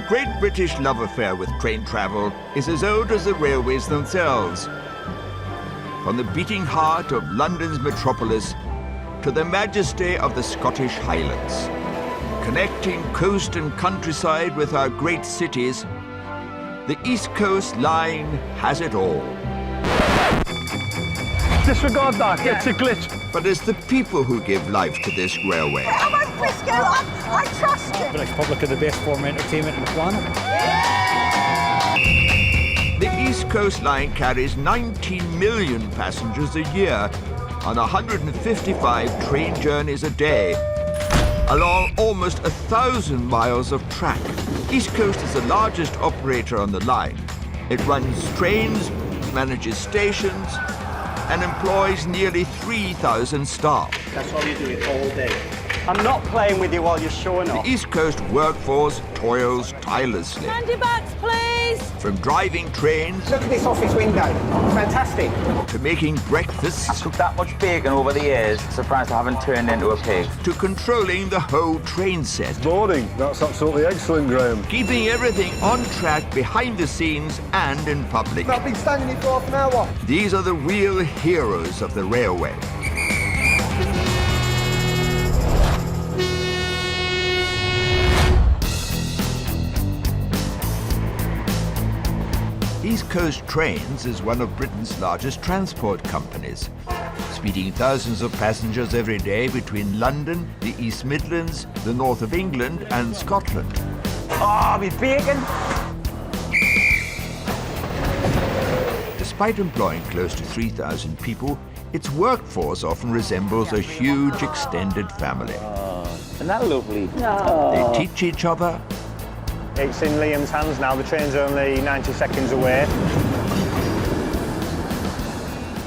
Great British love affair with train travel is as old as the railways themselves. From the beating heart of London's metropolis to the majesty of the Scottish Highlands. Connecting coast and countryside with our great cities, the East Coast Line has it all. Disregard that, it's a glitch. But it's the people who give life to this railway. I like Frisco, I trust him. British public are the best form of entertainment on the planet. The East Coast Line carries 19 million passengers a year on 155 train journeys a day, along almost 1,000 miles of track. East Coast is the largest operator on the line. It runs trains, manages stations, and employs nearly 3,000 staff. That's all you do it all day. I'm not playing with you while you're showing off. The East Coast workforce toils tirelessly. Handy bags, please. From driving trains... Look at this office window. Fantastic. ...to making breakfasts... I've cooked that much bacon over the years. Surprised I haven't turned into a pig. ...to controlling the whole train set. Morning. That's absolutely excellent, Graham. Keeping everything on track behind the scenes and in public. I've been standing here for half an hour. These are the real heroes of the railway. East Coast Trains is one of Britain's largest transport companies, speeding thousands of passengers every day between London, the East Midlands, the north of England and Scotland. Oh, me bacon. Despite employing close to 3,000 people, its workforce often resembles a huge extended family. Isn't that lovely? They teach each other. It's in Liam's hands now. The train's only 90 seconds away.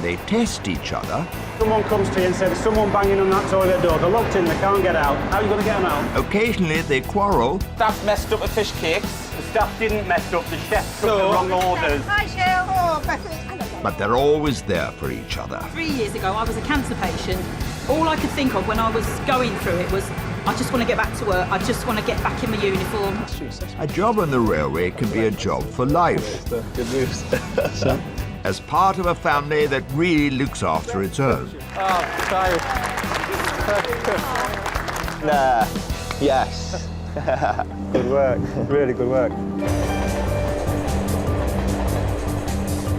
They test each other. Someone comes to you and says, there's someone banging on that toilet door. They're locked in, they can't get out. How are you going to get them out? Occasionally they quarrel. Staff messed up the fish cakes. The staff didn't mess up. The chef took the wrong orders. Hi, Cheryl. Oh, Bethany. But they're always there for each other. 3 years ago, I was a cancer patient. All I could think of when I was going through it was, I just want to get back to work. I just want to get back in my uniform. A job on the railway can be a job for life. Good news. As part of a family that really looks after its own. Oh, sorry. Nah. Yes. Good work. Really good work.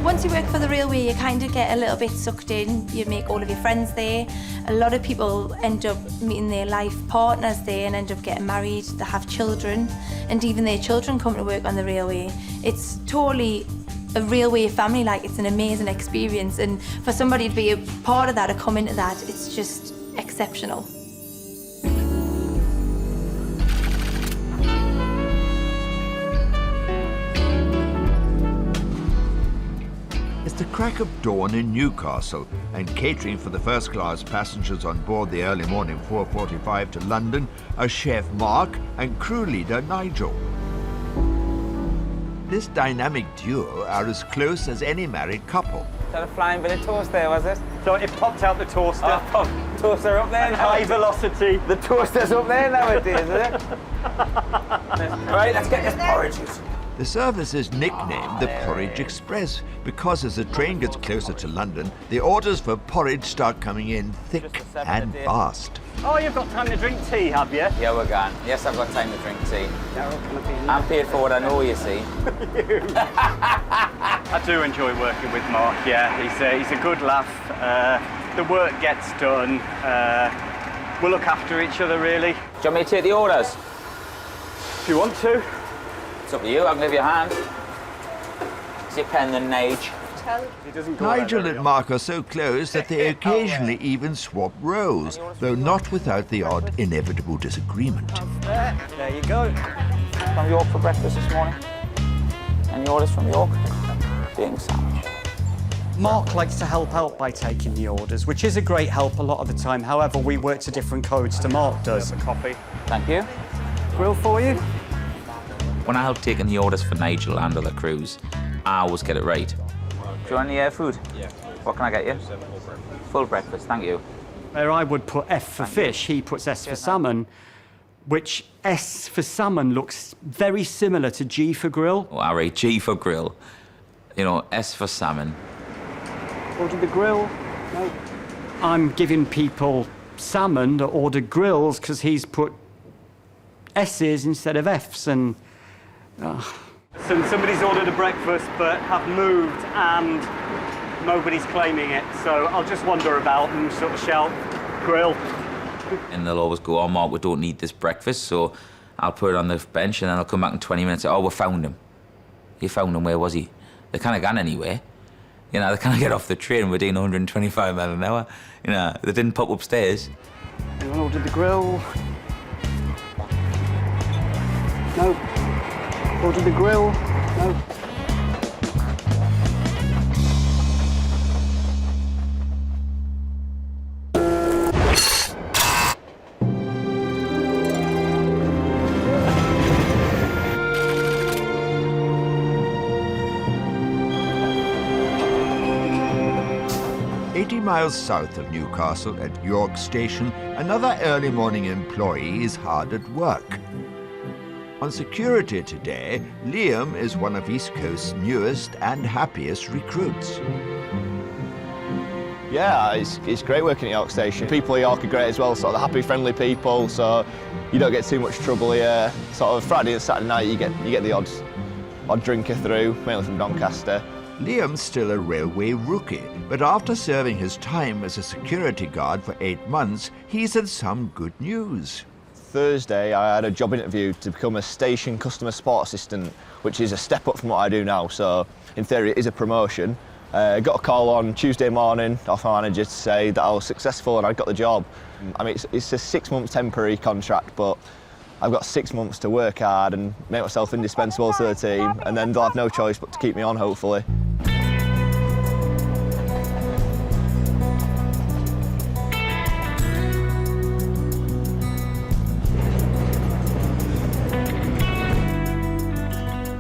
Once you work for the railway, you kind of get a little bit sucked in. You make all of your friends there. A lot of people end up meeting their life partners there and end up getting married. They have children, and even their children come to work on the railway. It's totally a railway family. Like, it's an amazing experience, and for somebody to be a part of that or come into that, it's just exceptional. It's the crack of dawn in Newcastle, and catering for the first-class passengers on board the early morning 4:45 to London are Chef Mark and crew leader Nigel. This dynamic duo are as close as any married couple. Is that a flying bit of toast there, was it? So it popped out the toaster. Oh, toaster up there now. High velocity. The toaster's up there nowadays, is it? Right, let's get this porridge. The service is nicknamed the Porridge Express because as the train gets closer to London, the orders for porridge start coming in thick and fast. Oh, you've got time to drink tea, have you? Yeah, we're gone. Yes, I've got time to drink tea. I'm paid for what I know, you see. I do enjoy working with Mark, yeah. He's a good laugh. The work gets done. We'll look after each other, really. Do you want me to take the orders? If you want to. It's up to you, I can give you a hand. Is your pen than Nige? He doesn't go Nigel and Mark are so close that they occasionally even swap roles, though not without the odd inevitable disagreement. There you go. From York for breakfast this morning. Any orders from York? Being sandwich. Mark likes to help out by taking the orders, which is a great help a lot of the time. However, we work to different codes to Mark does. A coffee. Thank you. Grill for you. When I help taking the orders for Nigel and other crews, I always get it right. Do you want any food? Yeah. What can I get you? Full breakfast, thank you. Where I would put F for fish, he puts S for salmon. which S for salmon looks very similar to G for grill. Oh, all right, G for grill. You know, S for salmon. Order the grill. No. I'm giving people salmon that order grills because he's put S's instead of F's and... So somebody's ordered a breakfast but have moved and nobody's claiming it. So I'll just wander about and sort of shout, grill. And they'll always go, oh, Mark, we don't need this breakfast, so I'll put it on the bench and then I'll come back in 20 minutes and say, oh, we found him. You found him, where was he? They can't have gone anywhere. You know, they can't get off the train, we're doing 125 miles an hour. You know, they didn't pop upstairs. Anyone ordered the grill? No. Ordered the grill? No. Miles south of Newcastle at York Station, another early morning employee is hard at work. On security today, Liam is one of East Coast's newest and happiest recruits. Yeah, it's great working at York Station. People at York are great as well, sort of the happy, friendly people, so you don't get too much trouble here. Sort of Friday and Saturday night, you get the odd drinker through, mainly from Doncaster. Liam's still a railway rookie, but after serving his time as a security guard for 8 months, he's had some good news. Thursday, I had a job interview to become a station customer support assistant, which is a step up from what I do now, so in theory it is a promotion. I got a call on Tuesday morning off my manager to say that I was successful and I got the job. I mean, it's a 6-month temporary contract, but I've got 6 months to work hard and make myself indispensable to the team, and then they'll have no choice but to keep me on, hopefully.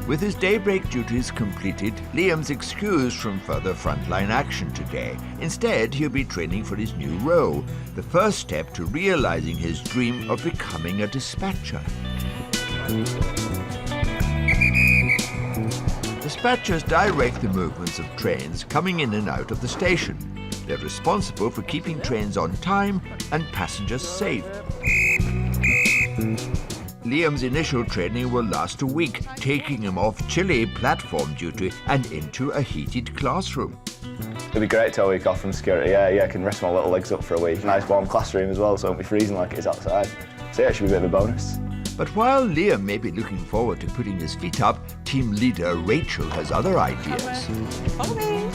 With his daybreak duties completed, Liam's excused from further frontline action today. Instead, he'll be training for his new role, the first step to realizing his dream of becoming a dispatcher. Dispatchers direct the movements of trains coming in and out of the station. They're responsible for keeping trains on time and passengers safe. Liam's initial training will last a week, taking him off chilly platform duty and into a heated classroom. It'll be great to have a week off from security, yeah, I can rest my little legs up for a week. Nice warm classroom as well, so I won't be freezing like it is outside. So yeah, it should be a bit of a bonus. But while Liam may be looking forward to putting his feet up, team leader Rachel has other ideas. Follow me.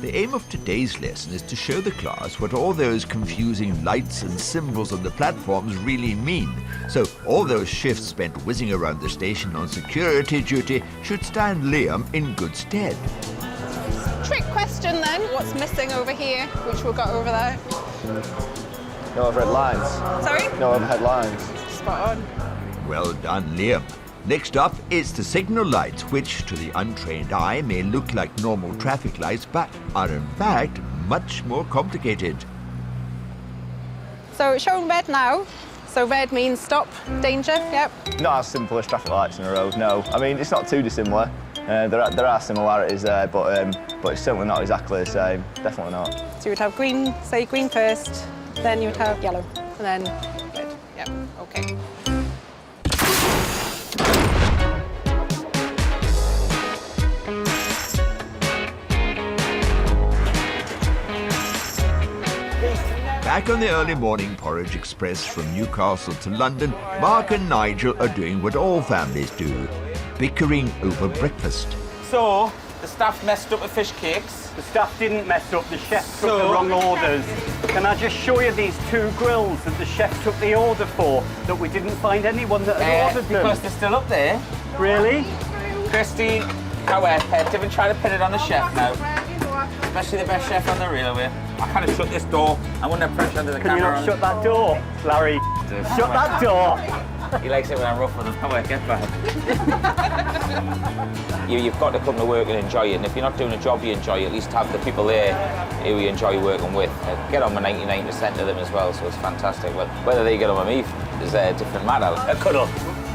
The aim of today's lesson is to show the class what all those confusing lights and symbols on the platforms really mean. So all those shifts spent whizzing around the station on security duty should stand Liam in good stead. Trick question then. What's missing over here, which we've got over there? No overhead lines. Sorry? No overhead lines. Spot on. Well done, Liam. Next up is the signal lights, which to the untrained eye may look like normal traffic lights, but are in fact much more complicated. So it's showing red now. So red means stop, danger, yep. Not as simple as traffic lights in a road, no. I mean, it's not too dissimilar. There are similarities there, but it's certainly not exactly the same. Definitely not. So you would have green, say green first, then you would have yellow, and then red. Yep, okay. Back on the early morning Porridge Express from Newcastle to London, Mark and Nigel are doing what all families do, bickering over breakfast. So, the staff messed up the fish cakes. The staff didn't mess up, the chef took the wrong orders. Can I just show you these 2 grills that the chef took the order for, that we didn't find anyone that had ordered them? Because they're still up there. Really? Christy, however, they've been trying to pin it on the chef now. Especially the best chef on the railway. I can't shut this door. I wouldn't have pressure under the camera. Can you not shut that door, Larry? Shut that door! He likes it when I'm rough with him. Come on, get back. You've got to come to work and enjoy it. And if you're not doing a job you enjoy, at least have the people there who you enjoy working with. Get on with 99% of them as well, so it's fantastic. Well, whether they get on with me is a different matter. A cuddle.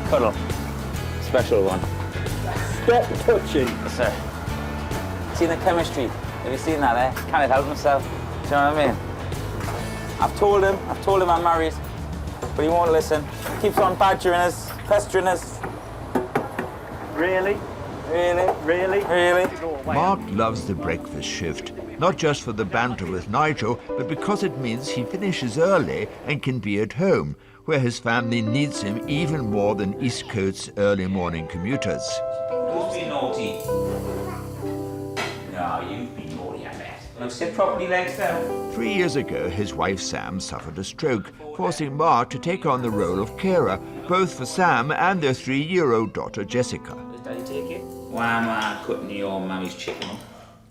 Cuddle. Special one. Stop touching. Yes, sir. Seen the chemistry? Have you seen that, eh? Can't help himself. Do you know what I mean? I've told him I'm married, but he won't listen. Keeps on badgering us, pestering us. Really? Really? Really? Really? Mark loves the breakfast shift, not just for the banter with Nigel, but because it means he finishes early and can be at home, where his family needs him even more than East Coast's early morning commuters. Who's been naughty? No, you've been naughty, I bet. Now sit properly, legs down. 3 years ago, his wife Sam suffered a stroke, forcing Mark to take on the role of carer, both for Sam and their 3-year-old daughter Jessica. Does Daddy take it? Why am I cutting your mummy's chicken up?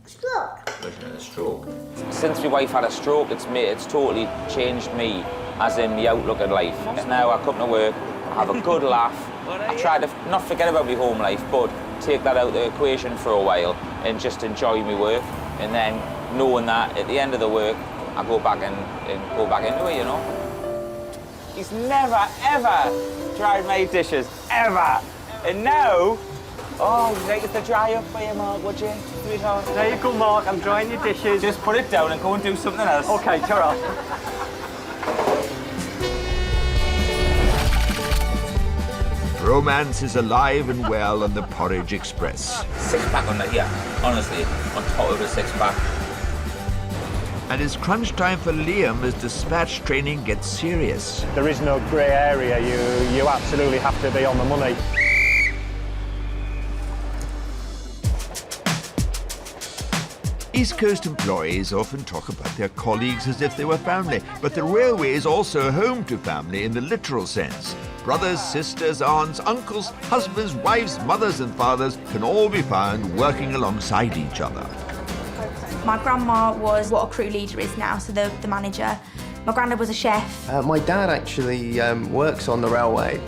Stroke. A stroke. Since my wife had a stroke, it's totally changed me, as in the outlook at life. Now I come to work, I have a good laugh. I try to not forget about my home life, but take that out of the equation for a while and just enjoy my work. And then knowing that at the end of the work, I go back and go back into it, you know. He's never, ever dried my dishes, ever. And now, oh, you'd like it to dry up for you, Mark, would you, sweetheart? There you go, Mark. I'm drying your dishes. Just put it down and go and do something else. Okay, ta-ra. Romance is alive and well on the Porridge Express. Six-pack on that, yeah. Honestly, on top of a six-pack. And it's crunch time for Liam as dispatch training gets serious. There is no grey area. You absolutely have to be on the money. East Coast employees often talk about their colleagues as if they were family, but the railway is also home to family in the literal sense. Brothers, sisters, aunts, uncles, husbands, wives, mothers and fathers can all be found working alongside each other. My grandma was what a crew leader is now, so the manager. My granddad was a chef. My dad actually works on the railway.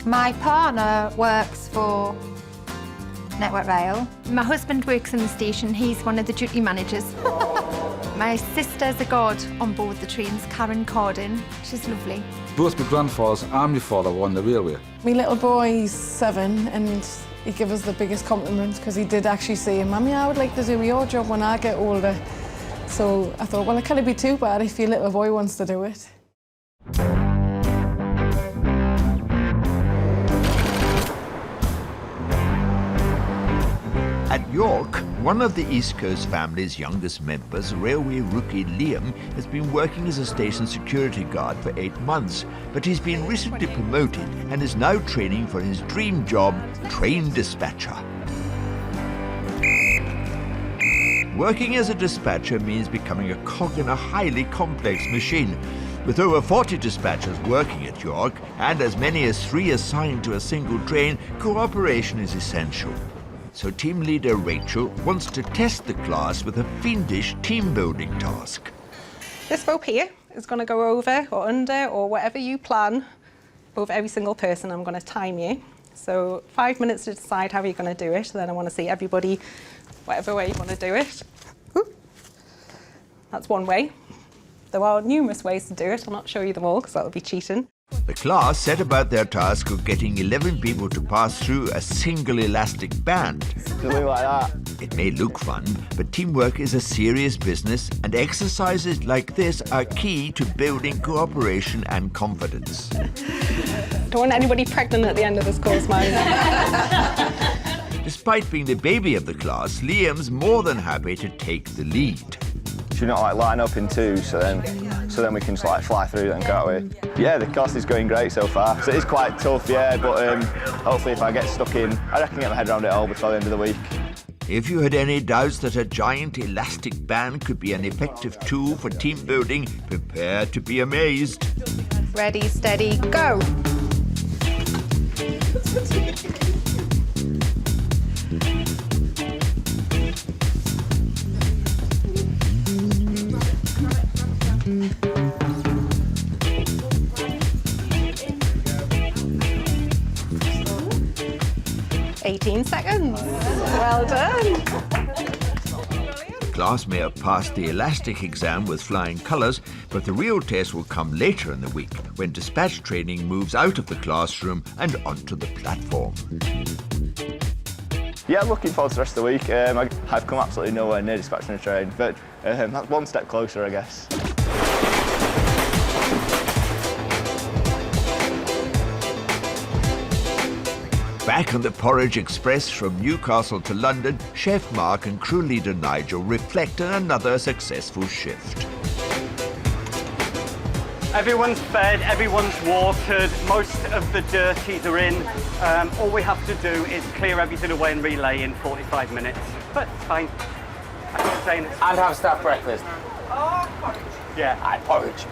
My partner works for Network Rail. My husband works in the station. He's one of the duty managers. My sister's a god on board the trains, Karen Cardin. She's lovely. Both my grandfathers and my father were on the railway. My little boy's 7 and he gave us the biggest compliment because he did actually say, Mummy, I would like to do your job when I get older. So I thought, well, it can't be too bad if your little boy wants to do it. At York, one of the East Coast family's youngest members, railway rookie Liam, has been working as a station security guard for 8 months, but he's been recently promoted and is now training for his dream job, train dispatcher. Working as a dispatcher means becoming a cog in a highly complex machine. With over 40 dispatchers working at York and as many as 3 assigned to a single train, cooperation is essential. So team leader Rachel wants to test the class with a fiendish team-building task. This rope here is going to go over or under or whatever you plan over every single person. I'm going to time you. So 5 minutes to decide how you're going to do it. Then I want to see everybody, whatever way you want to do it. Ooh. That's one way. There are numerous ways to do it. I'll not show you them all because that would be cheating. The class set about their task of getting 11 people to pass through a single elastic band. Something like that. It may look fun, but teamwork is a serious business, and exercises like this are key to building cooperation and confidence. Don't want anybody pregnant at the end of this course, man. Despite being the baby of the class, Liam's more than happy to take the lead. Should we not like line up in 2 so then we can just like fly through and can't we? Yeah, the class is going great so far. So it is quite tough, yeah, but hopefully if I get stuck in, I reckon get my head around it all before the end of the week. If you had any doubts that a giant elastic band could be an effective tool for team building, prepare to be amazed. Ready, steady, go! 18 seconds. Well done. The class may have passed the elastic exam with flying colours, but the real test will come later in the week when dispatch training moves out of the classroom and onto the platform. Yeah, I'm looking forward to the rest of the week. I've come absolutely nowhere near dispatching a train, but that's one step closer, I guess. Back on the Porridge Express from Newcastle to London, Chef Mark and crew leader Nigel reflect on another successful shift. Everyone's fed, everyone's watered, most of the dirties are in. All we have to do is clear everything away and relay in 45 minutes. But it's fine. I keep saying it's... And have staff breakfast. Oh, porridge. Yeah. Aye, porridge.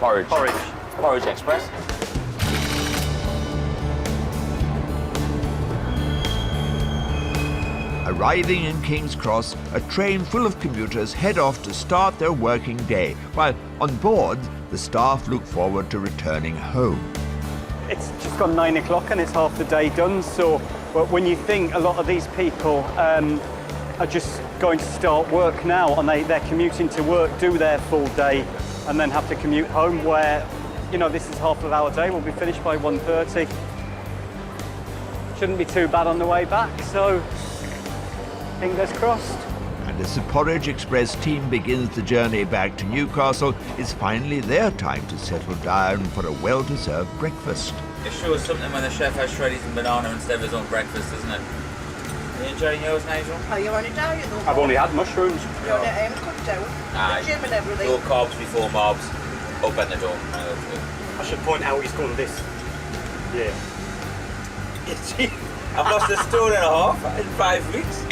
Porridge Express. Arriving in King's Cross, a train full of commuters head off to start their working day, while on board, the staff look forward to returning home. It's just gone 9 o'clock and it's half the day done, so when you think a lot of these people are just going to start work now and they're commuting to work, do their full day and then have to commute home where, you know, this is half of our day, we'll be finished by 1:30. Shouldn't be too bad on the way back, so fingers crossed. And as the Porridge Express team begins the journey back to Newcastle, it's finally their time to settle down for a well-deserved breakfast. It shows something when the chef has shreddies and banana instead of his own breakfast, doesn't it? Are you enjoying yours, Nigel? Are you on a diet though? I've only had mushrooms. You're on a cut down. Aye. The gym and everything. No carbs before mobs. Up at the door. I should point out he's done this. Yeah. I've lost a stone and a half in 5 weeks.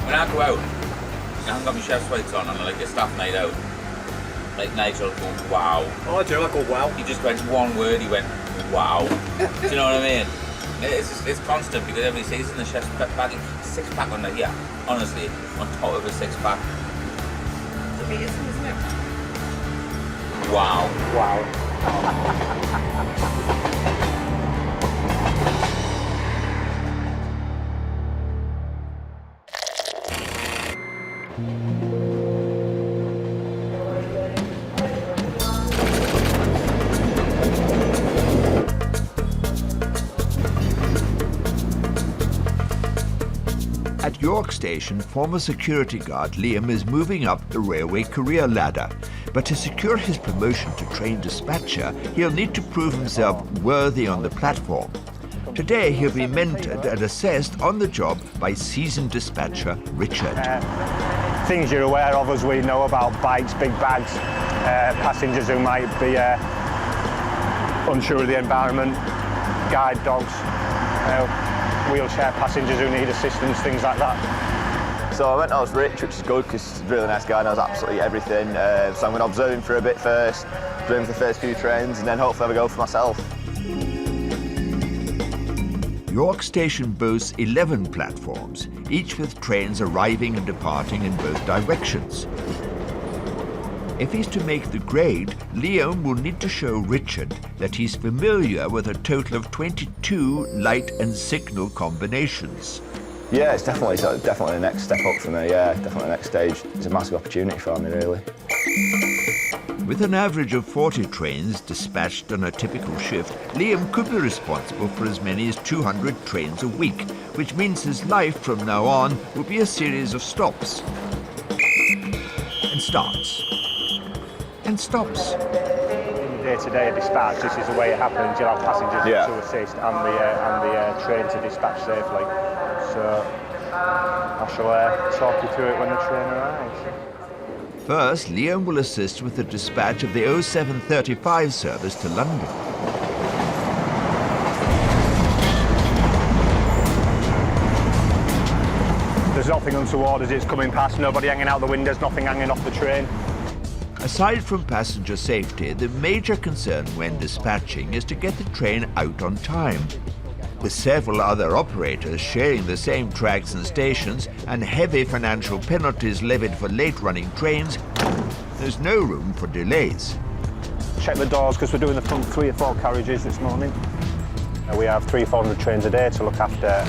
When I go out, I haven't got my chef's weights on and I like a staff night out. Like Nigel goes, wow. Oh, I do, I go wow. He just went one word, he went, wow. Do you know what I mean? It's constant because everybody sees in the chef's bag, 6-pack under here, honestly, on top of a 6-pack. It's amazing, isn't it? Wow. At York Station, former security guard Liam is moving up the railway career ladder. But to secure his promotion to train dispatcher, he'll need to prove himself worthy on the platform. Today, he'll be mentored and assessed on the job by seasoned dispatcher Richard. Things you're aware of as we know about bikes, big bags, passengers who might be unsure of the environment, guide dogs, wheelchair passengers who need assistance, things like that. So I went out with Rich, which is good because he's a really nice guy and knows absolutely everything. So I'm going to observe him for a bit first, observe him for the first few trains, and then hopefully have a go for myself. York Station boasts 11 platforms, each with trains arriving and departing in both directions. If he's to make the grade, Liam will need to show Richard that he's familiar with a total of 22 light and signal combinations. Yeah, it's definitely the next step up for me, yeah, definitely the next stage. It's a massive opportunity for me, really. With an average of 40 trains dispatched on a typical shift, Liam could be responsible for as many as 200 trains a week, which means his life from now on will be a series of stops and starts and stops. Day-to-day dispatch, this is the way it happens. You'll have passengers to assist and the train to dispatch safely. So I shall talk you through it when the train arrives. First, Liam will assist with the dispatch of the 0735 service to London. There's nothing untoward as it's coming past, nobody hanging out the windows, nothing hanging off the train. Aside from passenger safety, the major concern when dispatching is to get the train out on time. With several other operators sharing the same tracks and stations and heavy financial penalties levied for late-running trains, there's no room for delays. Check the doors because we're doing the front 3 or 4 carriages this morning. We have 300-400 trains a day to look after.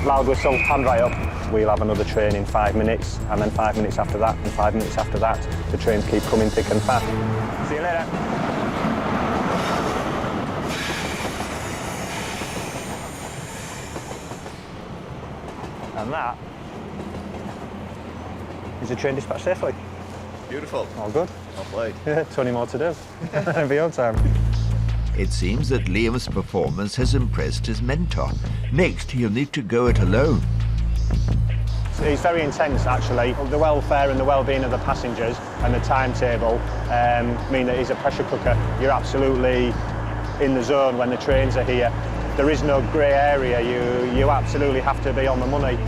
Loud whistle, hand right up. We'll have another train in 5 minutes, and then 5 minutes after that, and 5 minutes after that. The trains keep coming thick and fast. See you later. And that is a train dispatched safely. Beautiful. All good. Well played. Yeah, 20 more to do. Be on time. It seems that Liam's performance has impressed his mentor. Next, he'll need to go it alone. It's very intense, actually. The welfare and the well-being of the passengers and the timetable mean that it's a pressure cooker. You're absolutely in the zone when the trains are here. There is no grey area. You absolutely have to be on the money.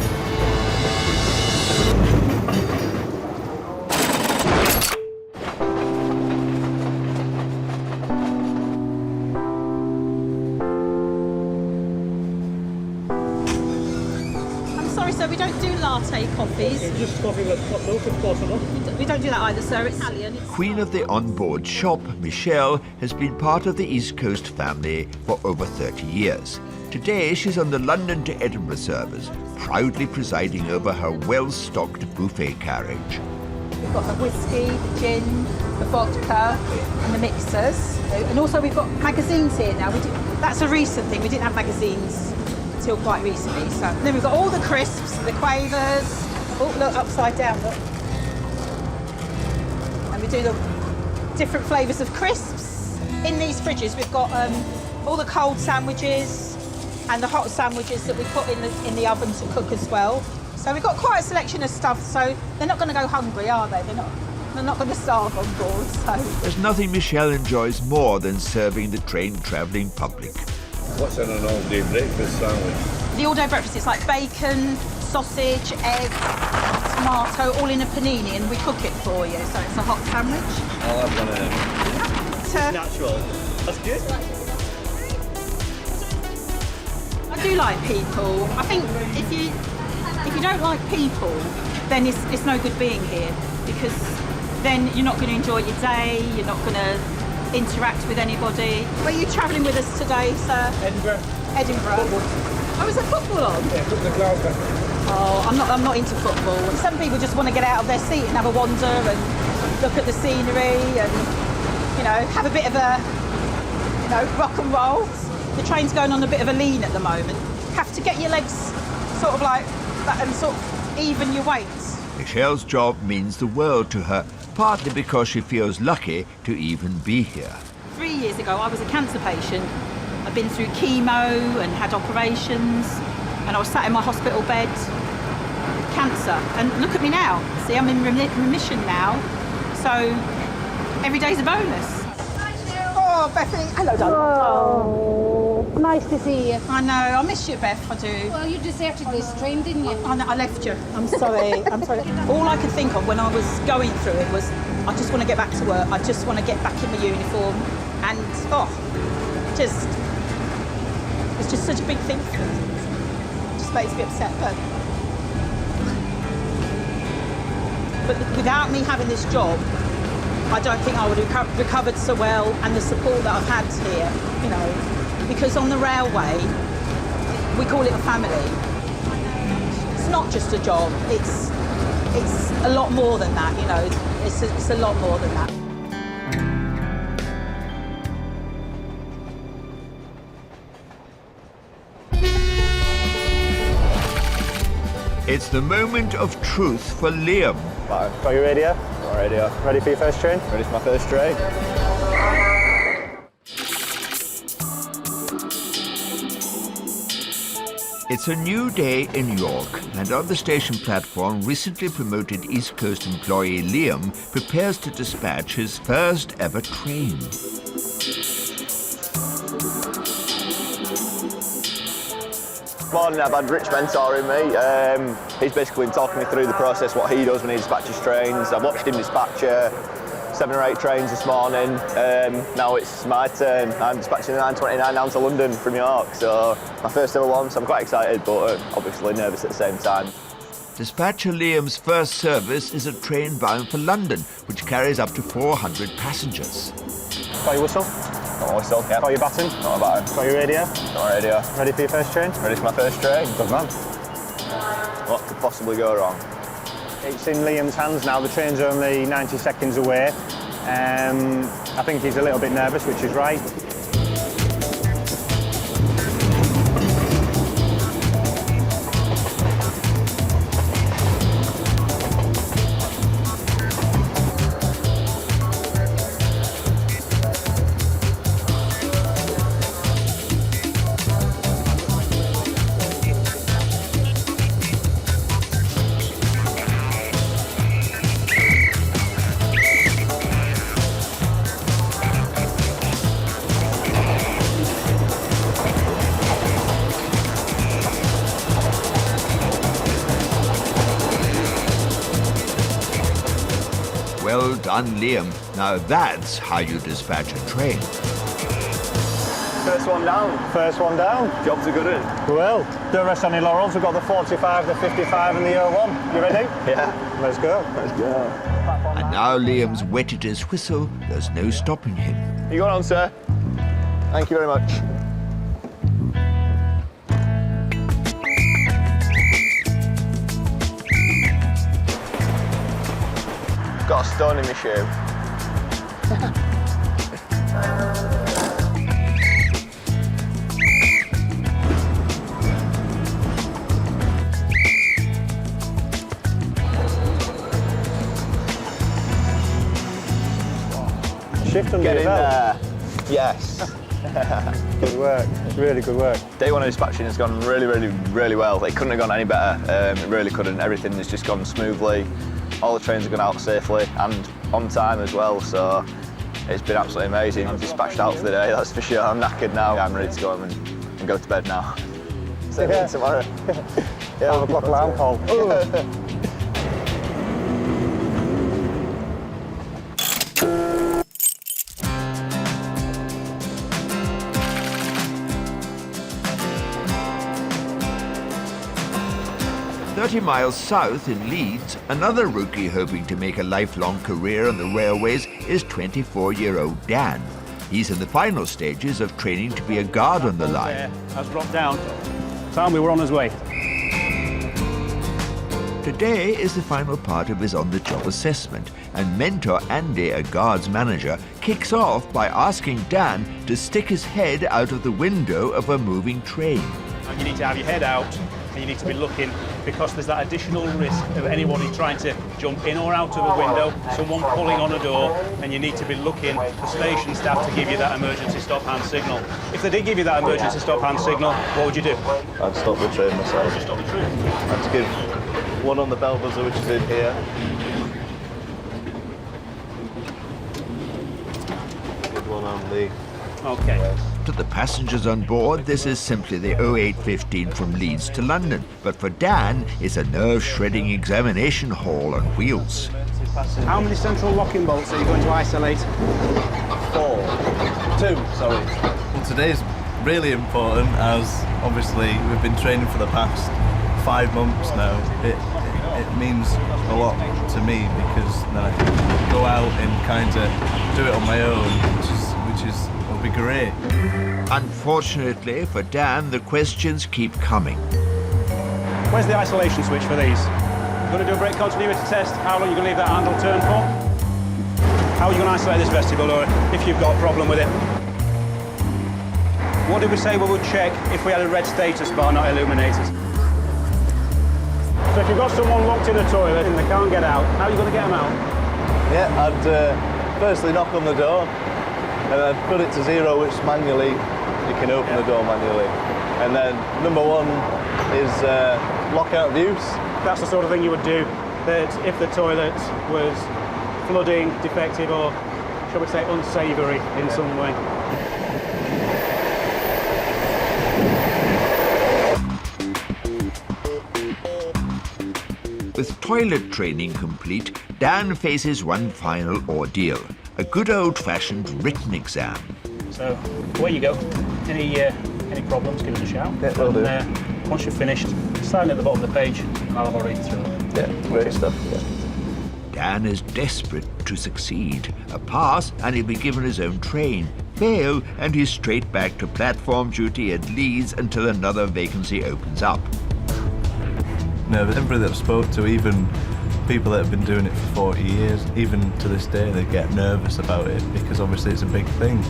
So we don't do latte coffees. Just coffee with hot milk if possible. We don't do that either, sir. It's Italian. Queen of the onboard shop, Michelle, has been part of the East Coast family for over 30 years. Today, she's on the London to Edinburgh service, proudly presiding over her well-stocked buffet carriage. We've got the whiskey, the gin, the vodka, and the mixers. And also we've got magazines here now. That's a recent thing. We didn't have magazines until quite recently. So and then we've got all the crisps, the quavers. Oh, look, upside down, look. And we do the different flavours of crisps. In these fridges, we've got all the cold sandwiches and the hot sandwiches that we put in the oven to cook as well. So we've got quite a selection of stuff, so they're not going to go hungry, are they? They're not going to starve on board, so... There's nothing Michelle enjoys more than serving the train-travelling public. What's in an all-day breakfast sandwich? The all-day breakfast is like bacon, sausage, egg, tomato, all in a panini, and we cook it for you, so it's a hot sandwich. I'll have one of them. Natural. That's good. I do like people. I think if you don't like people, then it's no good being here, because then you're not going to enjoy your day, you're not going to interact with anybody. Where are you travelling with us today, sir? Edinburgh. Edinburgh. Football. Oh, is there football on? Yeah, football Glasgow. Oh, I'm not into football. Some people just want to get out of their seat and have a wander and look at the scenery and, you know, have a bit of a, you know, rock and roll. The train's going on a bit of a lean at the moment. Have to get your legs sort of like that and sort of even your weight. Michelle's job means the world to her, partly because she feels lucky to even be here. 3 years ago, I was a cancer patient. I've been through chemo and had operations, and I was sat in my hospital bed, cancer. And look at me now. See, I'm in remission now, so every day's a bonus. Oh, Bethany. Hello, darling. Oh, nice to see you. I know. I miss you, Beth. I do. Well, you deserted this train, didn't you? I left you. I'm sorry. I'm sorry. All I could think of when I was going through it was, I just want to get back to work. I just want to get back in my uniform. And, it's just such a big thing for me. It just makes me upset. But without me having this job, I don't think I would have recovered so well, and the support that I've had here, you know, because on the railway, we call it a family. It's not just a job, it's a lot more than that, you know, it's a lot more than that. It's the moment of truth for Liam. Right, got your radio? Got radio. Ready for your first train? Ready for my first train. It's a new day in York, and on the station platform, recently promoted East Coast employee Liam prepares to dispatch his first ever train. Morning, I've had Rich mentoring me. He's basically been talking me through the process, what he does when he dispatches trains. I've watched him dispatch 7 or 8 trains this morning. Now it's my turn. I'm dispatching the 929 down to London from York, so my first ever one, so I'm quite excited, but obviously nervous at the same time. Dispatcher Liam's first service is a train bound for London, which carries up to 400 passengers. Got your whistle? Not always still, yeah. Got your baton? Not a baton. Got your radio? Not a radio. Ready for your first train? Ready for my first train? Good man. What could possibly go wrong? It's in Liam's hands now. The train's only 90 seconds away. I think he's a little bit nervous, which is right. Well done, Liam. Now that's how you dispatch a train. First one down. First one down. Job's a good one. Well, don't rest on your laurels. We've got the 45, the 55 and the 01. You ready? Yeah. Let's go. Let's go. And now Liam's wetted his whistle. There's no stopping him. You going on, sir? Thank you very much. Got a stone in my shoe. Shift under Get your in belt. there. Yes. Good work. Really good work. Day one of dispatching has gone really well. It couldn't have gone any better. It really couldn't. Everything has just gone smoothly. All the trains have gone out safely and on time as well, so it's been absolutely amazing. I'm dispatched out for the day, that's for sure. I'm knackered now. I'm ready to go home and go to bed now. See you again tomorrow. Yeah, 5 o'clock alarm call. Oh. 30 miles south in Leeds, another rookie hoping to make a lifelong career on the railways is 24-year-old Dan. He's in the final stages of training to be a guard on the line. Has dropped down. Time we were on his way. Today is the final part of his on-the-job assessment, and mentor Andy, a guards manager, kicks off by asking Dan to stick his head out of the window of a moving train. You need to have your head out, and you need to be looking, because there's that additional risk of anybody trying to jump in or out of a window, someone pulling on a door, and you need to be looking for station staff to give you that emergency stop hand signal. If they did give you that emergency stop hand signal, what would you do? I'd stop the train myself. Just stop the train. I'd give one on the bell buzzer, which is in here. Give one on the... Okay. To the passengers on board, this is simply the 0815 from Leeds to London. But for Dan, it's a nerve-shredding examination hall on wheels. How many central locking bolts are you going to isolate? 2, sorry. Well, today's really important as obviously we've been training for the past 5 months now. It means a lot to me because then I can go out and kind of do it on my own, which will be great. Unfortunately for Dan, the questions keep coming. Where's the isolation switch for these? You're going to do a brake continuity test. How long are you going to leave that handle turned for? How are you going to isolate this vestibule, or if you've got a problem with it? What did we say we would check if we had a red status bar not illuminated? So if you've got someone locked in a toilet and they can't get out, how are you going to get them out? Yeah, I'd firstly knock on the door and I'd put it to 0, which manually you can open the door manually. And then number 1 is lock out of use. That's the sort of thing you would do that if the toilet was flooding, defective, or shall we say unsavoury in some way. With toilet training complete, Dan faces one final ordeal, a good old-fashioned written exam. So, away you go. Any problems, give us a shout. Yeah, will do. Once you've finished, sign at the bottom of the page, and I'll have a read through it. Yeah, great stuff. Yeah. Dan is desperate to succeed. A pass, and he'll be given his own train. fail, and he's straight back to platform duty at Leeds until another vacancy opens up. No, everybody that I've spoke to, even people that have been doing it for 40 years, even to this day, they get nervous about it because obviously it's a big thing.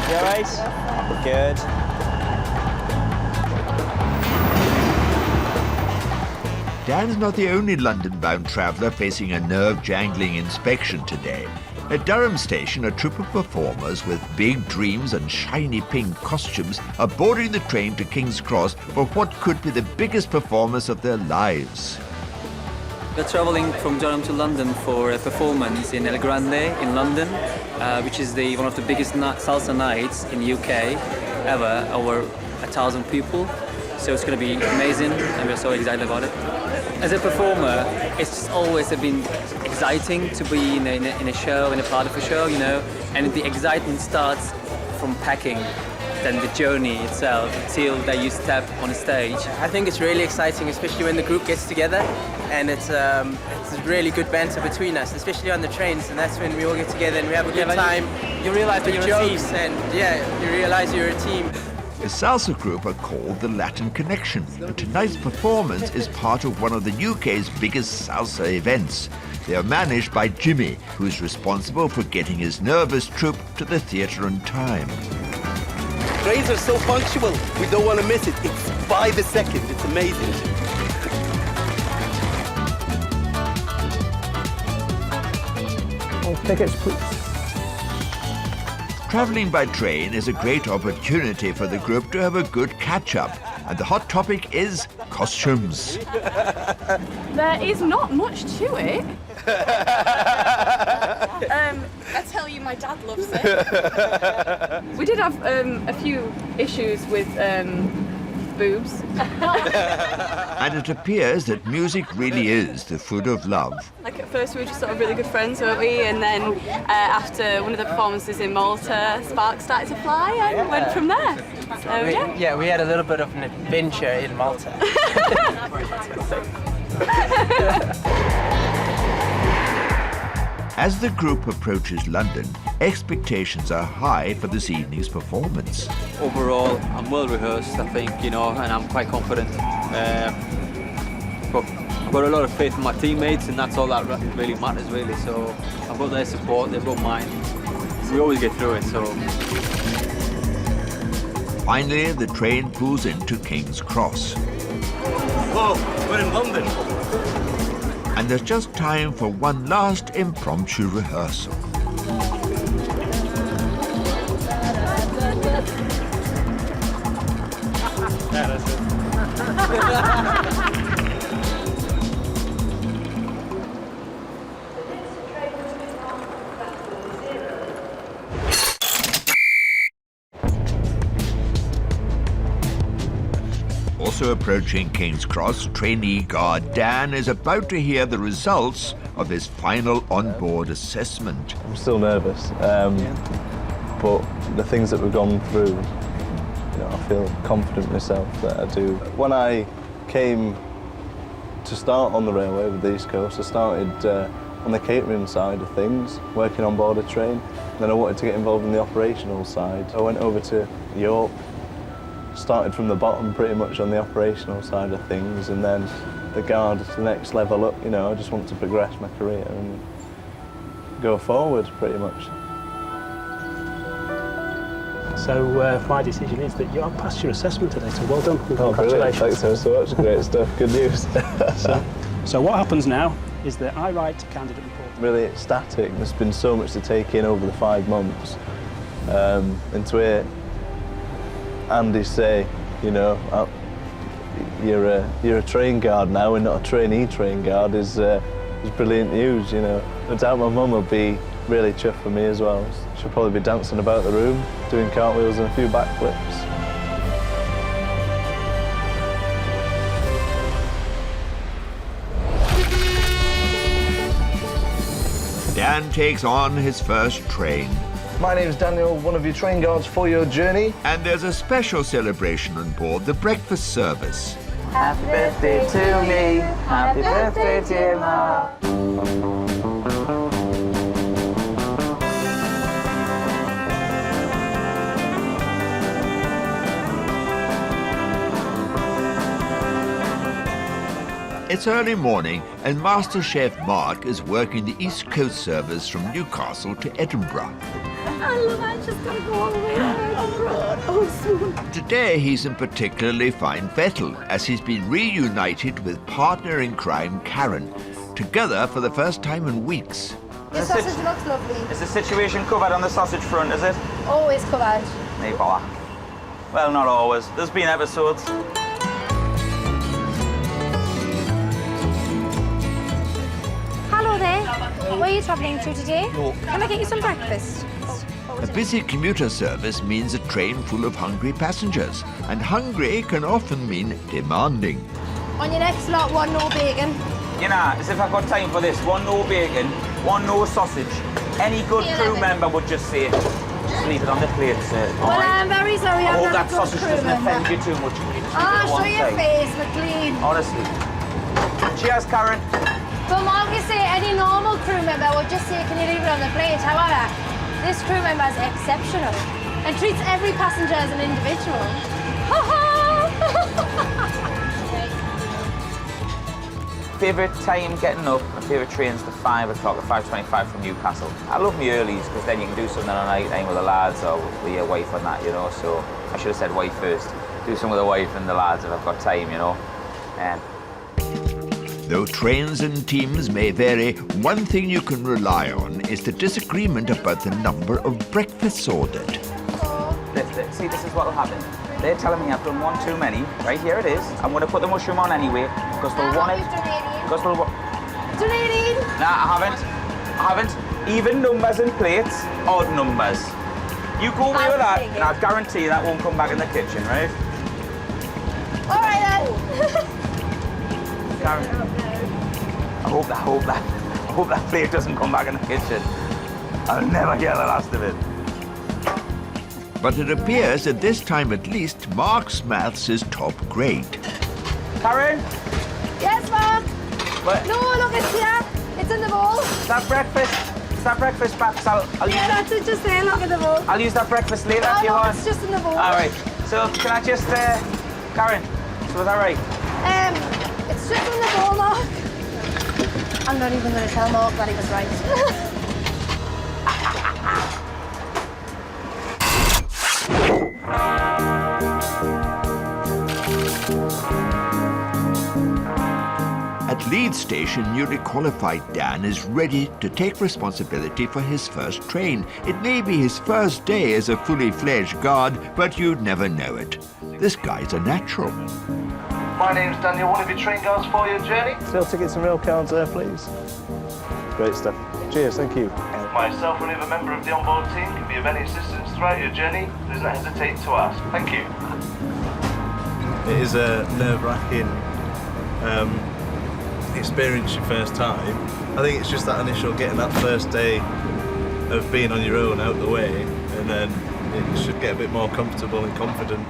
You alright? Good. Dan's not the only London-bound traveller facing a nerve-jangling inspection today. At Durham Station, a troupe of performers with big dreams and shiny pink costumes are boarding the train to King's Cross for what could be the biggest performance of their lives. We're travelling from Durham to London for a performance in El Grande in London, which is one of the biggest salsa nights in the UK ever, over 1,000 people. So it's going to be amazing, and we're so excited about it. As a performer, it's just always been exciting to be in a show, in a part of a show, you know, and the excitement starts from packing, then the journey itself till that you step on a stage. I think it's really exciting, especially when the group gets together, and it's a really good banter between us, especially on the trains, and that's when we all get together and we have a good time. You realise that you're jokes, a team. and yeah, you realise you're a team. The salsa group are called the Latin Connection, and tonight's performance is part of one of the UK's biggest salsa events. They are managed by Jimmy, who is responsible for getting his nervous troupe to the theatre on time. Trains are so punctual, we don't want to miss it. It's by the second, it's amazing. All tickets, please. Travelling by train is a great opportunity for the group to have a good catch-up, and the hot topic is costumes. There is not much to it. I tell you, my dad loves it. We did have a few issues with boobs. And it appears that music really is the food of love. Like at first we were just sort of really good friends, weren't we? And then after one of the performances in Malta, sparks started to fly and went from there. So yeah. We had a little bit of an adventure in Malta. As the group approaches London, expectations are high for this evening's performance. Overall, I'm well rehearsed, I think, you know, and I'm quite confident. But I've got a lot of faith in my teammates, and that's all that really matters, really. So I've got their support, they've got mine. We always get through it, so. Finally, the train pulls into King's Cross. Whoa, we're in London. And there's just time for one last impromptu rehearsal. Yeah, that's it. Also approaching King's Cross, trainee guard Dan is about to hear the results of his final on-board assessment. I'm still nervous, but the things that we've gone through, you know, I feel confident myself that I do. When I came to start on the railway with the East Coast, I started on the catering side of things, working on board a train. Then I wanted to get involved in the operational side. I went over to York, started from the bottom pretty much on the operational side of things, and then the guard is the next level up. You know, I just want to progress my career and go forward pretty much. So my decision is that you have passed your assessment today, so well done. Oh, brilliant. Thanks so much. Great stuff. Good news. So what happens now is that I write candidate report. Really ecstatic. There's been so much to take in over the 5 months. And to hear Andy say, you know, you're a train guard now and not a trainee train guard is brilliant news, you know. No doubt my mum will be really chuffed for me as well. She'll probably be dancing about the room, doing cartwheels and a few backflips. Dan takes on his first train. My name's Daniel, one of your train guards for your journey. And there's a special celebration on board the breakfast service. Happy birthday to me, happy birthday dear Ma. It's early morning and Master Chef Mark is working the East Coast service from Newcastle to Edinburgh. I love it, just gotta go all the way to Edinburgh. Oh, soon. Today he's in particularly fine fettle as he's been reunited with partner in crime Karen, together for the first time in weeks. Your sausage looks lovely. Is the situation covered on the sausage front, is it? Always covered. No bother. Well, not always. There's been episodes. Hello there. Where are you travelling to today? Can I get you some breakfast? A busy commuter service means a train full of hungry passengers, and hungry can often mean demanding. On your next lot, one no bacon. You know, as if I've got time for this. One no bacon, one no sausage. Any good crew member would just say, just leave it on the plate, sir. Well, I'm very sorry, I I'm hope not that a good sausage crew doesn't member. offend you too much. You just Ah, leave it show one your side. face, McLean. Honestly. Cheers, Karen. But Mark, you say any normal crew member would just say, can you leave it on the plate? However, this crew member is exceptional and treats every passenger as an individual. Ha ha! Favourite time getting up, my favourite train's the 5 o'clock, the 5:25 from Newcastle. I love my earlies because then you can do something on a night time with the lads or with your wife and that, you know, so I should have said wife first. Do something with the wife and the lads if I've got time, you know. Though trains and teams may vary, one thing you can rely on is the disagreement about the number of breakfasts ordered. See, this is what will happen. They're telling me I've done one too many. Right, here it is. I'm going to put the mushroom on anyway because they'll want it. Because they'll want... Donating? Nah, I haven't. Even numbers and plates, odd numbers. You go away with that, and I guarantee you that won't come back in the kitchen, right? All right then. Karen, I hope that plate doesn't come back in the kitchen. I'll never get the last of it. But it appears at this time at least, Mark's maths is top grade. Karen? Yes, Mark? What? No, look, it's here. It's in the bowl. That breakfast back, so I'll use yeah, that's it, just there, look at the bowl. I'll use that breakfast later if you no, want. it's just in the bowl. All right, so can I just, Karen, so is that right? It's just in the bowl, Mark. I'm not even going to tell Mark that he was right. At Leeds Station, newly qualified Dan is ready to take responsibility for his first train. It may be his first day as a fully fledged guard, but you'd never know it. This guy's a natural. My name's Daniel, one of your train guards for your journey. Still tickets and rail cards there, please. Great stuff. Cheers, thank you. Myself or any other member of the onboard team can be of any assistance throughout your journey. Please don't hesitate to ask. Thank you. It is a nerve-wracking experience your first time. I think it's just that initial getting that first day of being on your own out the way, and then it should get a bit more comfortable and confident.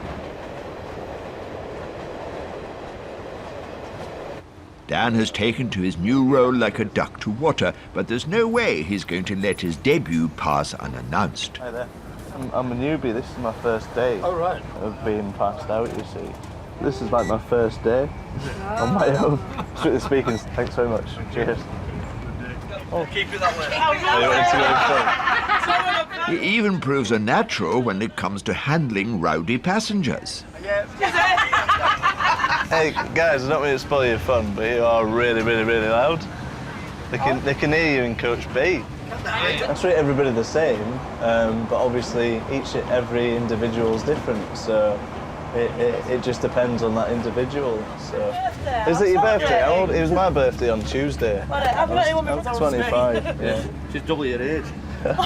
Dan has taken to his new role like a duck to water, but there's no way he's going to let his debut pass unannounced. Hi there. I'm a newbie. This is my first day of being passed out, you see. This is like my first day on my own. Strictly speaking, thanks very much. Cheers. Oh, keep it that way. He even proves a natural when it comes to handling rowdy passengers. Hey guys, I don't mean to spoil your fun, but you are really, really, really loud. They can hear you in Coach B. I treat everybody the same, but obviously every individual's different, so it just depends on that individual. So, is it your birthday? How old? It was my birthday on Tuesday. I'm 25. Yeah. She's double your age. Yeah.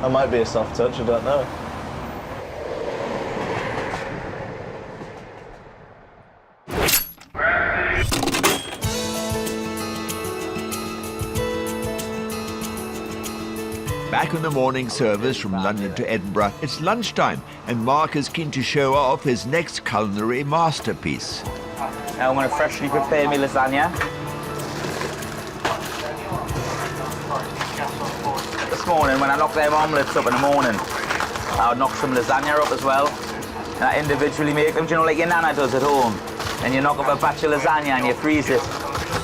I might be a soft touch. I don't know. Back on the morning service from London to Edinburgh, it's lunchtime, and Mark is keen to show off his next culinary masterpiece. Now I'm going to freshly prepare my lasagna. This morning, when I knocked them omelettes up in the morning, I would knock some lasagna up as well. And I individually make them, do you know, like your nana does at home. And you knock up a batch of lasagna and you freeze it.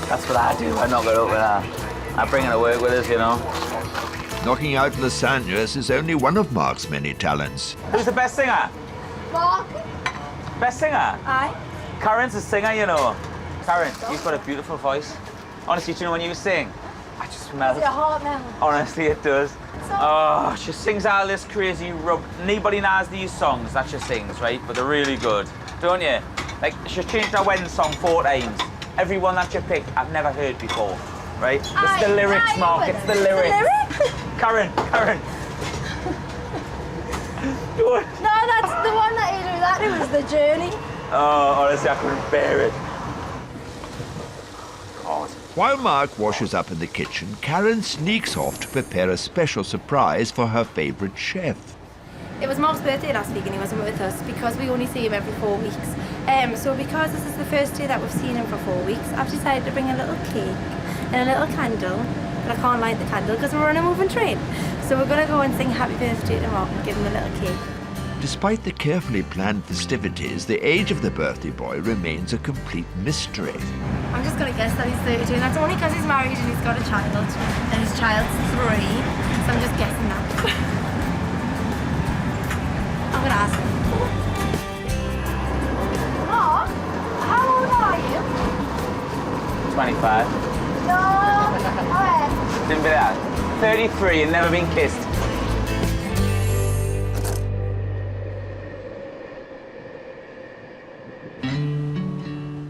That's what I do. I knock it up with that. I bring it to work with us, you know. Knocking out lasagnas is only one of Mark's many talents. Who's the best singer? Mark. Best singer? Aye. Karen's a singer, you know. Karen, you've got a beautiful voice. Honestly, do you know when you sing? I just melt. Does your heart melt? Honestly, it does. Oh, she sings all this crazy rub. Nobody knows these songs that she sings, right? But they're really good, don't you? Like, she changed her wedding song 4 times. Every one that you picked, I've never heard before, right? It's the lyrics, Mark, it's the lyrics. Karen. No, that's the one that you do. That it was the journey. Oh, honestly, I couldn't bear it. God. While Mark washes up in the kitchen, Karen sneaks off to prepare a special surprise for her favourite chef. It was Mark's birthday last week and he wasn't with us because we only see him every 4 weeks. So because this is the first day that we've seen him for 4 weeks, I've decided to bring a little cake and a little candle. But I can't light the candle because we're on a moving train. So we're going to go and sing happy birthday to Mark and give him a little cake. Despite the carefully planned festivities, the age of the birthday boy remains a complete mystery. I'm just going to guess that he's 32, and that's only because he's married and he's got a child, and his child's 3, so I'm just guessing that. I'm going to ask him. Mark, how old are you? 25. No, alright. Didn't be that. 33 and never been kissed.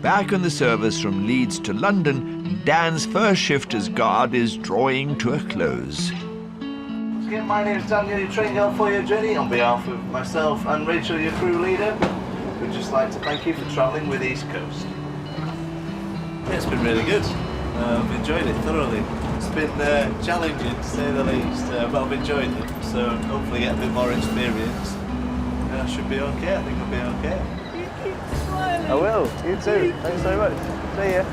Back on the service from Leeds to London, Dan's first shift as guard is drawing to a close. Again, my name is Daniel, your train girl for your journey. On behalf of myself and Rachel, your crew leader, we'd just like to thank you for travelling with East Coast. Yeah, it's been really good. I've enjoyed it thoroughly. It's been challenging to say the least, but I've enjoyed it. So hopefully get a bit more experience. I should be okay. I think I'll be okay. I will. You too. Thanks so much. See ya.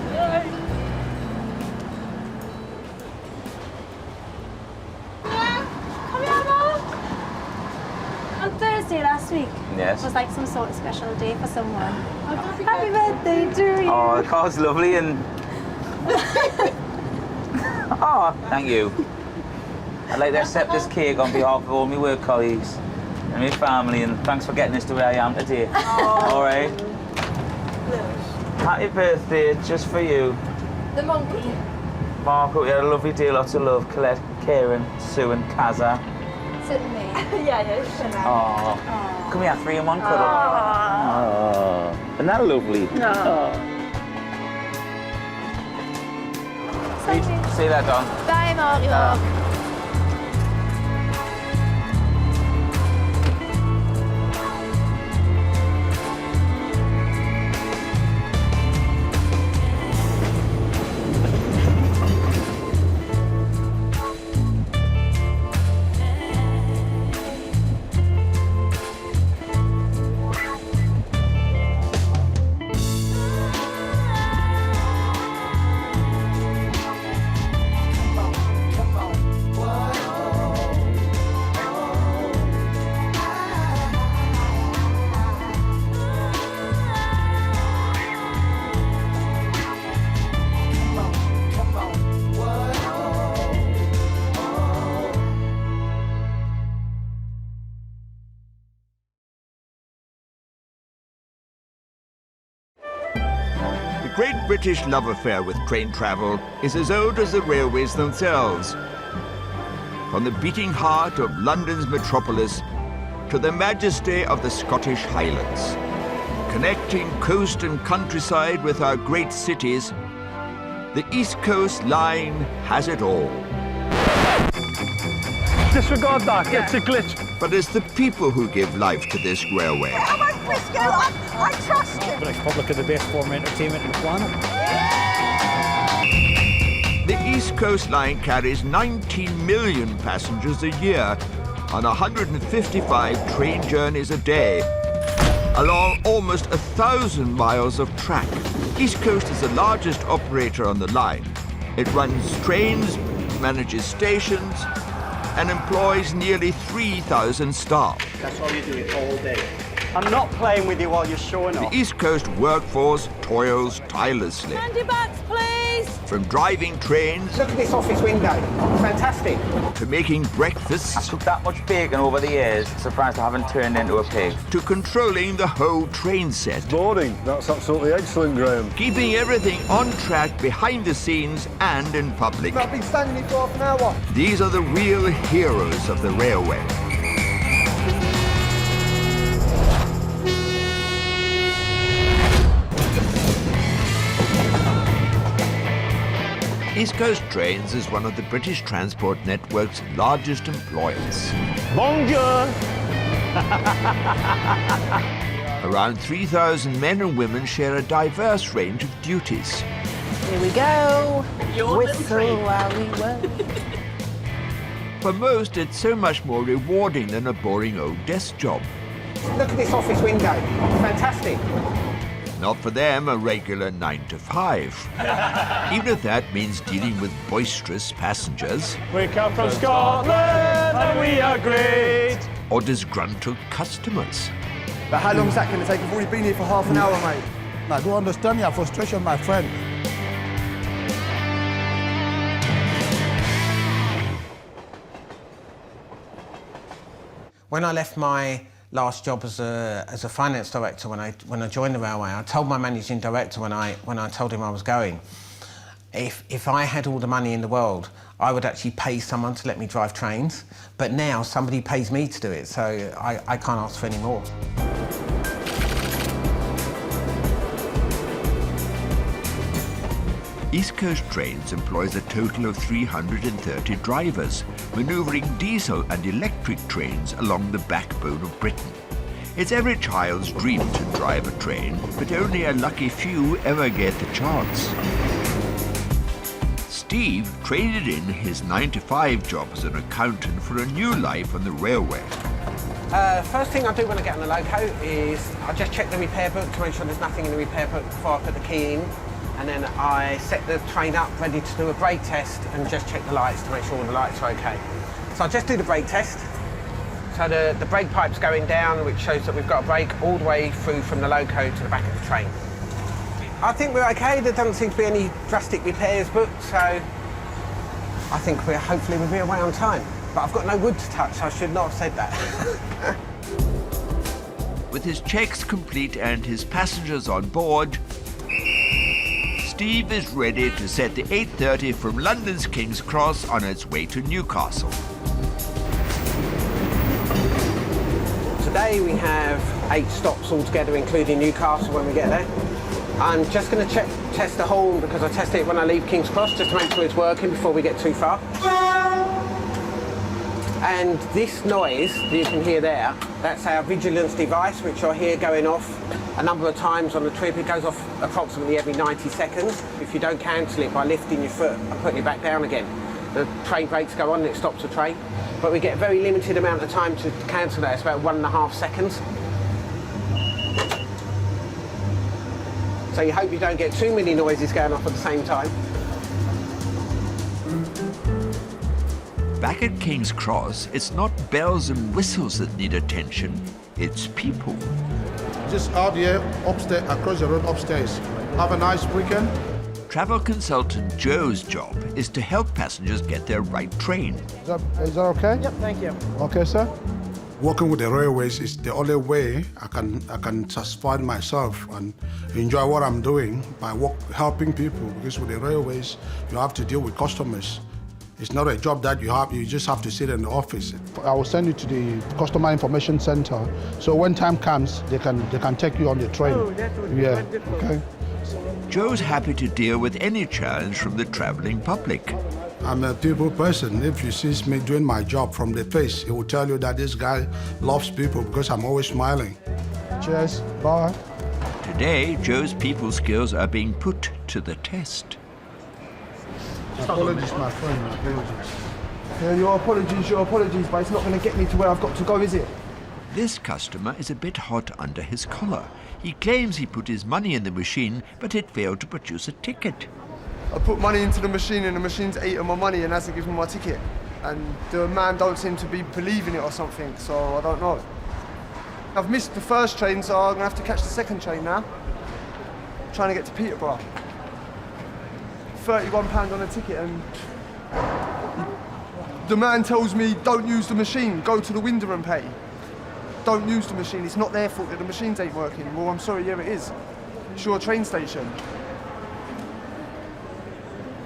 Come here, Mark. On Thursday last week, Yes. was like some sort of special day for someone. Happy birthday to you. Oh, the car's lovely and... Oh, thank you. I'd like to accept this cake on behalf of all my work colleagues and my family, and thanks for getting us to where I am today. All right. Happy birthday, just for you. The monkey. Mark, hope you had a lovely day, lots of love. Colette, Karen, Sue and Kaza. Sit with me. Yeah. Oh. Come here, 3 in 1 cuddle. Oh. Isn't that lovely? No. See you later, Don. Bye, Mark. The great British love affair with train travel is as old as the railways themselves. From the beating heart of London's metropolis to the majesty of the Scottish Highlands. Connecting coast and countryside with our great cities, the East Coast Line has it all. Disregard that, it's a glitch. But it's the people who give life to this railway. I won't risk it. I trust you. British public are the best form of entertainment in the planet. The East Coast Line carries 19 million passengers a year on 155 train journeys a day, along almost 1,000 miles of track. East Coast is the largest operator on the line. It runs trains, manages stations, and employs nearly 3,000 staff. That's all you do it all day. I'm not playing with you while you're showing off. The East Coast workforce toils tirelessly. Handy bags, please. From driving trains... Look at this office window. Fantastic. ...to making breakfasts... I've cooked that much bacon over the years, surprised I haven't turned into a pig. ...to controlling the whole train set. Morning. That's absolutely excellent, Graham. Keeping everything on track behind the scenes and in public. I've been standing here for half an hour. These are the real heroes of the railway. East Coast Trains is one of the British transport network's largest employers. Bonjour! Around 3,000 men and women share a diverse range of duties. Here we go. Whistle while we work. For most, it's so much more rewarding than a boring old desk job. Look at this office window. Fantastic. Not for them, a regular 9 to 5. Even if that means dealing with boisterous passengers. We come from Scotland and we are great. Or disgruntled customers. But how long is that going to take? We've already been here for half an hour, mate. I don't understand your frustration, my friend. When I left my last job as a finance director, when I joined the railway, I told my managing director when I told him I was going, if I had all the money in the world, I would actually pay someone to let me drive trains. But now somebody pays me to do it, so I can't ask for any more. East Coast Trains employs a total of 330 drivers, manoeuvring diesel and electric trains along the backbone of Britain. It's every child's dream to drive a train, but only a lucky few ever get the chance. Steve traded in his 9-to-5 job as an accountant for a new life on the railway. First thing I do when I get on the loco is I just check the repair book to make sure there's nothing in the repair book before I put the key in. And then I set the train up ready to do a brake test and just check the lights to make sure all the lights are okay. So I just do the brake test. So the brake pipe's going down, which shows that we've got a brake all the way through from the loco to the back of the train. I think we're okay. There doesn't seem to be any drastic repairs booked, so I think hopefully we'll be away on time. But I've got no wood to touch, so I should not have said that. With his checks complete and his passengers on board, Steve is ready to set the 8:30 from London's King's Cross on its way to Newcastle. Today we have 8 stops altogether, including Newcastle when we get there. I'm just going to test the horn because I test it when I leave King's Cross just to make sure it's working before we get too far. And this noise that you can hear there, that's our vigilance device, which you'll hear going off a number of times on the trip. It goes off approximately every 90 seconds. If you don't cancel it by lifting your foot and putting it back down again, the train brakes go on and it stops the train. But we get a very limited amount of time to cancel that. It's about 1.5 seconds. So you hope you don't get too many noises going off at the same time. Back at King's Cross, it's not bells and whistles that need attention, it's people. Just out here, upstairs, across the road upstairs. Have a nice weekend. Travel consultant Joe's job is to help passengers get their right train. Is that okay? Yep, thank you. Okay, sir. Working with the railways is the only way I can satisfy myself and enjoy what I'm doing by helping people, because with the railways, you have to deal with customers. It's not a job that you just have to sit in the office. I will send you to the customer information center, so when time comes, they can take you on the train. Oh, that would be wonderful. Okay. Joe's happy to deal with any challenge from the traveling public. I'm a people person. If you see me doing my job from the face, it will tell you that this guy loves people because I'm always smiling. Cheers. Bye. Today, Joe's people skills are being put to the test. Apologies, my friend, apologies. Yeah, your apologies, but it's not going to get me to where I've got to go, is it? This customer is a bit hot under his collar. He claims he put his money in the machine, but it failed to produce a ticket. I put money into the machine and the machine's eaten my money and hasn't given me my ticket. And the man don't seem to be believing it or something, so I don't know. I've missed the first train, so I'm going to have to catch the second train now. I'm trying to get to Peterborough. £31 on a ticket, and the man tells me, don't use the machine, go to the window and pay. Don't use the machine, it's not their fault that the machines ain't working. Well, I'm sorry, yeah, it is. It's your train station.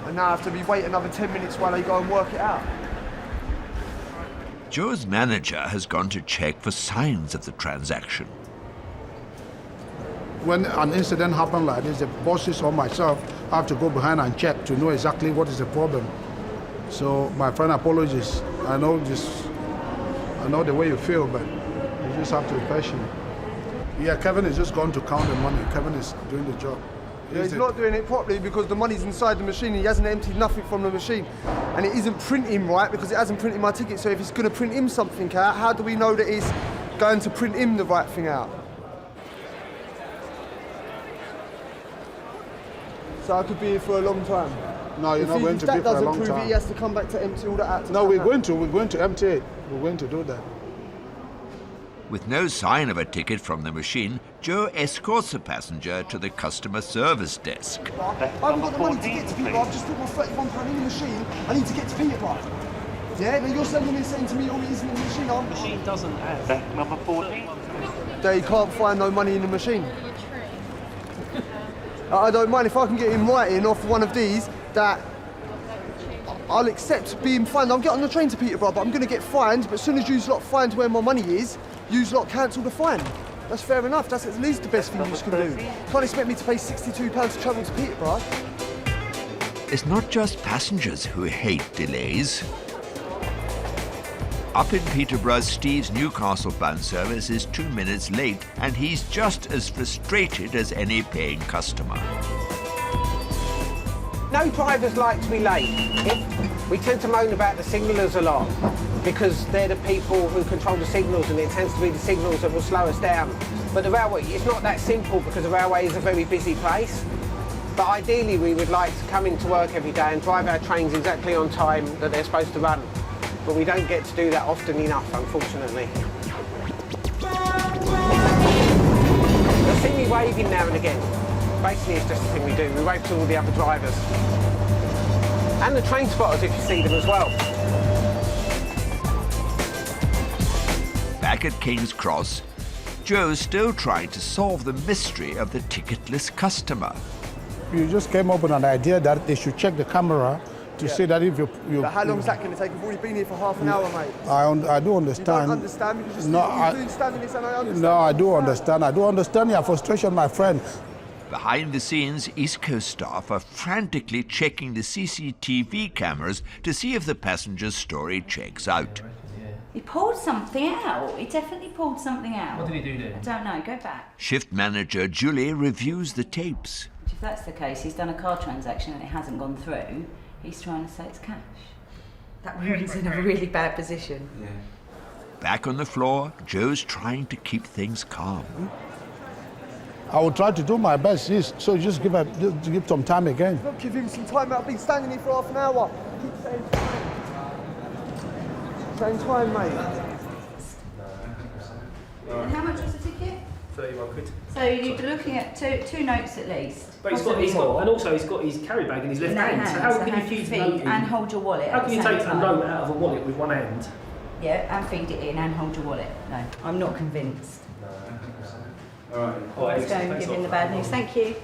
And now I have to be wait another 10 minutes while they go and work it out. Joe's manager has gone to check for signs of the transaction. When an incident happens like this, the bosses or myself have to go behind and check to know exactly what is the problem. So my friend, apologies. I know the way you feel, but you just have to be patient. Yeah, Kevin is just going to count the money. Kevin is doing the job. Yeah, he's not doing it properly because the money's inside the machine and he hasn't emptied nothing from the machine. And it isn't printing right because it hasn't printed my ticket. So if it's going to print him something out, how do we know that it's going to print him the right thing out? So I could be here for a long time. No, you're not going to be for a long time. If that doesn't prove it, he has to come back to empty all that out. No, we're going to empty it. We're going to do that. With no sign of a ticket from the machine, Joe escorts the passenger to the customer service desk. I haven't got the money to get to Peterborough. I've just put my £31 in the machine. I need to get to Peterborough. Yeah, now you're saying to me all it is in the machine. The machine doesn't have. Number 14. They can't find no money in the machine. I don't mind if I can get in writing off one of these that I'll accept being fined. I'll get on the train to Peterborough, but I'm going to get fined. But as soon as you lot find where my money is, you lot cancel the fine. That's fair enough. That's at least the best thing you can do. Can't expect me to pay £62 to travel to Peterborough. It's not just passengers who hate delays. Up in Peterborough, Steve's Newcastle-bound service is 2 minutes late, and he's just as frustrated as any paying customer. No drivers like to be late. We tend to moan about the signallers a lot because they're the people who control the signals, and it tends to be the signals that will slow us down. But the railway, it's not that simple because the railway is a very busy place. But ideally, we would like to come into work every day and drive our trains exactly on time that they're supposed to run. But we don't get to do that often enough, unfortunately. You'll see me waving now and again. Basically, it's just the thing we do. We wave to all the other drivers. And the train spotters, if you see them as well. Back at King's Cross, Joe's still trying to solve the mystery of the ticketless customer. You just came up with an idea that they should check the camera to see that if you... But how long is that going to take? I've already been here for half an hour, mate. I do understand. You don't understand because you're doing standing this and I understand. No, I do understand. I do understand your frustration, my friend. Behind the scenes, East Coast staff are frantically checking the CCTV cameras to see if the passenger's story checks out. He pulled something out. He definitely pulled something out. What did he do then? I don't know. Go back. Shift manager Julie reviews the tapes. If that's the case, he's done a card transaction and it hasn't gone through. He's trying to say it's cash. That woman's in a really bad position. Yeah. Back on the floor, Joe's trying to keep things calm. I will try to do my best, yes. So just give some time again. Look, give him some time. I've been standing here for half an hour. Keep saying time. Same time, mate. And how much was the ticket? 31 quid. So you're looking at two notes at least. But he's got, and also he's got his carry bag in his left hand. So how can you feed feed and hold your wallet? How can you take a note out of a wallet with one hand? Yeah, and feed it in and hold your wallet. No, I'm not convinced. All right. Let's go and give him the bad news. Thank you.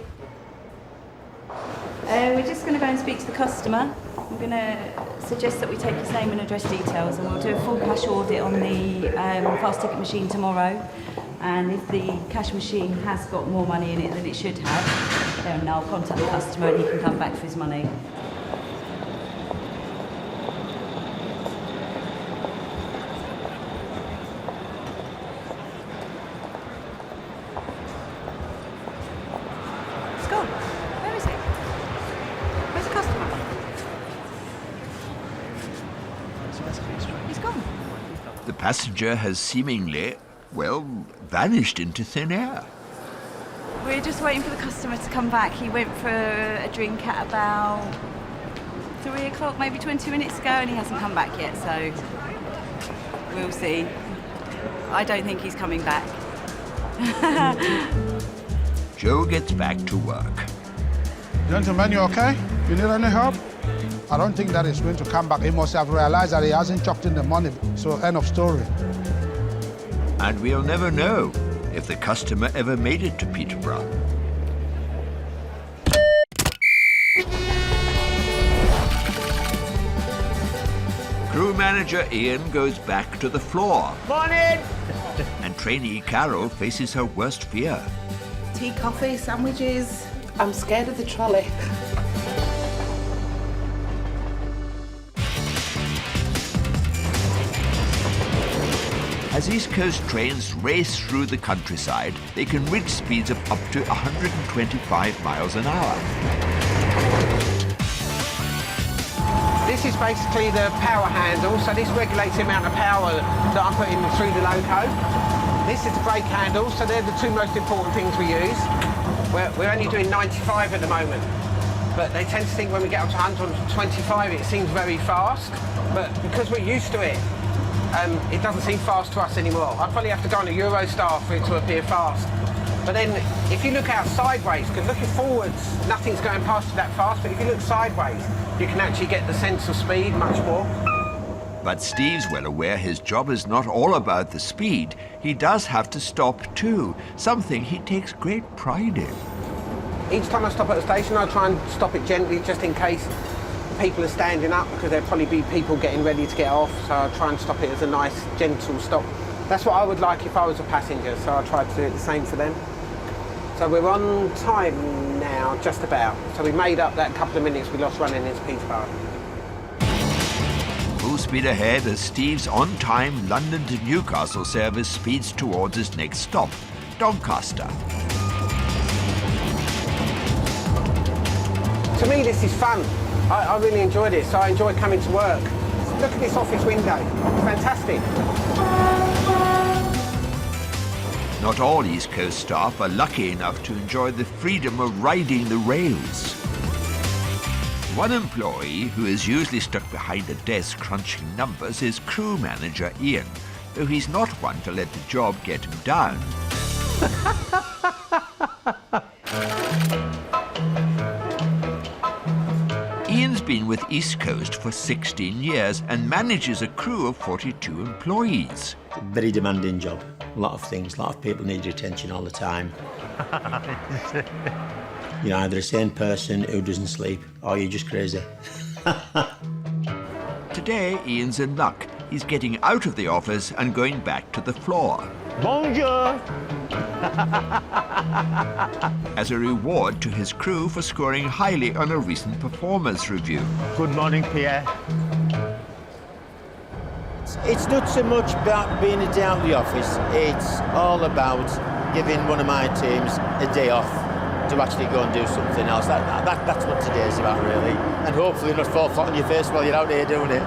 We're just going to go and speak to the customer. I'm going to suggest that we take his name and address details, and we'll do a full cash audit on the fast ticket machine tomorrow. And if the cash machine has got more money in it than it should have, then I'll contact the customer and he can come back for his money. It's gone. Where is it? Where's the customer? passenger has seemingly, well, vanished into thin air. We're just waiting for the customer to come back. He went for a drink at about 3 o'clock, maybe 20 minutes ago, and he hasn't come back yet, so we'll see. I don't think he's coming back. Joe gets back to work. Gentlemen, you okay? You need any help? I don't think that he's going to come back. He must have realized that he hasn't chucked in the money, so end of story. And we'll never know if the customer ever made it to Peterborough. Crew manager Ian goes back to the floor. Morning! And trainee Carol faces her worst fear. Tea, coffee, sandwiches. I'm scared of the trolley. As East Coast trains race through the countryside, they can reach speeds of up to 125 miles an hour. This is basically the power handle, so this regulates the amount of power that I'm putting through the loco. This is the brake handle, so they're the two most important things we use. We're only doing 95 at the moment, but they tend to think when we get up to 125 it seems very fast, but because we're used to it, it doesn't seem fast to us anymore. I'd probably have to go on a Eurostar for it to appear fast. But then, if you look out sideways, because looking forwards, nothing's going past you that fast, but if you look sideways, you can actually get the sense of speed much more. But Steve's well aware his job is not all about the speed. He does have to stop too, something he takes great pride in. Each time I stop at a station, I try and stop it gently, just in case people are standing up, because there'll probably be people getting ready to get off, so I try and stop it as a nice, gentle stop. That's what I would like if I was a passenger, so I try to do it the same for them. So we're on time now, just about. So we made up that couple of minutes we lost running into Peterborough. Full speed ahead as Steve's on-time London to Newcastle service speeds towards his next stop, Doncaster. To me, this is fun. I really enjoyed it, so I enjoy coming to work. Look at this office window, it's fantastic. Not all East Coast staff are lucky enough to enjoy the freedom of riding the rails. One employee who is usually stuck behind a desk crunching numbers is crew manager Ian, though he's not one to let the job get him down. Ian's been with East Coast for 16 years and manages a crew of 42 employees. Very demanding job. A lot of things, a lot of people need your attention all the time. You're either a sane person who doesn't sleep or you're just crazy. Today, Ian's in luck. He's getting out of the office and going back to the floor. Bonjour! As a reward to his crew for scoring highly on a recent performance review. Good morning, Pierre. It's not so much about being a day out of the office, it's all about giving one of my teams a day off to actually go and do something else. That's what today's about, really. And hopefully not fall flat on your face while you're out here doing it.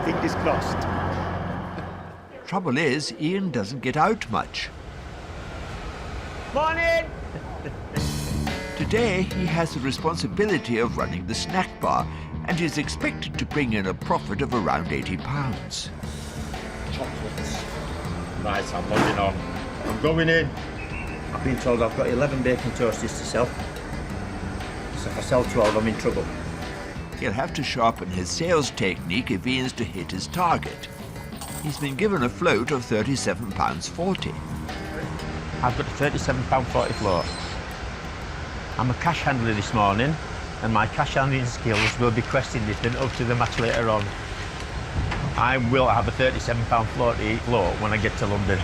Fingers crossed. Trouble is, Ian doesn't get out much. Morning! Today, he has the responsibility of running the snack bar and is expected to bring in a profit of around £80. Chocolates. Right, I'm loading on. I'm going in. I've been told I've got 11 bacon toasties to sell. So if I sell 12, I'm in trouble. He'll have to sharpen his sales technique if Ian's to hit his target. He's been given a float of £37.40. I've got a £37.40 float. I'm a cash handler this morning, and my cash handling skills will be questioned if they're up to the match later on. I will have a £37.40 float when I get to London.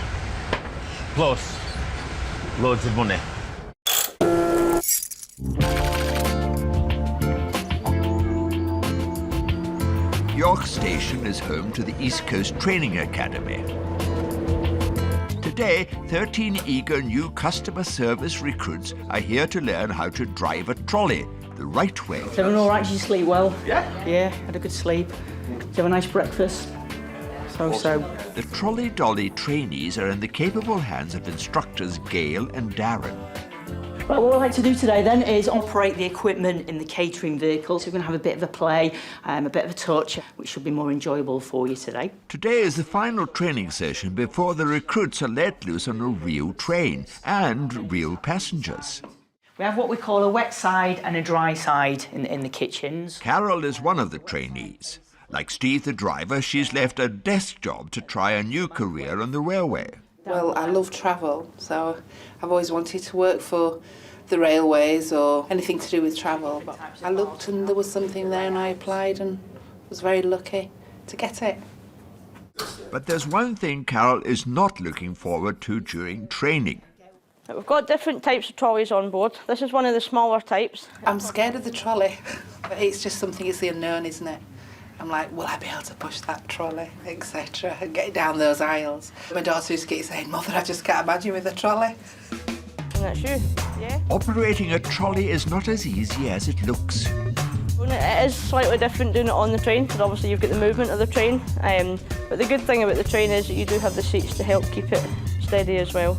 Plus, loads of money. York Station is home to the East Coast Training Academy. Today, 13 eager new customer service recruits are here to learn how to drive a trolley the right way. Everyone all right? Did you sleep well? Yeah. Yeah, had a good sleep. Did you have a nice breakfast? so. The trolley dolly trainees are in the capable hands of instructors Gail and Darren. Well, what I'd like to do today then is operate the equipment in the catering vehicle. So we're going to have a bit of a play, a bit of a touch, which should be more enjoyable for you today. Today is the final training session before the recruits are let loose on a real train and real passengers. We have what we call a wet side and a dry side in the kitchens. Carol is one of the trainees. Like Steve the driver, she's left a desk job to try a new career on the railway. Well, I love travel, so I've always wanted to work for the railways or anything to do with travel. But I looked and there was something there and I applied and was very lucky to get it. But there's one thing Carol is not looking forward to during training. We've got different types of trolleys on board. This is one of the smaller types. I'm scared of the trolley, but it's just something, it's the unknown, isn't it? I'm like, will I be able to push that trolley, etc., and get down those aisles? My daughter used to keep saying, Mother, I just can't imagine with a trolley. And that's you, yeah. Operating a trolley is not as easy as it looks. Well, it is slightly different doing it on the train, because obviously you've got the movement of the train. But the good thing about the train is that you do have the seats to help keep it steady as well.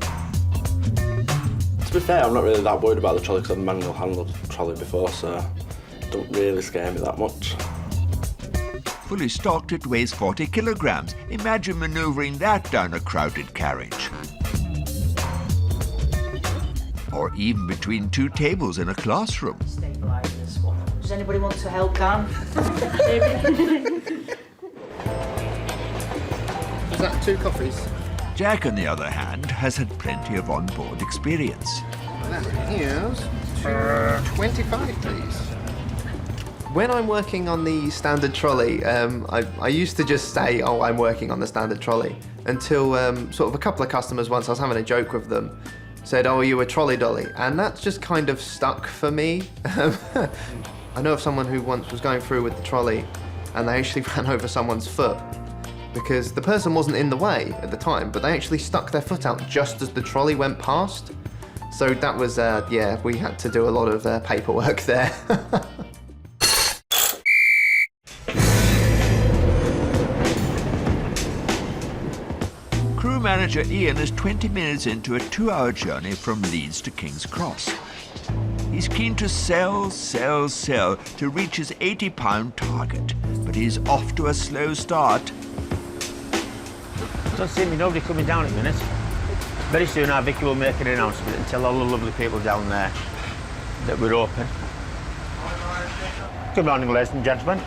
To be fair, I'm not really that worried about the trolley because I've manual handled the trolley before, so it don't really scare me that much. Fully stocked, it weighs 40 kilograms. Imagine manoeuvring that down a crowded carriage. Or even between two tables in a classroom. Does anybody want to help, Dan? Is that 2 coffees? Jack, on the other hand, has had plenty of on-board experience. That is 2.25, please. When I'm working on the standard trolley, I used to just say, oh, I'm working on the standard trolley, until sort of a couple of customers once, I was having a joke with them, said, oh, are you a trolley dolly? And that's just kind of stuck for me. I know of someone who once was going through with the trolley and they actually ran over someone's foot because the person wasn't in the way at the time, but they actually stuck their foot out just as the trolley went past. So that was, yeah, we had to do a lot of paperwork there. Crew manager Ian is 20 minutes into a 2-hour journey from Leeds to King's Cross. He's keen to sell to reach his £80 target, but he's off to a slow start. Don't see me, nobody coming down at the minute. Very soon our Vicky will make an announcement and tell all the lovely people down there that we're open. Good morning, ladies and gentlemen.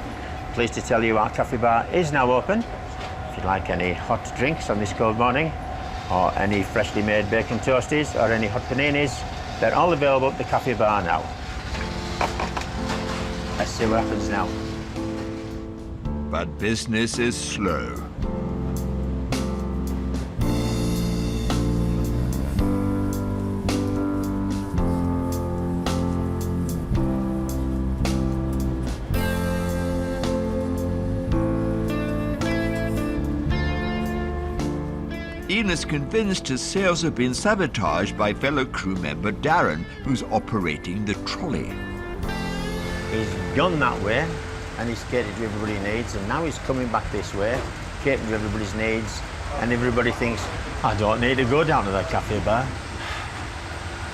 Pleased to tell you our cafe bar is now open. If you'd like any hot drinks on this cold morning, or any freshly made bacon toasties, or any hot paninis, they're all available at the cafe bar now. Let's see what happens now. But business is slow. Ian is convinced his sales have been sabotaged by fellow crew member Darren, who's operating the trolley. He's gone that way and he's catered to everybody needs, and now he's coming back this way, catering to everybody's needs, and everybody thinks, I don't need to go down to that cafe bar.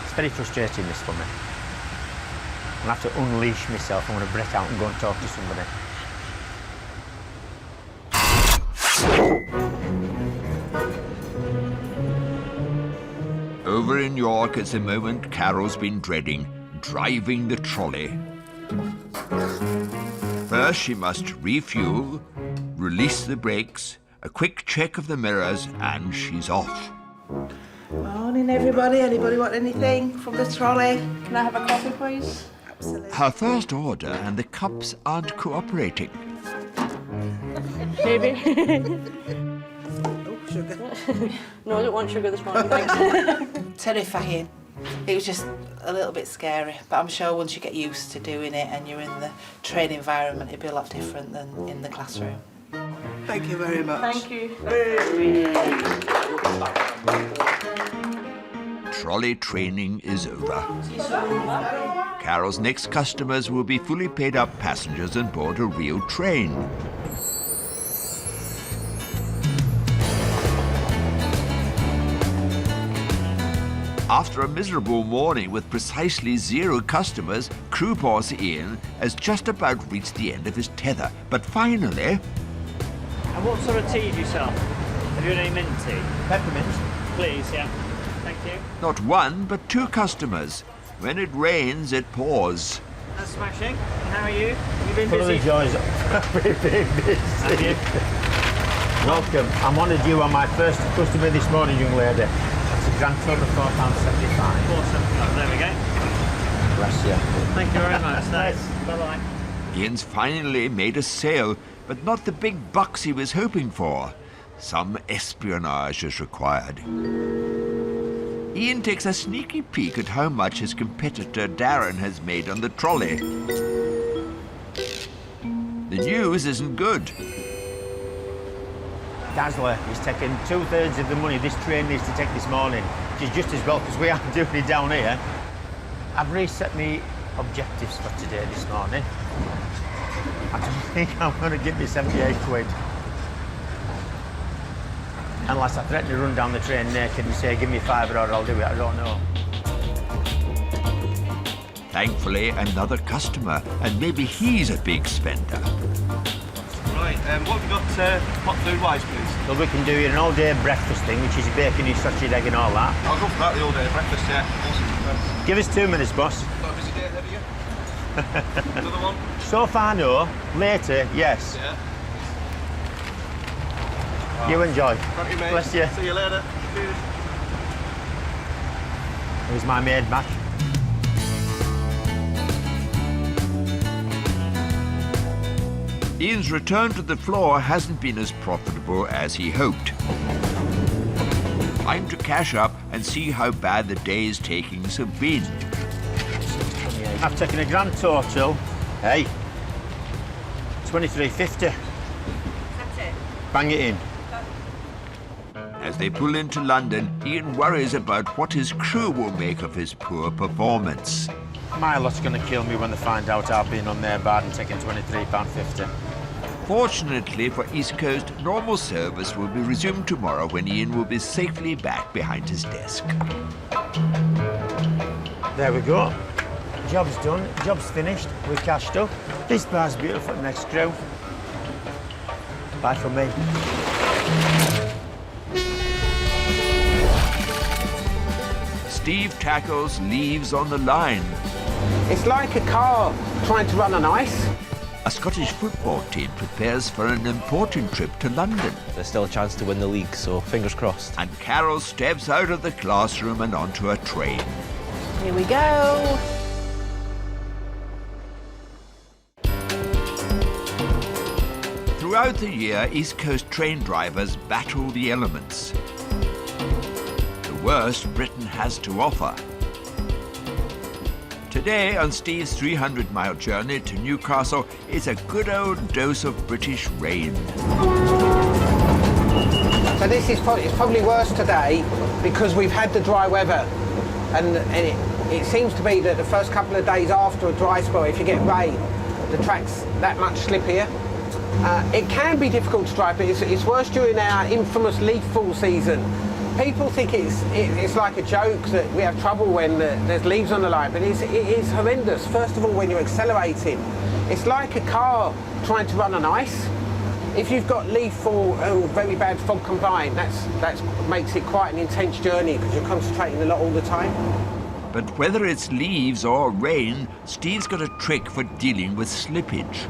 It's very frustrating, this for me. I'll have to unleash myself. I'm going to break out and go and talk to somebody. Over in York is the moment Carol's been dreading, driving the trolley. First, she must refuel, release the brakes, a quick check of the mirrors, and she's off. Morning, everybody. Anybody want anything from the trolley? Can I have a coffee, please? Absolutely. Her first order, and the cups aren't cooperating. Maybe. Sugar. No, I don't want sugar this morning, thanks. Terrifying. It was just a little bit scary, but I'm sure once you get used to doing it and you're in the train environment, it'll be a lot different than in the classroom. Thank you very much. Thank you. Trolley training is over. Carol's next customers will be fully paid up passengers on board a real train. After a miserable morning with precisely 0 customers, crew boss Ian has just about reached the end of his tether. But finally... And what sort of tea do you sell? Have you any mint tea? Peppermint. Please, yeah. Thank you. Not 1, but 2 customers. When it rains, it pours. That's smashing. And how are you? Have you been Full of busy? the joys of being busy. Have you? Welcome. I'm honoured you are my first customer this morning, young lady. That's a grand total of £4.75. £4.75. There we go. Bless you. Thank you very much. Thanks. Bye-bye. Ian's finally made a sale, but not the big bucks he was hoping for. Some espionage is required. Ian takes a sneaky peek at how much his competitor Darren has made on the trolley. The news isn't good. Dazzler is taking 2/3 of the money this train needs to take this morning, which is just as well because we aren't doing it down here. I've reset my objectives for today this morning. I don't think I'm going to get me 78 quid. Unless I threaten to run down the train naked and say, give me £5 or I'll do it, I don't know. Thankfully, another customer, and maybe he's a big spender. Right, what have you got hot food-wise, please? Well, we can do here an all-day breakfast thing, which is bacon, your sausage, egg and all that. I'll go for that, the all-day breakfast, yeah. Awesome. Give us 2 minutes, boss. Got a busy day ahead of you? Another one? So far, no. Later, yes. Yeah. You enjoy. Thank you, mate. Bless you. See you later. Cheers. Here's my maid back. Ian's return to the floor hasn't been as profitable as he hoped. Time to cash up and see how bad the day's takings have been. I've taken a grand total, hey, 23.50. That's it. Bang it in. As they pull into London, Ian worries about what his crew will make of his poor performance. My lot's going to kill me when they find out I've been on their bar and taken £23.50. Fortunately for East Coast, normal service will be resumed tomorrow when Ian will be safely back behind his desk. There we go. Job's done, job's finished, we're cashed up. This bar's beautiful, next crew. Bye from me. Steve tackles leaves on the line. It's like a car trying to run on ice. A Scottish football team prepares for an important trip to London. There's still a chance to win the league, so fingers crossed. And Carol steps out of the classroom and onto a train. Here we go. Throughout the year, East Coast train drivers battle the elements. The worst Britain has to offer. Today, on Steve's 300-mile journey to Newcastle, is a good old dose of British rain. So this is probably worse today because we've had the dry weather, and it seems to be that the first couple of days after a dry spell, if you get rain, the track's that much slippier. It can be difficult to drive, but it's worse during our infamous leaf fall season. People think it's like a joke that we have trouble when there's leaves on the line, but it is horrendous. First of all, when you're accelerating, it's like a car trying to run on ice. If you've got leaf fall and very bad fog combined, that makes it quite an intense journey because you're concentrating a lot all the time. But whether it's leaves or rain, Steve's got a trick for dealing with slippage.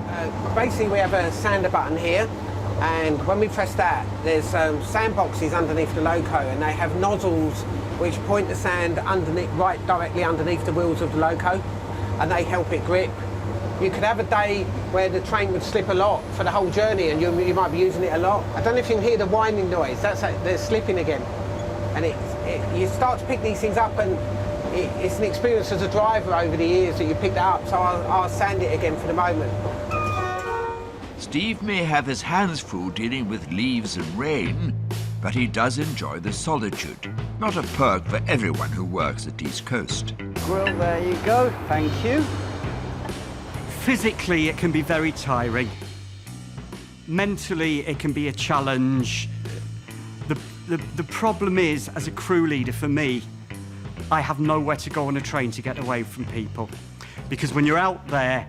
Basically, we have a sander button here, and when we press that, there's sand boxes underneath the loco, and they have nozzles which point the sand underneath, right directly underneath the wheels of the loco, and they help it grip. You could have a day where the train would slip a lot for the whole journey, and you might be using it a lot. I don't know if you can hear the whining noise. They're slipping again, and you start to pick these things up, and it's an experience as a driver over the years that you pick that up. So I'll sand it again for the moment. Steve may have his hands full dealing with leaves and rain, but he does enjoy the solitude. Not a perk for everyone who works at East Coast. Well, there you go. Thank you. Physically, it can be very tiring. Mentally, it can be a challenge. The problem is, as a crew leader for me, I have nowhere to go on a train to get away from people. Because when you're out there,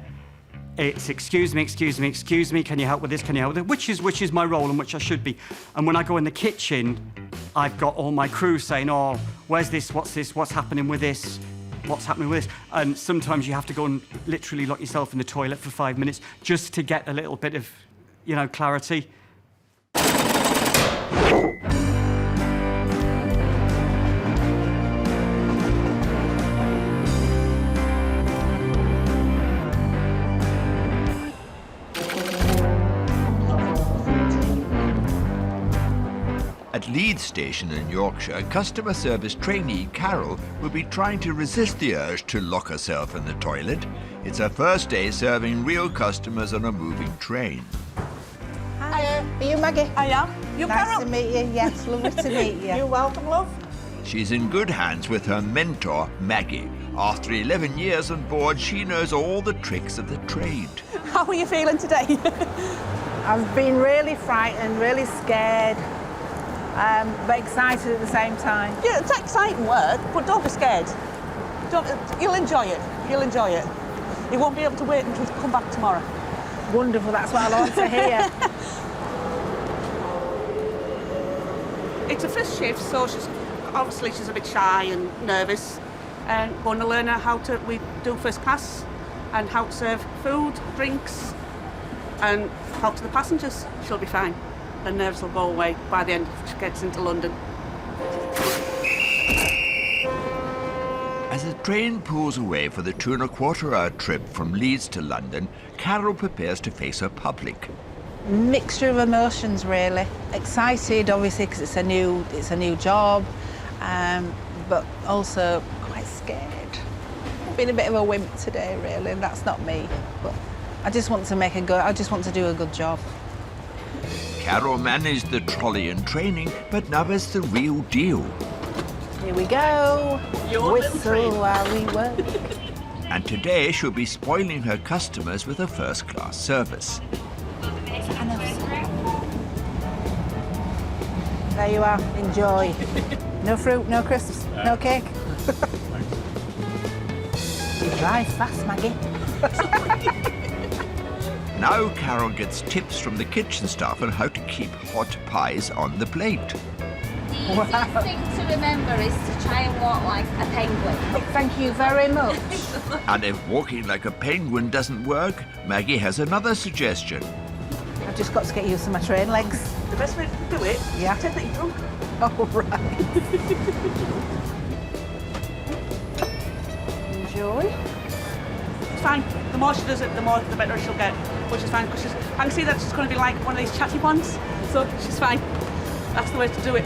it's excuse me, can you help with this, can you help with that? Which is my role and which I should be. And when I go in the kitchen, I've got all my crew saying, oh, where's this, what's happening with this? What's happening with this? And sometimes you have to go and literally lock yourself in the toilet for 5 minutes just to get a little bit of, clarity. At Leeds Station in Yorkshire, customer service trainee Carol will be trying to resist the urge to lock herself in the toilet. It's her first day serving real customers on a moving train. Hi, are you Maggie? I am. You nice Carol? to meet you, yes, lovely to meet you. You're welcome, love. She's in good hands with her mentor, Maggie. After 11 years on board, she knows all the tricks of the trade. How are you feeling today? I've been really frightened, really scared, but excited at the same time. Yeah, it's exciting work, but don't be scared. You'll enjoy it. You'll enjoy it. You won't be able to wait until you come back tomorrow. Wonderful, that's what I want to hear. It's a first shift, so she's a bit shy and nervous, and going to learn how we do first class and how to serve food, drinks, and help to the passengers. She'll be fine. Her nerves will go away by the end she gets into London. As the train pulls away for the 2.25-hour trip from Leeds to London, Carol prepares to face her public. Mixture of emotions, really. Excited, obviously, because it's a new job, but also quite scared. I've been a bit of a wimp today, really, and that's not me. But I just want to do a good job. Carol managed the trolley in training, but now it's the real deal. Here we go. Whistle while we work. And today she'll be spoiling her customers with a first-class service. There you are. Enjoy. No fruit, no crisps, no cake. You drive fast, Maggie. Now Carol gets tips from the kitchen staff on how to keep hot pies on the plate. The easiest thing to remember is to try and walk like a penguin. Thank you very much. And if walking like a penguin doesn't work, Maggie has another suggestion. I've just got to get used to my train legs. The best way to do it is pretend that you're drunk. Oh, right. Enjoy. It's fine. The more she does it, the better she'll get, which is fine, because I can see that she's going to be like one of these chatty ones, so she's fine. That's the way to do it.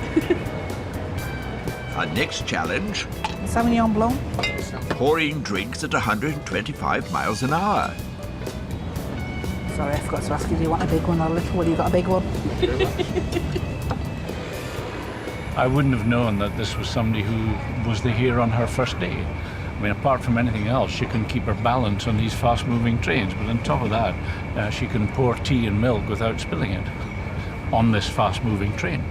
Our next challenge, Sauvignon Blanc. pouring drinks at 125 miles an hour. Sorry, I forgot to ask you, do you want a big one or a little one? You got a big one? I wouldn't have known that this was somebody who was here on her first day. I mean, apart from anything else, she can keep her balance on these fast-moving trains, but on top of that, she can pour tea and milk without spilling it on this fast-moving train.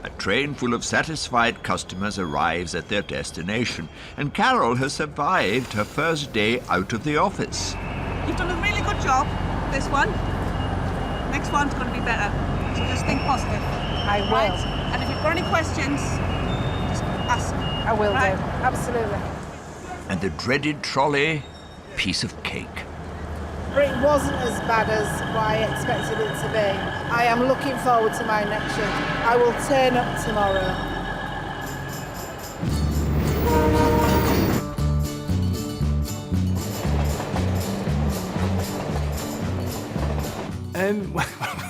A train full of satisfied customers arrives at their destination, and Carol has survived her first day out of the office. You've done a really good job, this one. Next one's going to be better, so just think positive. I will. Right? And if you've got any questions, just ask. I will do, absolutely. And the dreaded trolley, piece of cake. It wasn't as bad as what I expected it to be. I am looking forward to my next shift. I will turn up tomorrow.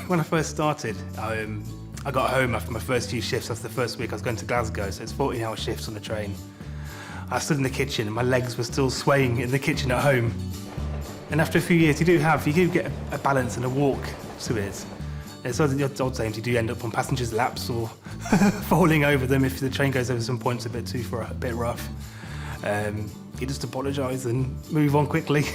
When I first started, I got home after my first few shifts. After the first week, I was going to Glasgow, so it's 14-hour shifts on the train. I stood in the kitchen and my legs were still swaying in the kitchen at home. And after a few years, you do get a balance and a walk to it. And so the odd times you do end up on passengers' laps or falling over them if the train goes over some points a bit rough. You just apologise and move on quickly.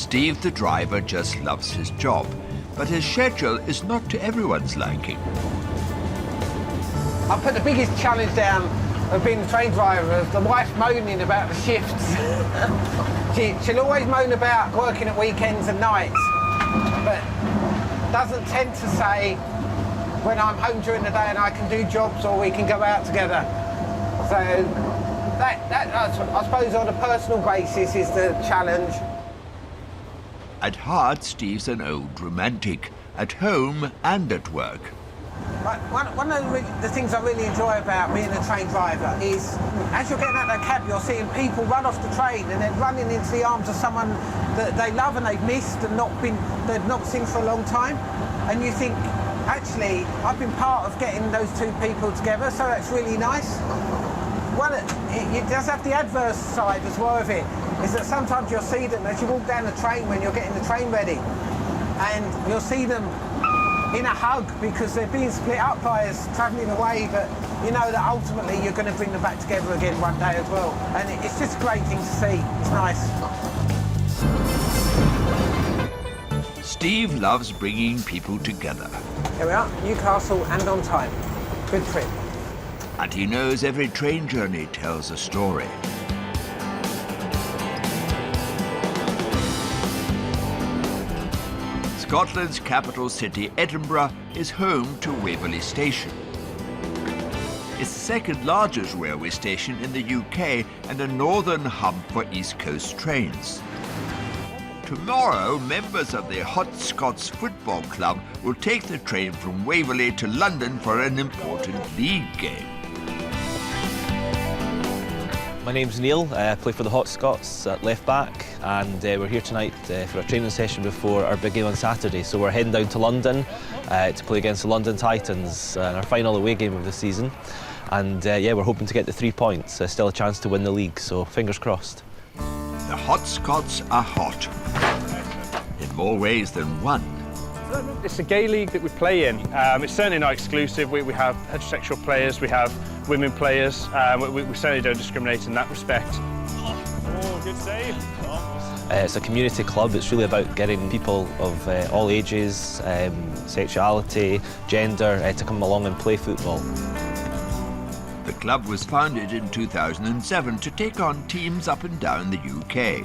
Steve the driver just loves his job, but his schedule is not to everyone's liking. I put the biggest challenge down of being a train driver as the wife moaning about the shifts. She'll always moan about working at weekends and nights, but doesn't tend to say when I'm home during the day and I can do jobs or we can go out together. So that I suppose on a personal basis is the challenge. At heart, Steve's an old romantic, at home and at work. One of the things I really enjoy about being a train driver is, as you're getting out of the cab, you're seeing people run off the train and they're running into the arms of someone that they love and they've missed and they've not seen for a long time. And you think, actually, I've been part of getting those two people together, so that's really nice. Well, it does have the adverse side as well of it, is that sometimes you'll see them as you walk down the train when you're getting the train ready, and you'll see them in a hug because they're being split up by us travelling away, but you know that ultimately you're going to bring them back together again one day as well. And it's just a great thing to see. It's nice. Steve loves bringing people together. Here we are, Newcastle and on time. Good trip. And he knows every train journey tells a story. Scotland's capital city, Edinburgh, is home to Waverley Station. It's the second largest railway station in the UK and a northern hub for East Coast trains. Tomorrow, members of the Hot Scots Football Club will take the train from Waverley to London for an important league game. My name's Neil, I play for the Hot Scots at left back, and we're here tonight for a training session before our big game on Saturday. So we're heading down to London to play against the London Titans in our final away game of the season. And yeah, we're hoping to get the 3 points, still a chance to win the league, so fingers crossed. The Hot Scots are hot, in more ways than one. It's a gay league that we play in. It's certainly not exclusive. We have heterosexual players, we have women players. We certainly don't discriminate in that respect. Oh, good save. It's a community club. It's really about getting people of all ages, sexuality, gender, to come along and play football. The club was founded in 2007 to take on teams up and down the UK.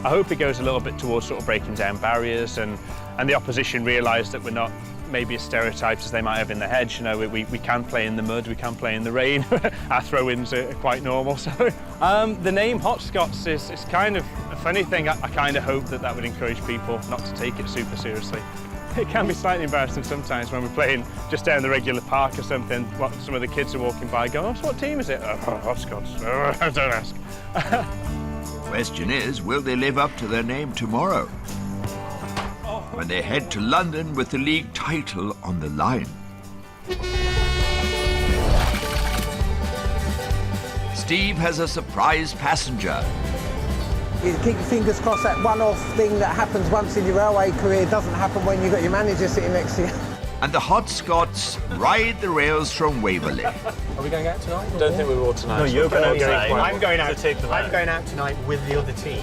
I hope it goes a little bit towards sort of breaking down barriers and the opposition realise that we're not maybe as stereotyped as they might have in their heads. You know, we can play in the mud, we can play in the rain. Our throw-ins are quite normal. So the name Hot Scots is kind of a funny thing. I kind of hope that would encourage people not to take it super seriously. It can be slightly embarrassing sometimes when we're playing just down the regular park or something. Some of the kids are walking by going, oh, what team is it? Oh, Hot Scots. Don't ask. Question is, will they live up to their name tomorrow, when they head to London with the league title on the line? Steve has a surprise passenger. You keep your fingers crossed that one-off thing that happens once in your railway career doesn't happen when you've got your manager sitting next to you. And the Hot Scots ride the rails from Waverley. Are we going out tonight? I don't think we will tonight. No, you're going out tonight. I'm going out to take them out. I'm going out tonight with the other team.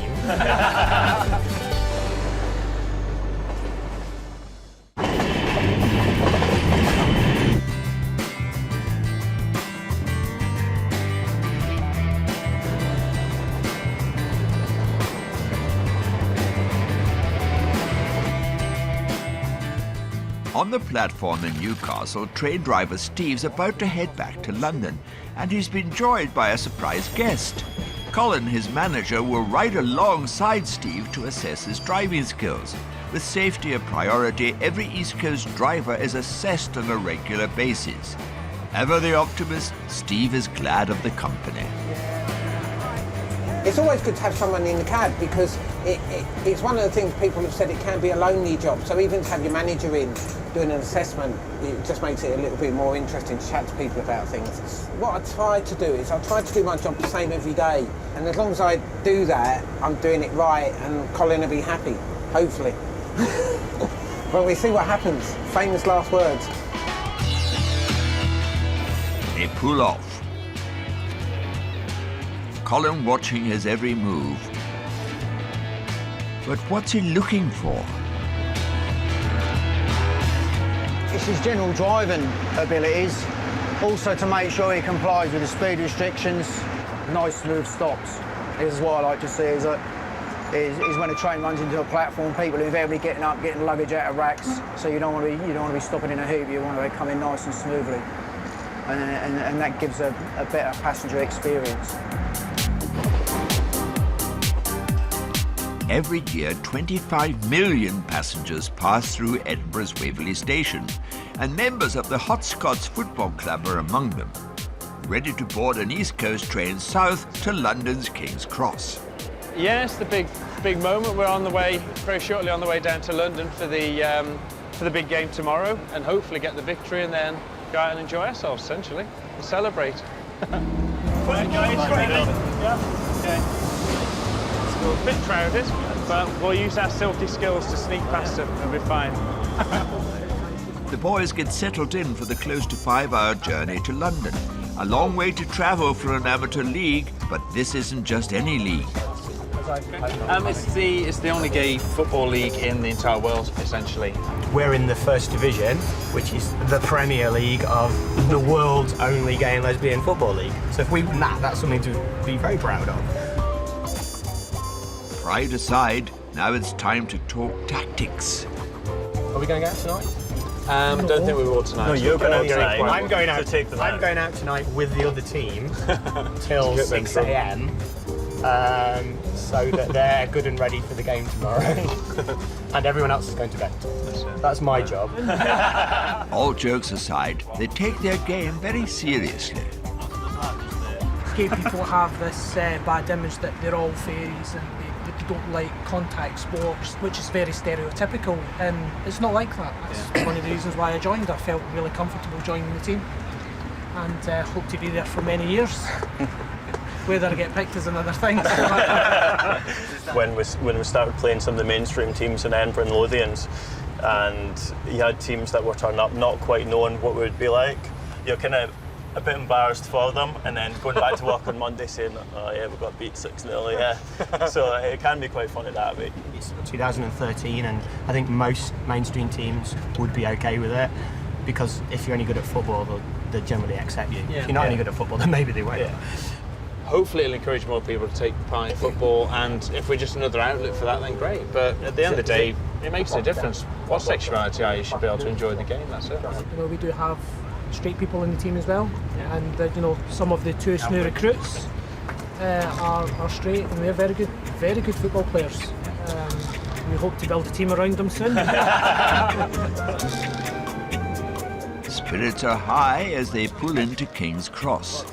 On the platform in Newcastle, train driver Steve's about to head back to London, and he's been joined by a surprise guest. Colin, his manager, will ride alongside Steve to assess his driving skills. With safety a priority, every East Coast driver is assessed on a regular basis. Ever the optimist, Steve is glad of the company. It's always good to have someone in the cab because it's one of the things people have said, it can be a lonely job. So even to have your manager in doing an assessment, it just makes it a little bit more interesting to chat to people about things. What I try to do is I try to do my job the same every day. And as long as I do that, I'm doing it right and Colin will be happy, hopefully. But we see what happens. Famous last words. They pull off. Colin watching his every move. But what's he looking for? It's his general driving abilities, also to make sure he complies with the speed restrictions. Nice smooth stops. This is what I like to see, is when a train runs into a platform, people are invariably getting up, getting luggage out of racks, so you don't want to be stopping in a heap, you want to come in nice and smoothly. And that gives a better passenger experience. Every year, 25 million passengers pass through Edinburgh's Waverley Station, and members of the Hot Scots Football Club are among them, ready to board an East Coast train south to London's King's Cross. Yes, the big moment. We're on the way, very shortly on the way down to London for the big game tomorrow, and hopefully get the victory and then go out and enjoy ourselves, essentially, and celebrate. We're a bit crowded, but we'll use our silky skills to sneak past them. We'll be fine. The boys get settled in for the close to 5-hour journey to London. A long way to travel for an amateur league, but this isn't just any league. It's the only gay football league in the entire world, essentially. We're in the first division, which is the Premier League of the world's only gay and lesbian football league. So if we win that, that's something to be very proud of. Pride aside, now it's time to talk tactics. Are we going out tonight? Don't think we will tonight. No, you're going out tonight. tonight. I'm going out to take the night. I'm going out tonight with the other team till 6 a.m. So that they're good and ready for the game tomorrow. And everyone else is going to bed. That's my job. All jokes aside, they take their game very seriously. Gay people have this bad image that they're all fairies and they don't like contact sports, which is very stereotypical, and it's not like that. That's one of the reasons why I joined. I felt really comfortable joining the team and hope to be there for many years. Whether I get picked is another thing. When we started playing some of the mainstream teams in Edinburgh and Lothians, and you had teams that were turning up not quite knowing what it would be like, you're kind of a bit embarrassed for them, and then going back to work on Monday saying, oh yeah, we got beat 6-0, yeah. So it can be quite funny that way. It's 2013, and I think most mainstream teams would be okay with it, because if you're any good at football, they'll generally accept you. If you're not any good at football, then maybe they won't. Yeah. Hopefully it'll encourage more people to take part in football, and if we're just another outlet for that, then great. But at the end of the day, it makes a difference. What sexuality are you, should be able to enjoy the game, that's it. You know, we do have straight people in the team as well, and you know, some of the two new recruits are straight, and they're very good football players. We hope to build a team around them soon. Spirits are high as they pull into King's Cross.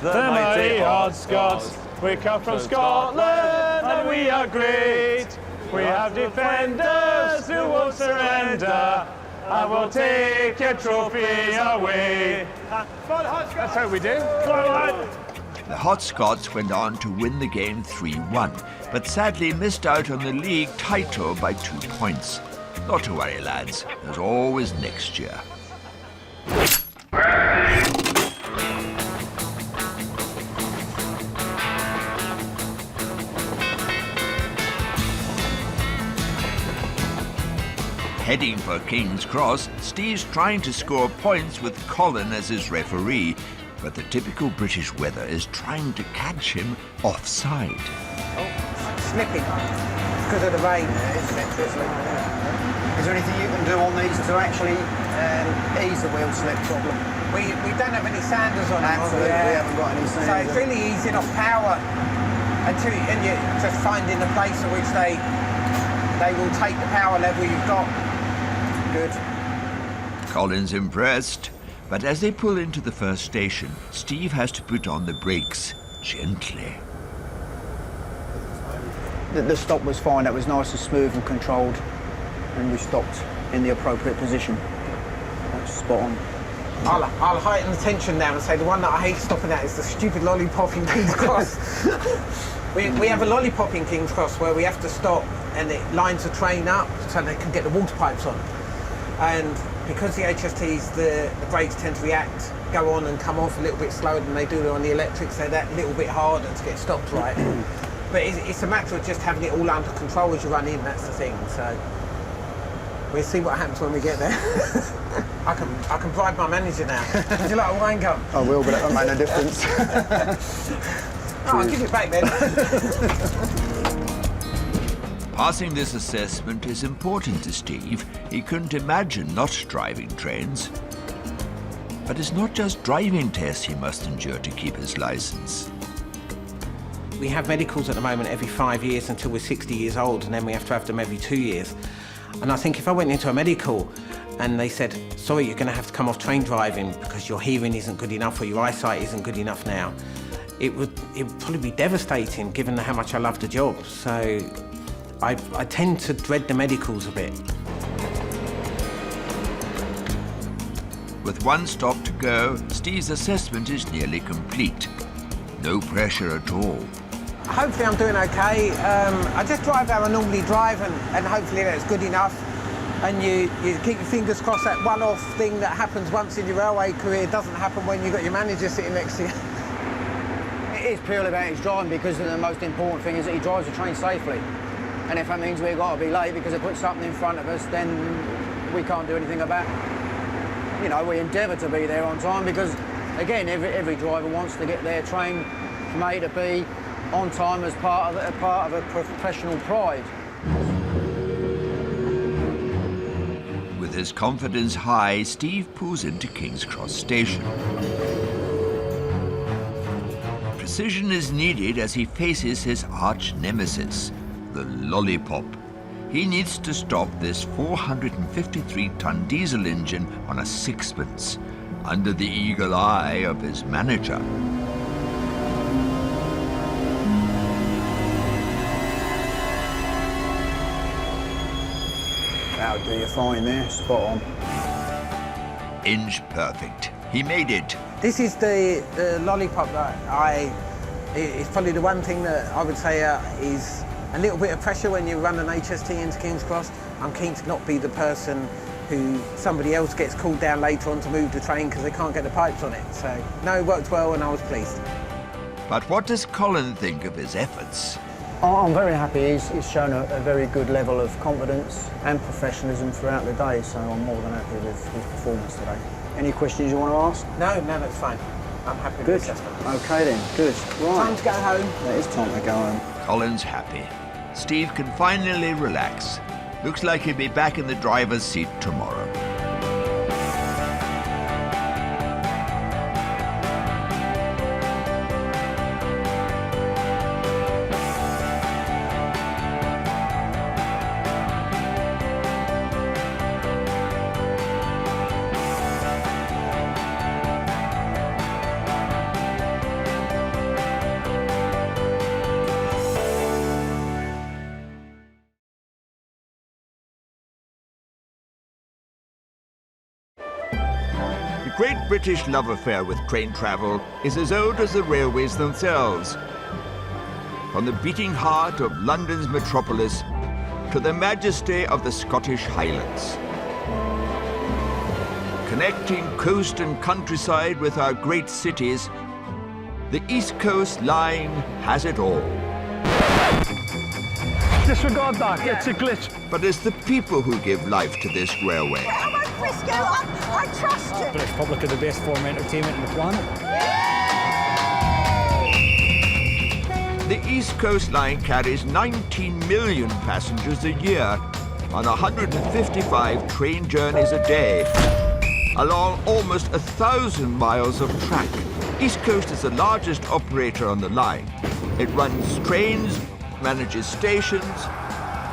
The mighty Hot Scots, we come from Scotland and we are great. We have defenders who won't surrender. I will take your trophy away. That's how we do. The Hot Scots went on to win the game 3-1, but sadly missed out on the league title by 2 points. Not to worry, lads. There's always next year. Heading for King's Cross, Steve's trying to score points with Colin as his referee, but the typical British weather is trying to catch him offside. Oh, slipping because of the rain. Is there anything you can do on these to actually ease the wheel slip problem? We don't have any sanders on. Absolutely, we haven't got any sanders. So it's really easing off power until you're just finding the place at which they will take the power level you've got. Good. Colin's impressed, but as they pull into the first station, Steve has to put on the brakes gently. The stop was fine, that was nice and smooth and controlled, and we stopped in the appropriate position. That's spot on. I'll heighten the tension now and say the one that I hate stopping at is the stupid lollipop in King's Cross. We have a lollipop in King's Cross where we have to stop and it lines the train up so they can get the water pipes on. And because the HSTs, the brakes tend to react, go on and come off a little bit slower than they do on the electrics, they're that little bit harder to get stopped right. But it's a matter of just having it all under control as you run in, that's the thing. So we'll see what happens when we get there. I can bribe my manager now. Would you like a wine cup? I will, but that won't make no difference. I'll give it back then. Passing this assessment is important to Steve. He couldn't imagine not driving trains. But it's not just driving tests he must endure to keep his license. We have medicals at the moment every 5 years until we're 60 years old, and then we have to have them every 2 years. And I think if I went into a medical and they said, sorry, you're going to have to come off train driving because your hearing isn't good enough or your eyesight isn't good enough now, it would probably be devastating given how much I love the job. So I tend to dread the medicals a bit. With one stop to go, Steve's assessment is nearly complete. No pressure at all. Hopefully I'm doing okay. I just drive how I normally drive and hopefully that's good enough. And you keep your fingers crossed that one-off thing that happens once in your railway career doesn't happen when you've got your manager sitting next to you. It is purely about his driving because the most important thing is that he drives the train safely. And if that means we've got to be late because they put something in front of us, then we can't do anything about it. You know, we endeavour to be there on time because, again, every driver wants to get their train from A to B on time as part of a professional pride. With his confidence high, Steve pulls into King's Cross Station. Precision is needed as he faces his arch nemesis, the lollipop. He needs to stop this 453-ton diesel engine on a sixpence, under the eagle eye of his manager. That'll do you fine there, spot on. Inch perfect. He made it. This is the lollipop that it's probably the one thing that I would say is a little bit of pressure when you run an HST into King's Cross. I'm keen to not be the person who somebody else gets called down later on to move the train because they can't get the pipes on it. So, no, it worked well and I was pleased. But what does Colin think of his efforts? I'm very happy. He's shown a very good level of confidence and professionalism throughout the day, so I'm more than happy with his performance today. Any questions you want to ask? No, that's fine. I'm happy with Good. the assessment. OK then, good. Right. Time to go home. It is time to go home. Colin's happy. Steve can finally relax. Looks like he'll be back in the driver's seat tomorrow. The great British love affair with train travel is as old as the railways themselves. From the beating heart of London's metropolis to the majesty of the Scottish Highlands. Connecting coast and countryside with our great cities, the East Coast Line has it all. Disregard that, it's a glitch. But it's the people who give life to this railway. I trust you. British public are the best form of entertainment on the planet. The East Coast Line carries 19 million passengers a year on 155 train journeys a day, along almost 1,000 miles of track. East Coast is the largest operator on the line. It runs trains, manages stations,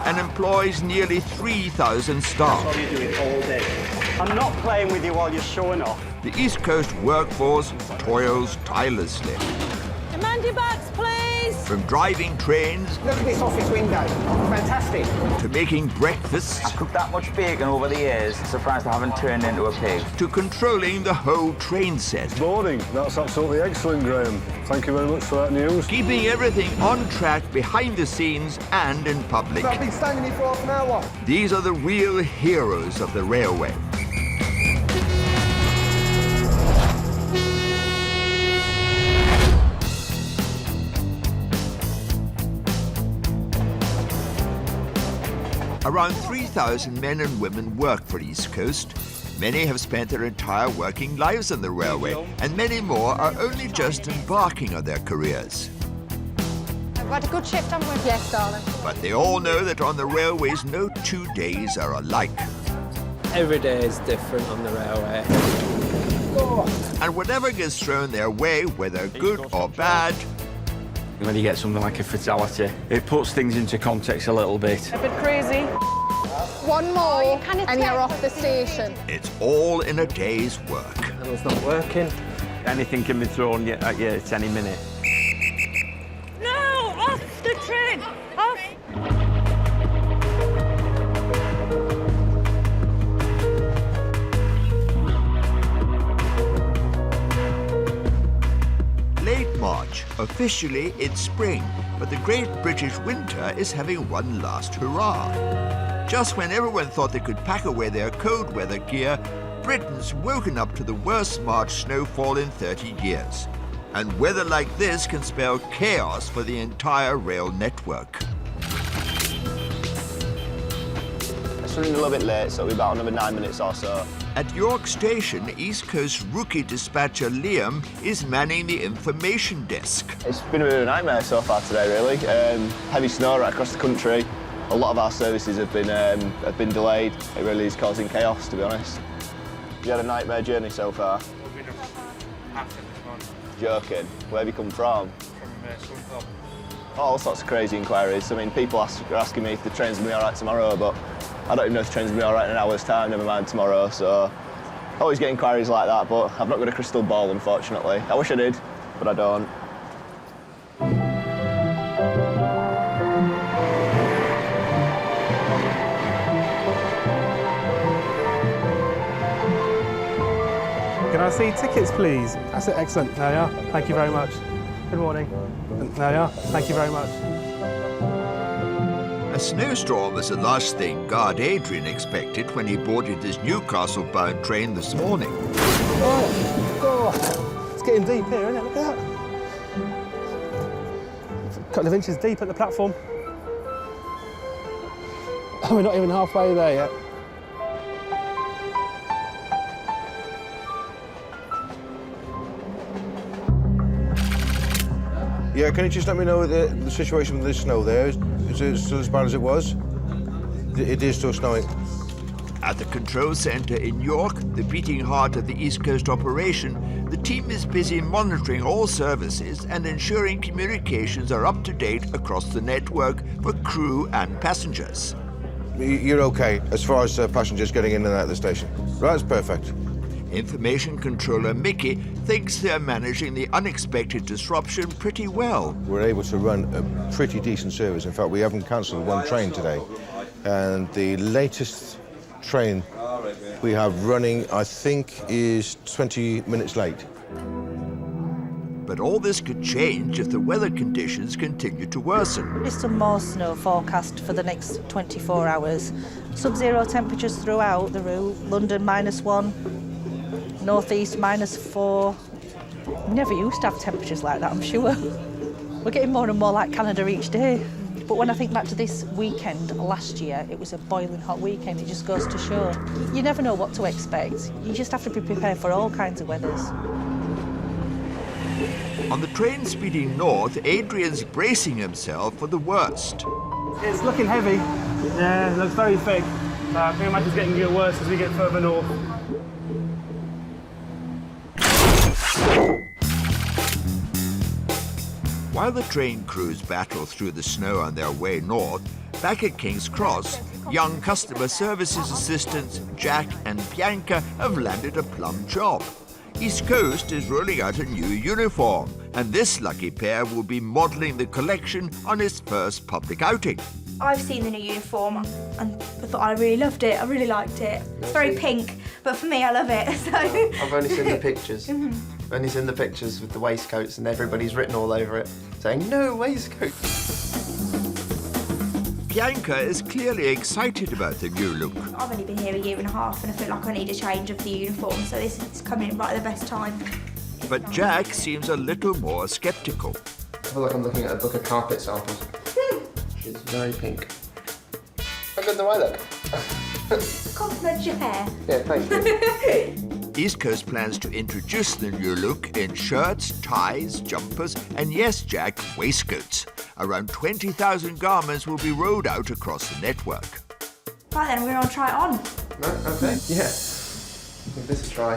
and employs nearly 3,000 staff. That's all you're doing all day. I'm not playing with you while you're showing off. The East Coast workforce toils tirelessly. Demand your bags, please. From driving trains... Look at this office window. Fantastic. ...to making breakfasts... I've cooked that much bacon over the years, surprised I haven't turned into a pig. ...to controlling the whole train set. Morning. That's absolutely excellent, Graham. Thank you very much for that news. Keeping everything on track behind the scenes and in public. I've been standing here for half an hour. These are the real heroes of the railway. Around 3,000 men and women work for East Coast. Many have spent their entire working lives on the railway, and many more are only just embarking on their careers. I've got a good shift, haven't we? Yes, darling. But they all know that on the railways, no 2 days are alike. Every day is different on the railway. And whatever gets thrown their way, whether good or bad, when you get something like a fatality, it puts things into context a little bit. A bit crazy. One more and you're off the station. it's all in a day's work. It's not working. Anything can be thrown at you at any minute. No, off the train, off. Late March, officially it's spring, but the Great British Winter is having one last hurrah. Just when everyone thought they could pack away their cold weather gear, Britain's woken up to the worst March snowfall in 30 years. And weather like this can spell chaos for the entire rail network. It's running a little bit late, so it'll be about another 9 minutes or so. At York Station, East Coast rookie dispatcher Liam is manning the information desk. It's been a bit of a nightmare so far today, really. Heavy snow right across the country. A lot of our services have been delayed. It really is causing chaos, to be honest. You had a nightmare journey so far? We've been up this morning. Joking. Where have you come from? From All sorts of crazy inquiries. I mean, people are asking me if the train's going to be all right tomorrow, but I don't even know if the train's going to be all right in an hour's time, never mind tomorrow. So, always get inquiries like that, but I've not got a crystal ball, unfortunately. I wish I did, but I don't. Can I see tickets, please? That's it, excellent. There you are. Thank you very much. Good morning. There you are. Thank you very much. A snowstorm was the last thing Guard Adrian expected when he boarded his Newcastle-bound train this morning. Oh, it's getting deep here, isn't it? Look at that. A couple of inches deep at the platform. Oh, we're not even halfway there yet. Yeah, can you just let me know the situation with the snow there? Is it still as bad as it was? It is still snowing. At the control centre in York, the beating heart of the East Coast operation, the team is busy monitoring all services and ensuring communications are up to date across the network for crew and passengers. You're okay as far as passengers getting in and out of the station? Right, that's perfect. Information controller Mickey thinks they're managing the unexpected disruption pretty well. We're able to run a pretty decent service. In fact, we haven't cancelled one train today. And the latest train we have running, I think, is 20 minutes late. But all this could change if the weather conditions continue to worsen. There's some more snow forecast for the next 24 hours. Sub-zero temperatures throughout the route. London -1, northeast -4. We never used to have temperatures like that, I'm sure. We're getting more and more like Canada each day. But when I think back to this weekend last year, it was a boiling hot weekend. It just goes to show. You never know what to expect. You just have to be prepared for all kinds of weathers. On the train speeding north, Adrian's bracing himself for the worst. It's looking heavy. Yeah, it looks very thick. I can imagine it's getting worse as we get further north. While the train crews battle through the snow on their way north, back at King's Cross, young customer services assistants Jack and Bianca have landed a plum job. East Coast is rolling out a new uniform, and this lucky pair will be modelling the collection on its first public outing. I've seen the new uniform and I thought I really loved it. I really liked it. It's very pink, but for me, I love it. So. I've only seen the pictures. I've only seen the pictures with the waistcoats and everybody's written all over it, saying, no waistcoat. Bianca is clearly excited about the new look. I've only been here a year and a half and I feel like I need a change of the uniform, so this is coming right at the best time. But Jack seems a little more sceptical. I feel like I'm looking at a book of carpet samples. It's very pink. How good do I look? Compliment your hair. Yeah, thank you. East Coast plans to introduce the new look in shirts, ties, jumpers, and yes, Jack, waistcoats. Around 20,000 garments will be rolled out across the network. Right then, we're going to try it on. No? Okay, yeah. Give this a try.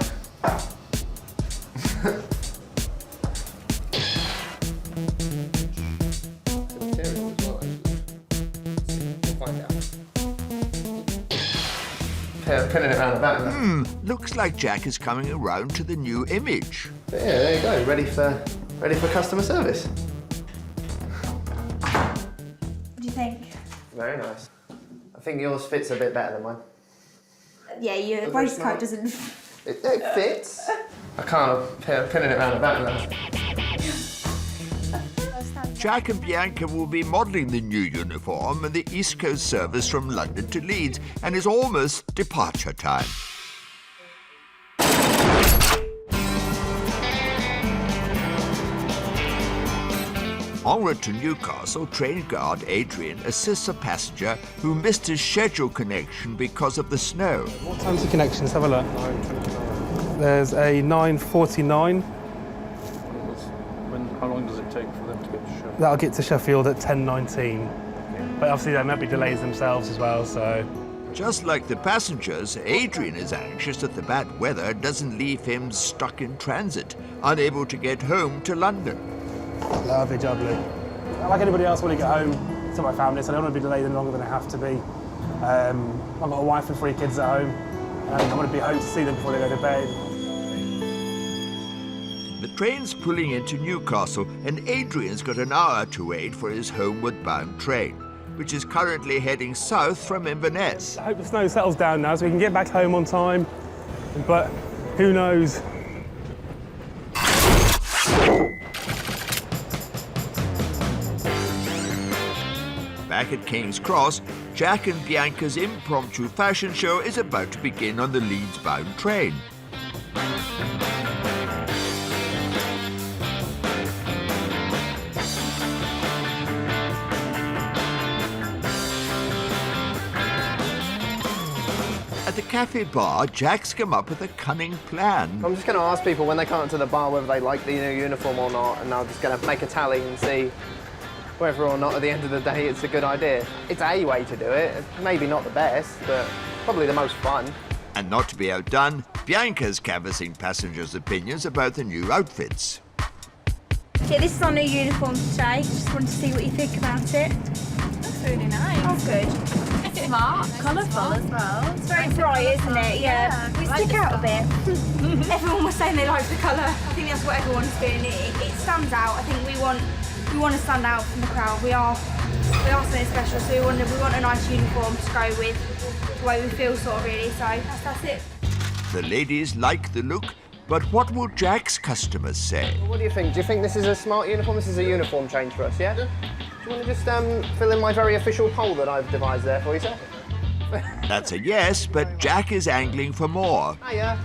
Pinning it around the back there. Looks like Jack is coming around to the new image. But yeah, there you go. Ready for customer service. What do you think? Very nice. I think yours fits a bit better than mine. Yeah, your waistcoat doesn't... It fits. I can't pinning it around the back there. Jack and Bianca will be modelling the new uniform in the East Coast service from London to Leeds, and it's almost departure time. En route to Newcastle, train guard Adrian assists a passenger who missed his scheduled connection because of the snow. What time's the connection? Let's have a look. 9:29. There's a 9:49. How long does it take for them to get to Sheffield? That'll get to Sheffield at 10:19. But obviously there might be delays themselves as well, so... Just like the passengers, Adrian is anxious that the bad weather doesn't leave him stuck in transit, unable to get home to London. Lovely jubbly. Like anybody else, I want to get home to my family, so I don't want to be delayed any longer than I have to be. I've got a wife and 3 kids at home, and I want to be home to see them before they go to bed. The train's pulling into Newcastle, and Adrian's got an hour to wait for his homeward-bound train, which is currently heading south from Inverness. I hope the snow settles down now so we can get back home on time, but who knows? Back at King's Cross, Jack and Bianca's impromptu fashion show is about to begin on the Leeds-bound train. At the cafe bar, Jack's come up with a cunning plan. I'm just going to ask people when they come up to the bar whether they like the new uniform or not, and I'm just going to make a tally and see whether or not at the end of the day it's a good idea. It's a way to do it. Maybe not the best, but probably the most fun. And not to be outdone, Bianca's canvassing passengers' opinions about the new outfits. Okay, this is our new uniform today. Just wanted to see what you think about it. That's really nice. Oh, good. Smart, colourful as well. It's very bright, isn't it? Yeah. We stick out a bit. Everyone was saying they liked the colour. I think that's what everyone's feeling. It stands out. I think we want to stand out from the crowd. We are something special, so we want a nice uniform to go with the way we feel, sort of, really. So that's it. The ladies like the look, but what will Jack's customers say? What do you think? Do you think this is a smart uniform? This is a uniform change for us, yeah? Do you want to just fill in my very official poll that I've devised there for you, sir? That's a yes, but Jack is angling for more. Hiya.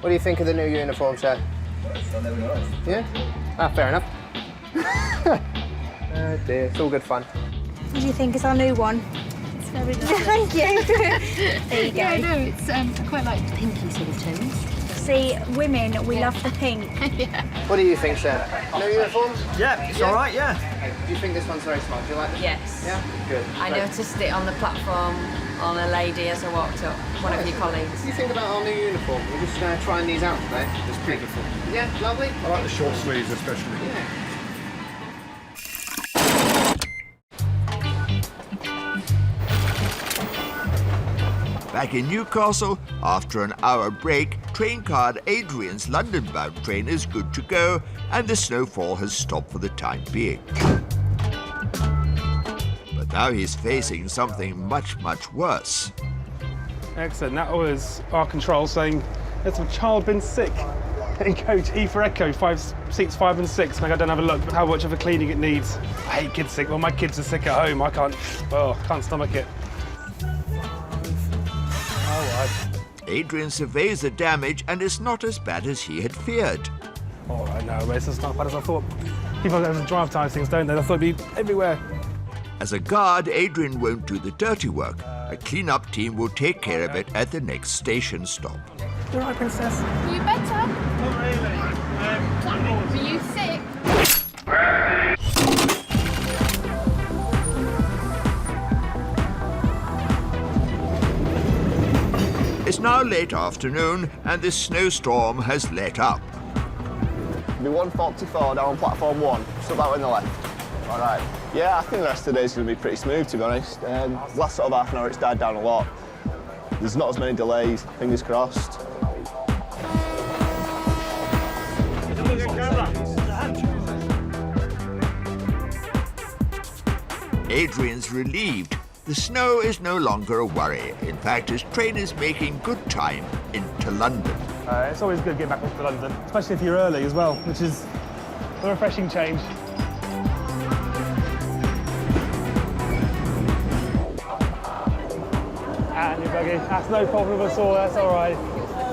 What do you think of the new uniform, sir? Yeah? Ah, fair enough. Oh dear, it's all good fun. What do you think is our new one? It's very nice. Thank you. There you go. Yeah, no, it's I quite like pinky sort of tones. See, women, we love the pink. Yeah. What do you think, sir? New uniform? Yeah, it's all right, yeah. Do you think this one's very smart? Do you like it? Yes. Yeah? Good. I Great. noticed it on the platform on a lady as I walked up, one of your colleagues. What do you think about our new uniform? We're just trying these out today. It's beautiful. Yeah, lovely. I like the short sleeves especially. Yeah. Back in Newcastle, after an hour break, train card Adrian's London-bound train is good to go, and the snowfall has stopped for the time being. But now he's facing something much, much worse. Excellent. That was our control saying there's a child been sick in coach E for Echo, seats 5 and 6. Like I don't have a look at how much of a cleaning it needs. I hate kids sick. Well, my kids are sick at home. I can't stomach it. All right. Adrian surveys the damage, and it's not as bad as he had feared. All right, no, it's not as bad as I thought. People over the drive time things, don't they? I thought it'd be everywhere. As a guard, Adrian won't do the dirty work. A clean-up team will take care of it at the next station stop. You all right, Princess? Are you better? Not really. Were you sick? It's now late afternoon and the snowstorm has let up. Be 144 down on platform 1, just about in the left. All right. Yeah, I think the rest of the day's going to be pretty smooth, to be honest. Last sort of half an hour, it's died down a lot. There's not as many delays, fingers crossed. Adrian's relieved. The snow is no longer a worry. In fact, his train is making good time into London. It's always good to get back up to London, especially if you're early as well, which is a refreshing change. And your buggy. That's no problem at all, that's all right.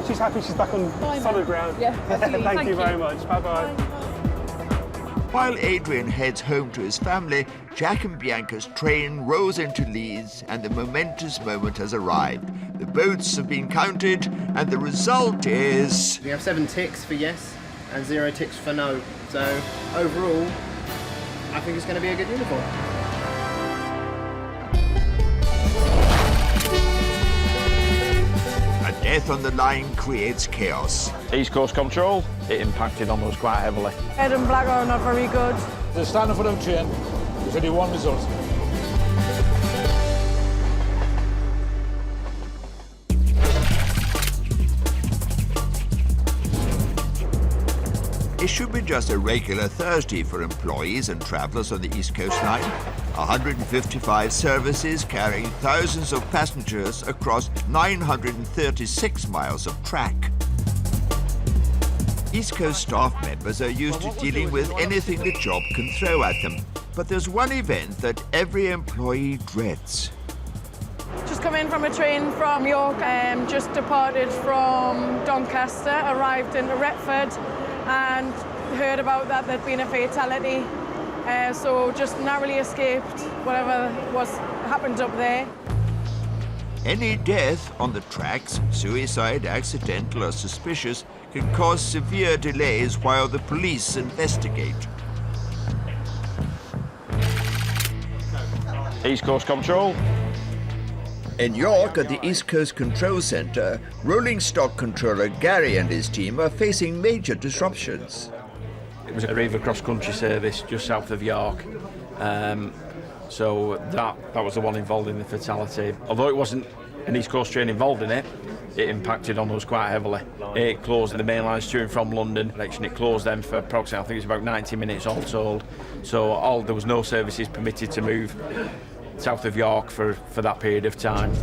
She's happy she's back on solid ground. Yeah, absolutely. Thank you very much. Bye-bye. While Adrian heads home to his family, Jack and Bianca's train rolls into Leeds and the momentous moment has arrived. The votes have been counted and the result is... We have 7 ticks for yes and 0 ticks for no. So overall, I think it's going to be a good uniform. A death on the line creates chaos. East Coast Control, it impacted on us quite heavily. Red and black are not very good. The standard for them train, there's only one result. It should be just a regular Thursday for employees and travellers on the East Coast Line. 155 services carrying thousands of passengers across 936 miles of track. East Coast staff members are used to dealing with anything the job can throw at them. But there's one event that every employee dreads. Just come in from a train from York, just departed from Doncaster, arrived into Retford and heard about that there'd been a fatality. So just narrowly escaped whatever happened up there. Any death on the tracks, suicide, accidental or suspicious, can cause severe delays while the police investigate. East Coast Control. In York, at the East Coast Control Centre, rolling stock controller Gary and his team are facing major disruptions. It was a River cross-country service just south of York. So that was the one involved in the fatality. Although it wasn't an East Coast train involved in it, it impacted on us quite heavily. It closed the main lines to and from London. It closed them for approximately, I think it was about 90 minutes all told. So there was no services permitted to move south of York for that period of time.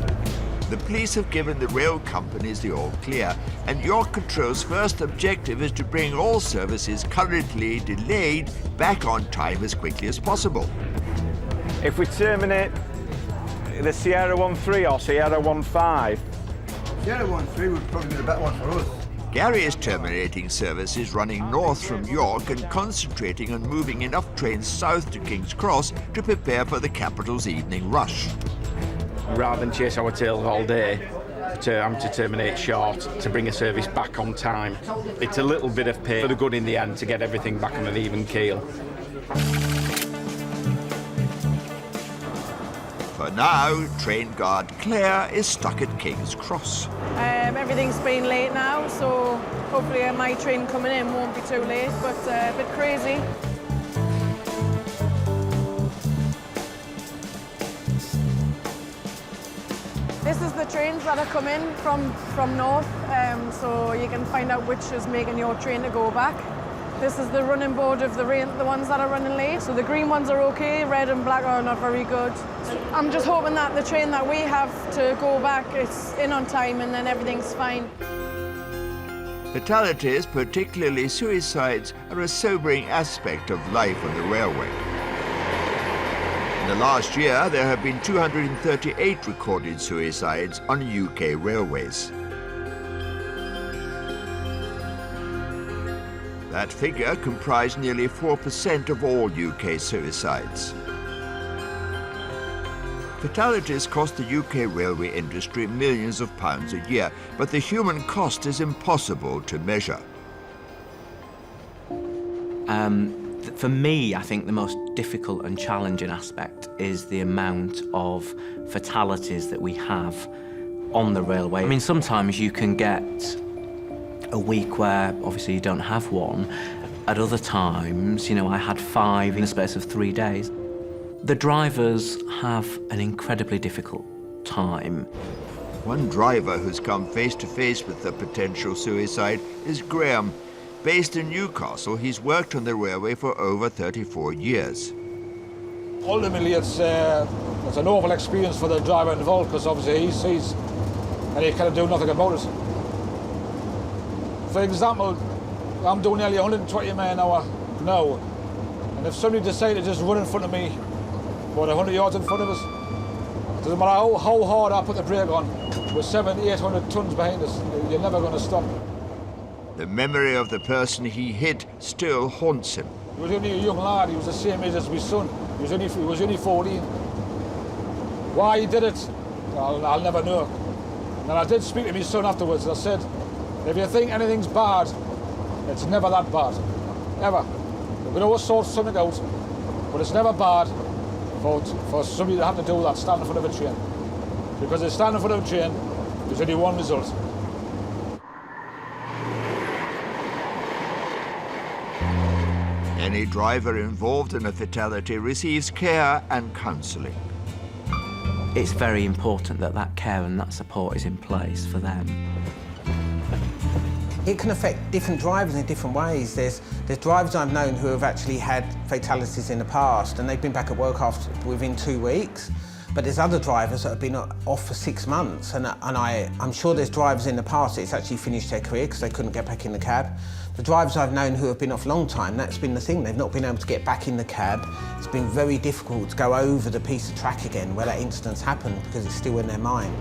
The police have given the rail companies the all clear, and York Control's first objective is to bring all services currently delayed back on time as quickly as possible. If we terminate the Sierra 13 or Sierra 15, Sierra 13 would probably be the better one for us. Gary is terminating services running north from York and concentrating on moving enough trains south to King's Cross to prepare for the capital's evening rush. rather than chase our tails all day, to terminate short, to bring a service back on time. It's a little bit of pay for the good in the end to get everything back on an even keel. For now, train guard Claire is stuck at King's Cross. Everything's been late now, so hopefully my train coming in won't be too late, but a bit crazy. This is the trains that are coming from north, so you can find out which is making your train to go back. This is the running board of the ones that are running late. So the green ones are okay, red and black are not very good. I'm just hoping that the train that we have to go back is in on time and then everything's fine. Fatalities, particularly suicides, are a sobering aspect of life on the railway. In the last year, there have been 238 recorded suicides on UK railways. That figure comprised nearly 4% of all UK suicides. Fatalities cost the UK railway industry millions of pounds a year, but the human cost is impossible to measure. For me, I think the most difficult and challenging aspect is the amount of fatalities that we have on the railway. I mean, sometimes you can get a week where obviously you don't have one. At other times, you know, I had 5 in the space of 3 days. The drivers have an incredibly difficult time. One driver who's come face to face with the potential suicide is Graham. Based in Newcastle, he's worked on the railway for over 34 years. Ultimately, it's an awful experience for the driver involved, because obviously he sees and he can't do nothing about it. For example, I'm doing nearly 120 miles an hour now, and if somebody decided to just run in front of me, about 100 yards in front of us, it doesn't matter how hard I put the brake on, with 700-800 tons behind us, you're never going to stop. The memory of the person he hit still haunts him. He was only a young lad, he was the same age as my son. He was only 14. Why he did it, I'll never know. And I did speak to my son afterwards. I said, if you think anything's bad, it's never that bad, ever. We can always sort something out, but it's never bad for somebody to have to do that, stand in front of a train. Because if stand in front of a train, there's only one result. Any driver involved in a fatality receives care and counselling. It's very important that that care and that support is in place for them. It can affect different drivers in different ways. There's drivers I've known who have actually had fatalities in the past, and they've been back at work within 2 weeks. But there's other drivers that have been off for 6 months, and I'm sure there's drivers in the past that's actually finished their career because they couldn't get back in the cab. The drivers I've known who have been off a long time, that's been the thing. They've not been able to get back in the cab. It's been very difficult to go over the piece of track again where that incident's happened because it's still in their mind.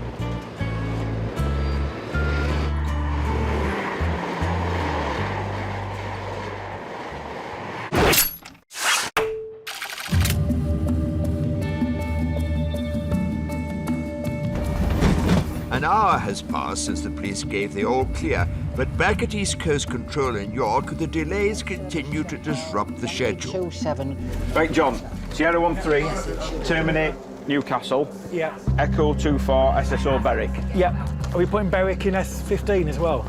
An hour has passed since the police gave the all clear, but back at East Coast Control in York, the delays continue to disrupt the schedule. Right, John, Sierra 13, terminate Newcastle. Yeah. Echo 24, SSO Berwick. Yeah. Are we putting Berwick in S15 as well?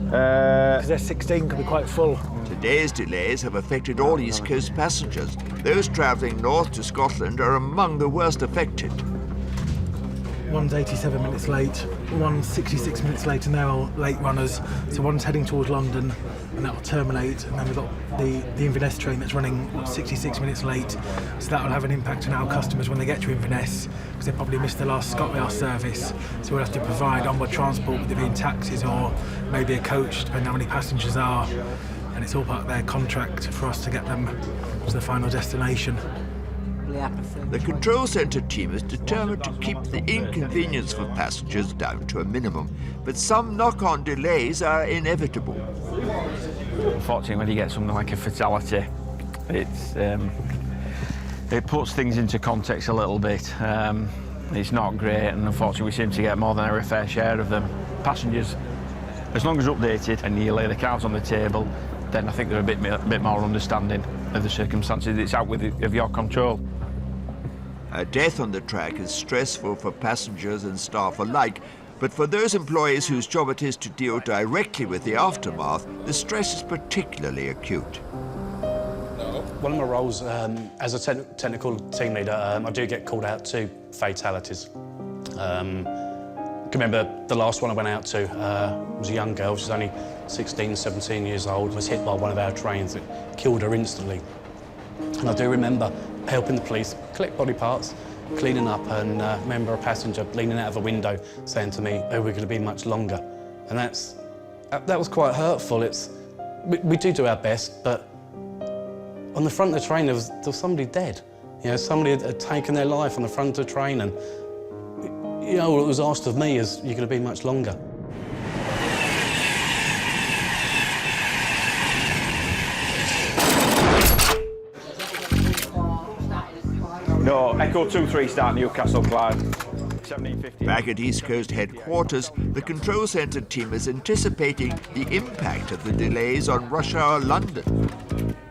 Because S16 can be quite full. Today's delays have affected all East Coast passengers. Those travelling north to Scotland are among the worst affected. One's 87 minutes late, one's 66 minutes late, and they're all late runners. So one's heading towards London, and that will terminate. And then we've got the Inverness train that's running 66 minutes late. So that will have an impact on our customers when they get to Inverness, because they probably missed the last ScotRail service. So we'll have to provide onward transport, whether it be in taxis or maybe a coach, depending on how many passengers are. And it's all part of their contract for us to get them to the final destination. The control centre team is determined to keep the inconvenience for passengers down to a minimum, but some knock-on delays are inevitable. Unfortunately, when you get something like a fatality, it puts things into context a little bit. It's not great, and unfortunately we seem to get more than our fair share of them. Passengers, as long as you're updated and you lay the cards on the table, then I think they're a bit more understanding of the circumstances. It's out of your control. A death on the track is stressful for passengers and staff alike, but for those employees whose job it is to deal directly with the aftermath, the stress is particularly acute. One of my roles as a technical team leader, I do get called out to fatalities. I can remember the last one I went out to was a young girl. She was only 16, 17 years old, was hit by one of our trains that killed her instantly. And I do remember helping the police collect body parts, cleaning up, and remember a passenger leaning out of a window saying to me, "Oh, we're going to be much longer." And that was quite hurtful. We do our best, but on the front of the train there was somebody dead. You know, somebody had taken their life on the front of the train, and you know, what was asked of me is, "You're going to be much longer." No, Echo 23 start Newcastle, Clyde. 1750. Back at East Coast headquarters, the control centre team is anticipating the impact of the delays on rush hour London.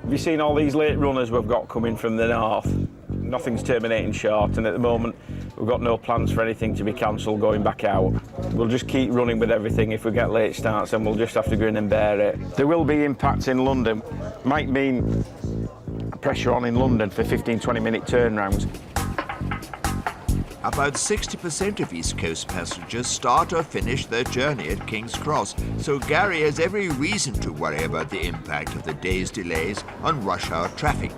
Have you seen all these late runners we've got coming from the north? Nothing's terminating short, and at the moment we've got no plans for anything to be cancelled going back out. We'll just keep running with everything. If we get late starts, then we'll just have to grin and bear it. There will be impacts in London. Might mean pressure on in London for 15-20 minute turnarounds. About 60% of East Coast passengers start or finish their journey at King's Cross, so Gary has every reason to worry about the impact of the day's delays on rush hour traffic.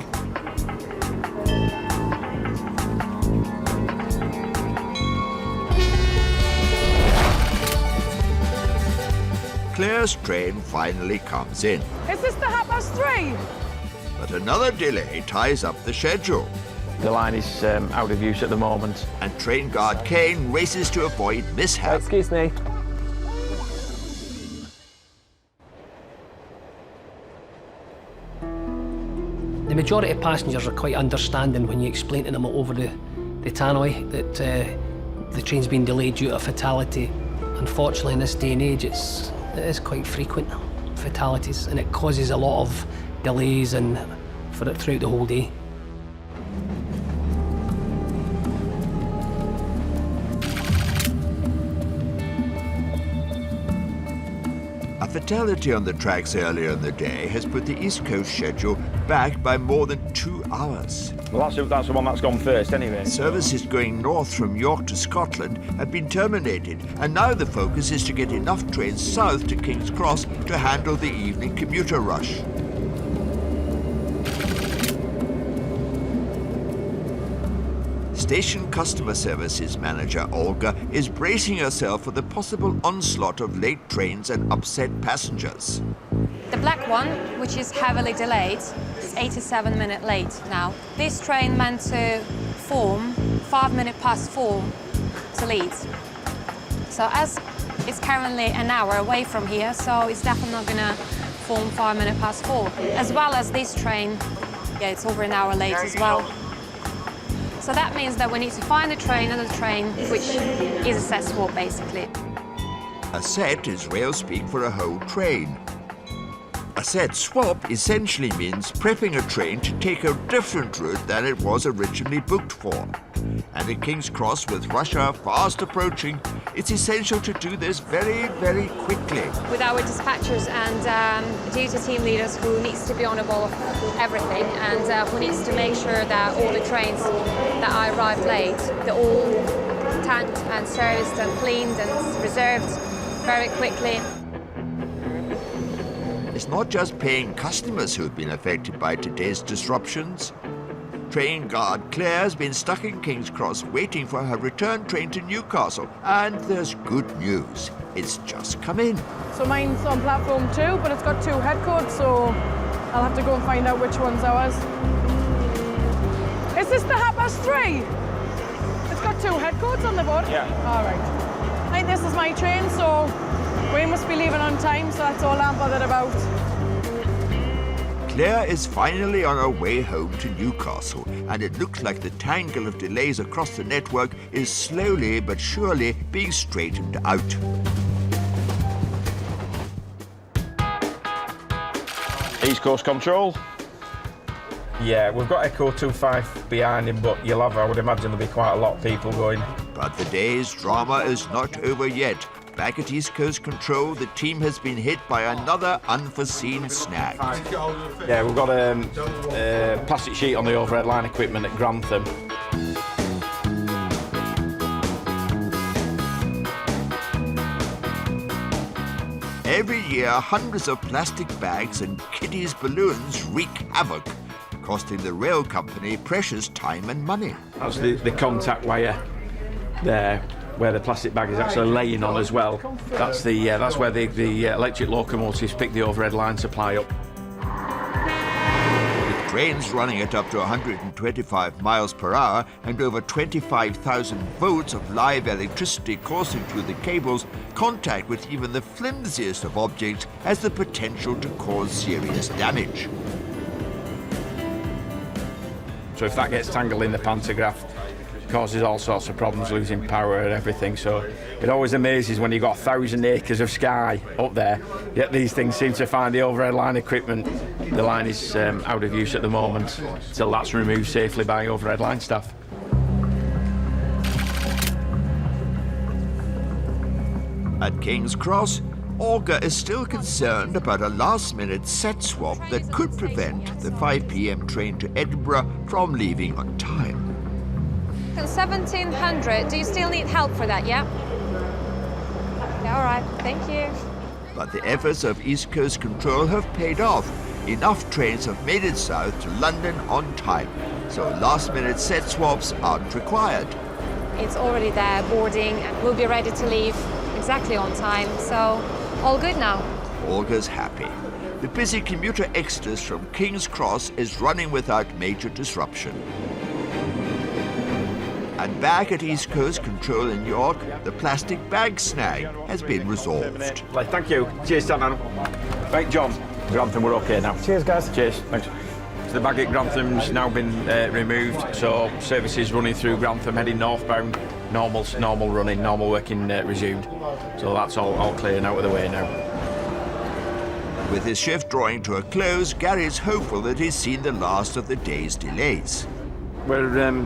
Claire's train finally comes in. Is this the 3:30? But another delay ties up the schedule. The line is out of use at the moment. And train guard Kane races to avoid mishap. Excuse me. The majority of passengers are quite understanding when you explain to them over the tannoy that the train's been delayed due to a fatality. Unfortunately, in this day and age, it is quite frequent, fatalities, and it causes a lot of delays and throughout the whole day. A fatality on the tracks earlier in the day has put the East Coast schedule back by more than 2 hours. Well, that's the one that's gone first anyway. Services going north from York to Scotland have been terminated, and now the focus is to get enough trains south to King's Cross to handle the evening commuter rush. Station Customer Services Manager Olga is bracing herself for the possible onslaught of late trains and upset passengers. The black one, which is heavily delayed, is 87 minutes late now. This train meant to form 5 minutes past 4 to Leeds. So as it's currently an hour away from here, so it's definitely not gonna form 5 minutes past 4. As well as this train, yeah, it's over an hour late as well. So that means that we need to find another train, which is a set swap, basically. A set is rail speak for a whole train. A set swap essentially means prepping a train to take a different route than it was originally booked for. And at King's Cross, with rush hour fast approaching, it's essential to do this very, very quickly. With our dispatchers and duty team leaders who needs to be on the ball of everything and who needs to make sure that all the trains that arrive late, they're all tanked and serviced and cleaned and reserved very quickly. It's not just paying customers who've been affected by today's disruptions. Train guard Claire's been stuck in King's Cross waiting for her return train to Newcastle. And there's good news. It's just come in. So mine's on platform 2, but it's got 2 head codes, so I'll have to go and find out which one's ours. Is this the 3:30? It's got 2 head codes on the board? Yeah. All right. Right, this is my train, so we must be leaving on time, so that's all I'm bothered about. Claire is finally on her way home to Newcastle, and it looks like the tangle of delays across the network is slowly but surely being straightened out. East Coast Control. Yeah, we've got Echo 25 behind him, but I would imagine there'll be quite a lot of people going. But the day's drama is not over yet. Back at East Coast Control, the team has been hit by another unforeseen snag. Yeah, we've got a plastic sheet on the overhead line equipment at Grantham. Every year, hundreds of plastic bags and kiddies' balloons wreak havoc, costing the rail company precious time and money. That's the contact wire there, where the plastic bag is actually laying on as well. That's where the electric locomotives pick the overhead line supply up. With trains running at up to 125 miles per hour and over 25,000 volts of live electricity coursing through the cables, contact with even the flimsiest of objects has the potential to cause serious damage. So if that gets tangled in the pantograph, causes all sorts of problems, losing power and everything. So it always amazes when you've got 1,000 acres of sky up there, yet these things seem to find the overhead line equipment. The line is out of use at the moment until that's removed safely by overhead line staff. At King's Cross, Olga is still concerned about a last-minute set swap that could prevent the 5 p.m. train to Edinburgh from leaving on time. 1700, do you still need help for that, yeah? Yeah, all right, thank you. But the efforts of East Coast Control have paid off. Enough trains have made it south to London on time, so last-minute set swaps aren't required. It's already there, boarding, and we'll be ready to leave exactly on time, so all good now. Olga's happy. The busy commuter exodus from King's Cross is running without major disruption. And back at East Coast Control in York, the plastic bag snag has been resolved. Thank you. Cheers, Dan. Right, John. Grantham, we're okay now. Cheers, guys. Cheers. Thanks. So the bag at Grantham's now been removed, so services running through Grantham, heading northbound, normal running, normal working resumed. So that's all clear and out of the way now. With his shift drawing to a close, Gary's hopeful that he's seen the last of the day's delays. We're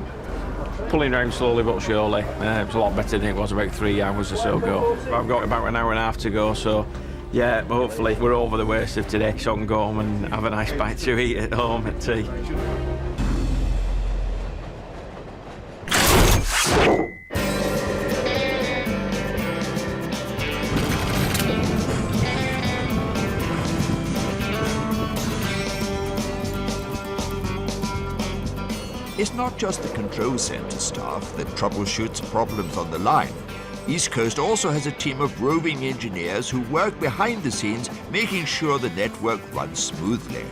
pulling round slowly but surely. It's a lot better than it was about 3 hours or so ago. I've got about an hour and a half to go, so yeah, hopefully we're over the worst of today, so I can go home and have a nice bite to eat at home at tea. It's not just the control centre staff that troubleshoots problems on the line. East Coast also has a team of roving engineers who work behind the scenes, making sure the network runs smoothly.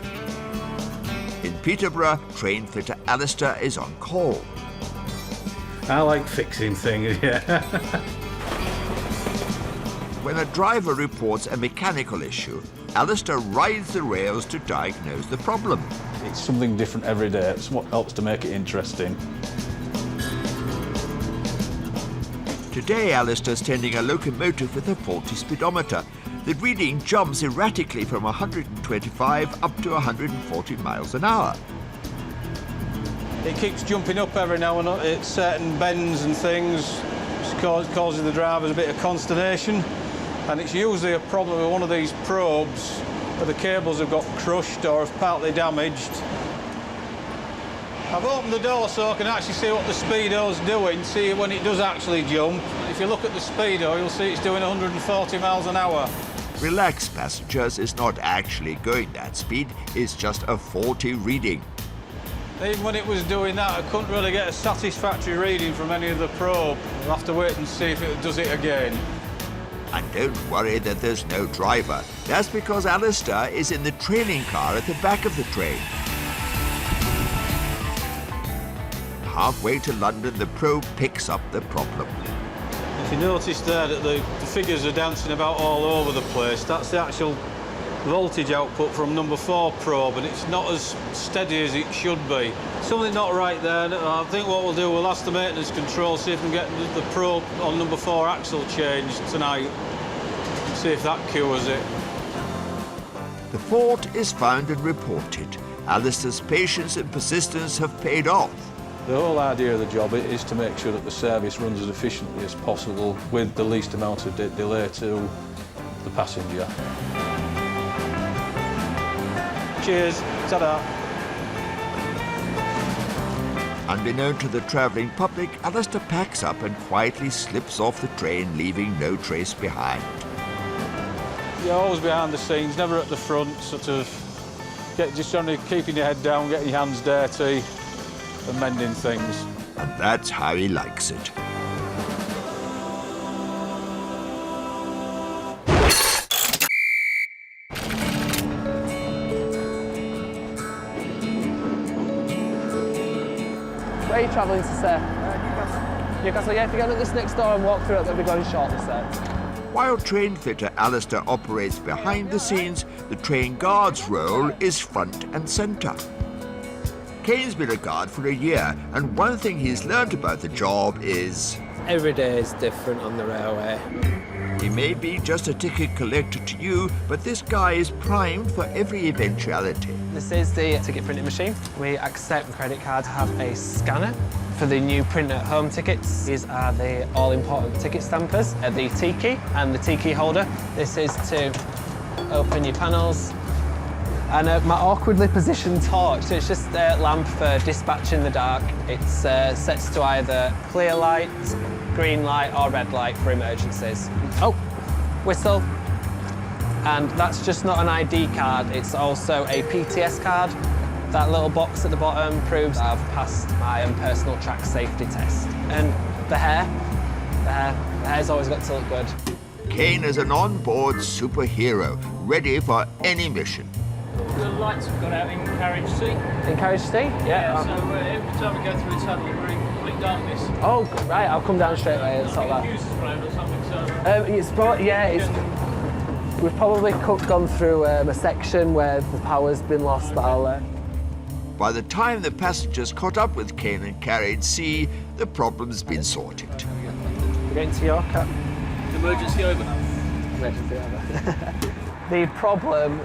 In Peterborough, train fitter Alistair is on call. I like fixing things, yeah. When a driver reports a mechanical issue, Alistair rides the rails to diagnose the problem. It's something different every day. It's what helps to make it interesting. Today, Alistair's tending a locomotive with a faulty speedometer. The reading jumps erratically from 125 up to 140 miles an hour. It keeps jumping up every now and then at certain bends and things, causing the drivers a bit of consternation. And it's usually a problem with one of these probes where the cables have got crushed or have partly damaged. I've opened the door so I can actually see what the speedo's doing, see when it does actually jump. If you look at the speedo, you'll see it's doing 140 miles an hour. Relax, passengers, it's not actually going that speed, it's just a faulty reading. Even when it was doing that, I couldn't really get a satisfactory reading from any of the probe. I'll have to wait and see if it does it again. And don't worry that there's no driver. That's because Alistair is in the trailing car at the back of the train. Halfway to London, the probe picks up the problem. If you notice there that the figures are dancing about all over the place, that's the actual voltage output from number 4 probe, and it's not as steady as it should be. Something not right there. I think what we'll do, we'll ask the maintenance control, see if we can get the probe on number 4 axle changed tonight, see if that cures it. The fault is found and reported. Alistair's patience and persistence have paid off. The whole idea of the job is to make sure that the service runs as efficiently as possible with the least amount of delay to the passenger. Cheers. Ta-da. Unbeknown to the travelling public, Alistair packs up and quietly slips off the train, leaving no trace behind. You're always behind the scenes, never at the front, sort of just trying to keeping your head down, getting your hands dirty and mending things. And that's how he likes it. Where are you travelling to, sir? Newcastle, yeah, if you go to this next door and walk through it, they'll be going shortly, sir. While train fitter Alistair operates behind the scenes, the train guard's role is front and centre. Kane's been a guard for a year, and one thing he's learned about the job is... Every day is different on the railway. He may be just a ticket collector to you, but this guy is primed for every eventuality. This is the ticket printing machine. We accept credit cards, have a scanner for the new print at home tickets. These are the all-important ticket stampers, the T-key and the T-key holder. This is to open your panels. And my awkwardly positioned torch, so it's just a lamp for dispatch in the dark. It's sets to either clear light, green light or red light for emergencies. Oh, whistle. And that's just not an ID card, it's also a PTS card. That little box at the bottom proves I've passed my own personal track safety test. And the hair's always got to look good. Kane is an on-board superhero, ready for any mission. The lights have gone out in carriage C. In carriage C? Yeah, so every time we go through a tunnel, we're in complete darkness. Oh, right, I'll come down straight away and sort that. Fuses blown or something, so... We've probably gone through a section where the power's been lost, but By the time the passengers caught up with Kane and carriage C, the problem's been sorted. We're going to York. Emergency over. Emergency over. The problem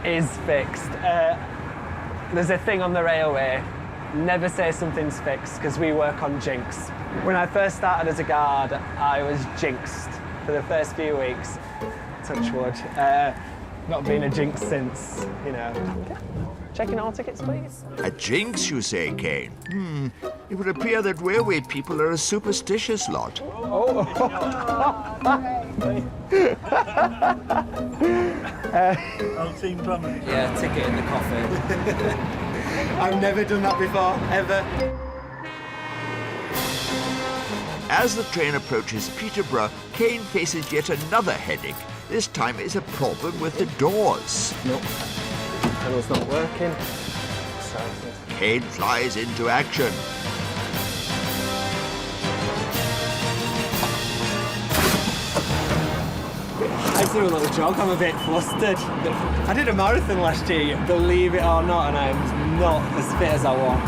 is fixed. There's a thing on the railway, never say something's fixed, because we work on jinx. When I first started as a guard, I was jinxed for the first few weeks. Touch wood. Not been a jinx since, you know. Checking all tickets, please. A jinx, you say, Kane? It would appear that railway people are a superstitious lot. Oh. Old team plumbing. Yeah, ticket in the coffin. I've never done that before, ever. As the train approaches Peterborough, Kane faces yet another headache. This time it's a problem with the doors. Nope. Panel's not working. Kane flies into action. I just doing a little jog, I'm a bit flustered. I did a marathon last year, believe it or not, and I'm not as fit as I want.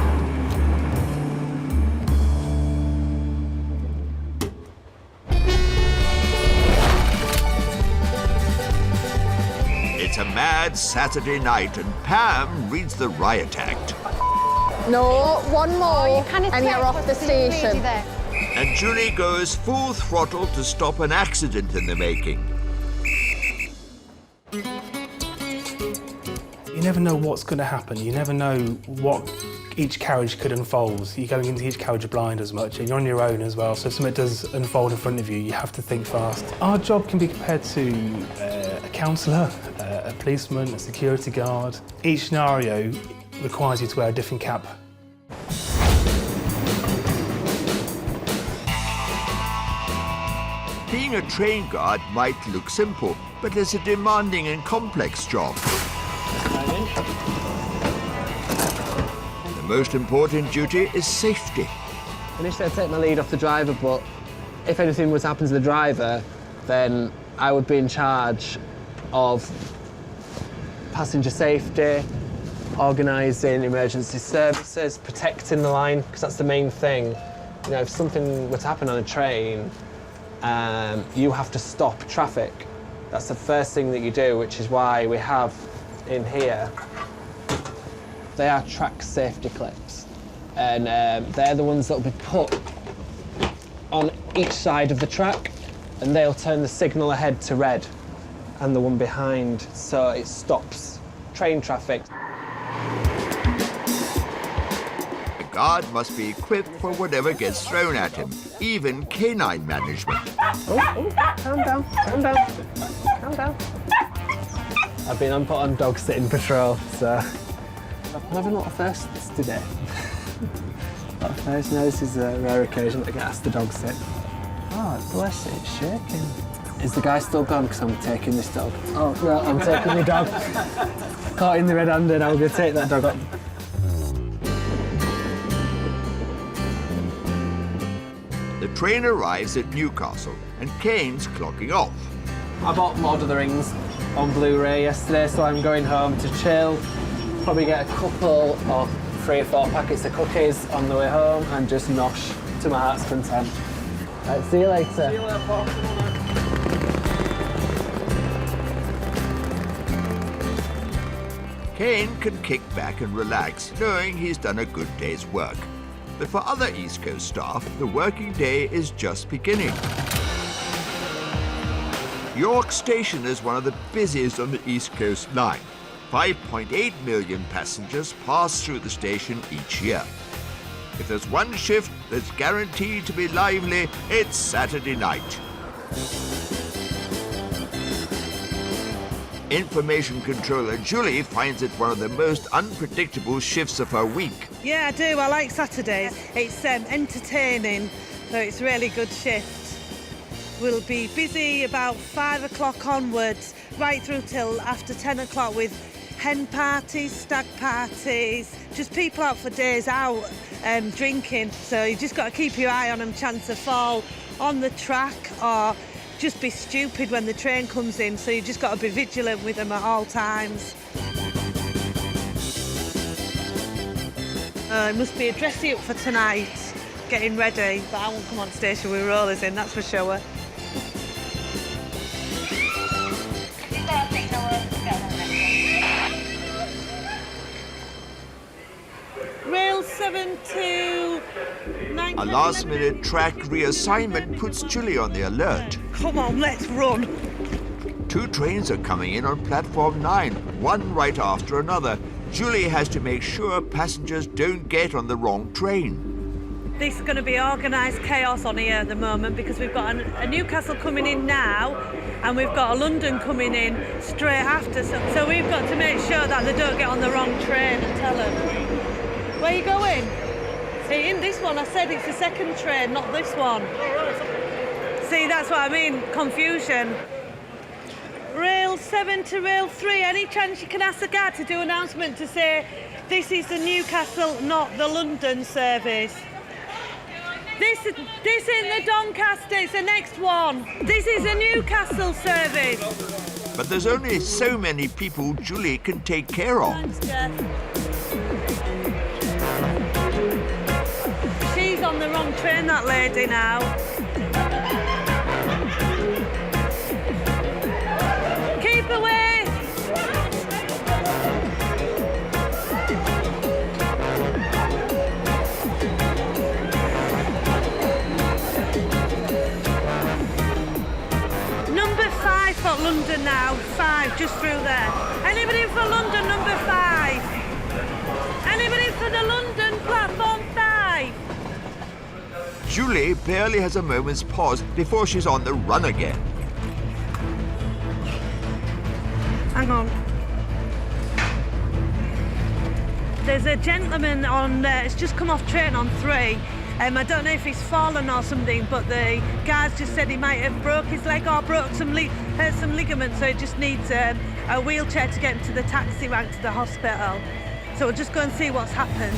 It's a mad Saturday night and Pam reads the riot act. No, one more, and you're off the station. And Julie goes full throttle to stop an accident in the making. You never know what's going to happen. You never know what each carriage could unfold. You're going into each carriage blind as much, and you're on your own as well. So if something does unfold in front of you, you have to think fast. Our job can be compared to a counsellor, a policeman, a security guard. Each scenario requires you to wear a different cap. Being a train guard might look simple, but it's a demanding and complex job. The most important duty is safety. Initially, I'd take my lead off the driver, but if anything was to happen to the driver, then I would be in charge of passenger safety, organising emergency services, protecting the line, because that's the main thing. You know, if something were to happen on a train, you have to stop traffic. That's the first thing that you do, which is why we have in here, they are track safety clips. And they're the ones that will be put on each side of the track, and they'll turn the signal ahead to red and the one behind, so it stops train traffic. The guard must be equipped for whatever gets thrown at him, even canine management. Oh, calm down, calm down, calm down. I've been put on dog sitting patrol, so I'm having a lot of firsts today. A lot of firsts. No, this is a rare occasion to get asked to dog sit. Oh, bless it, it's shaking. Is the guy still gone because I'm taking this dog? Oh, no, I'm taking the dog. Caught in the red-handed, I'm going to take that dog up. The train arrives at Newcastle and Kane's clocking off. I bought Lord of the Rings on Blu-ray yesterday, so I'm going home to chill. Probably get a couple of 3 or 4 packets of cookies on the way home and just nosh to my heart's content. Right, see you later. See you later, Paul. Kane can kick back and relax, knowing he's done a good day's work. But for other East Coast staff, the working day is just beginning. York Station is one of the busiest on the East Coast line. 5.8 million passengers pass through the station each year. If there's one shift that's guaranteed to be lively, it's Saturday night. Information controller Julie finds it one of the most unpredictable shifts of her week. Yeah, I do. I like Saturdays. It's entertaining, so it's a really good shift. We'll be busy about 5 o'clock onwards, right through till after 10 o'clock with hen parties, stag parties, just people out for days out drinking. So you just got to keep your eye on them, chance to fall on the track or just be stupid when the train comes in. So you just got to be vigilant with them at all times. It must be a dressy up for tonight, getting ready, but I won't come on station with rollers in, that's for sure. Rail 7 to 9. A last-minute track reassignment puts Julie on the alert. Come on, let's run. 2 trains are coming in on platform 9, one right after another. Julie has to make sure passengers don't get on the wrong train. This is going to be organised chaos on here at the moment because we've got a Newcastle coming in now and we've got a London coming in straight after. So we've got to make sure that they don't get on the wrong train and tell them. Where are you going? See, in this one, I said it's the second train, not this one. See, that's what I mean, confusion. Rail 7 to Rail 3, any chance you can ask the guard to do an announcement to say this is the Newcastle, not the London service? This isn't the Doncaster, it's the next one. This is a Newcastle service. But there's only so many people Julie can take care of. Thanks, Jeff. She's on the wrong train, that lady, now. Keep away! Number 5 for London now. 5, just through there. Anybody for London, number 5? Anybody for the London platform 5? Julie barely has a moment's pause before she's on the run again. Hang on. There's a gentleman on, it's just come off train on 3. I don't know if he's fallen or something, but the guys just said he might have broke his leg or broke some ligaments, so he just needs a wheelchair to get him to the taxi rank to the hospital. So we'll just go and see what's happened.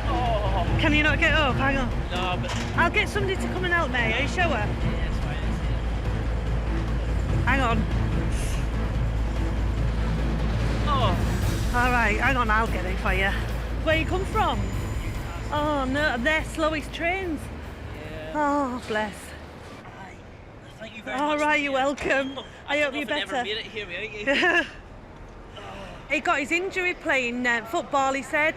Oh. Can you not get up? Hang on. No, but... I'll get somebody to come and help me. Are you sure? Yeah, it's fine. Hang on. Oh. All right, hang on, I'll get it for you. Where you come from? Oh, no, they're slowest trains. Yeah. Oh, bless. Thank you very much. All right, you're welcome. I hope you're better. Never made it here, mate. He got his injury playing football, he said.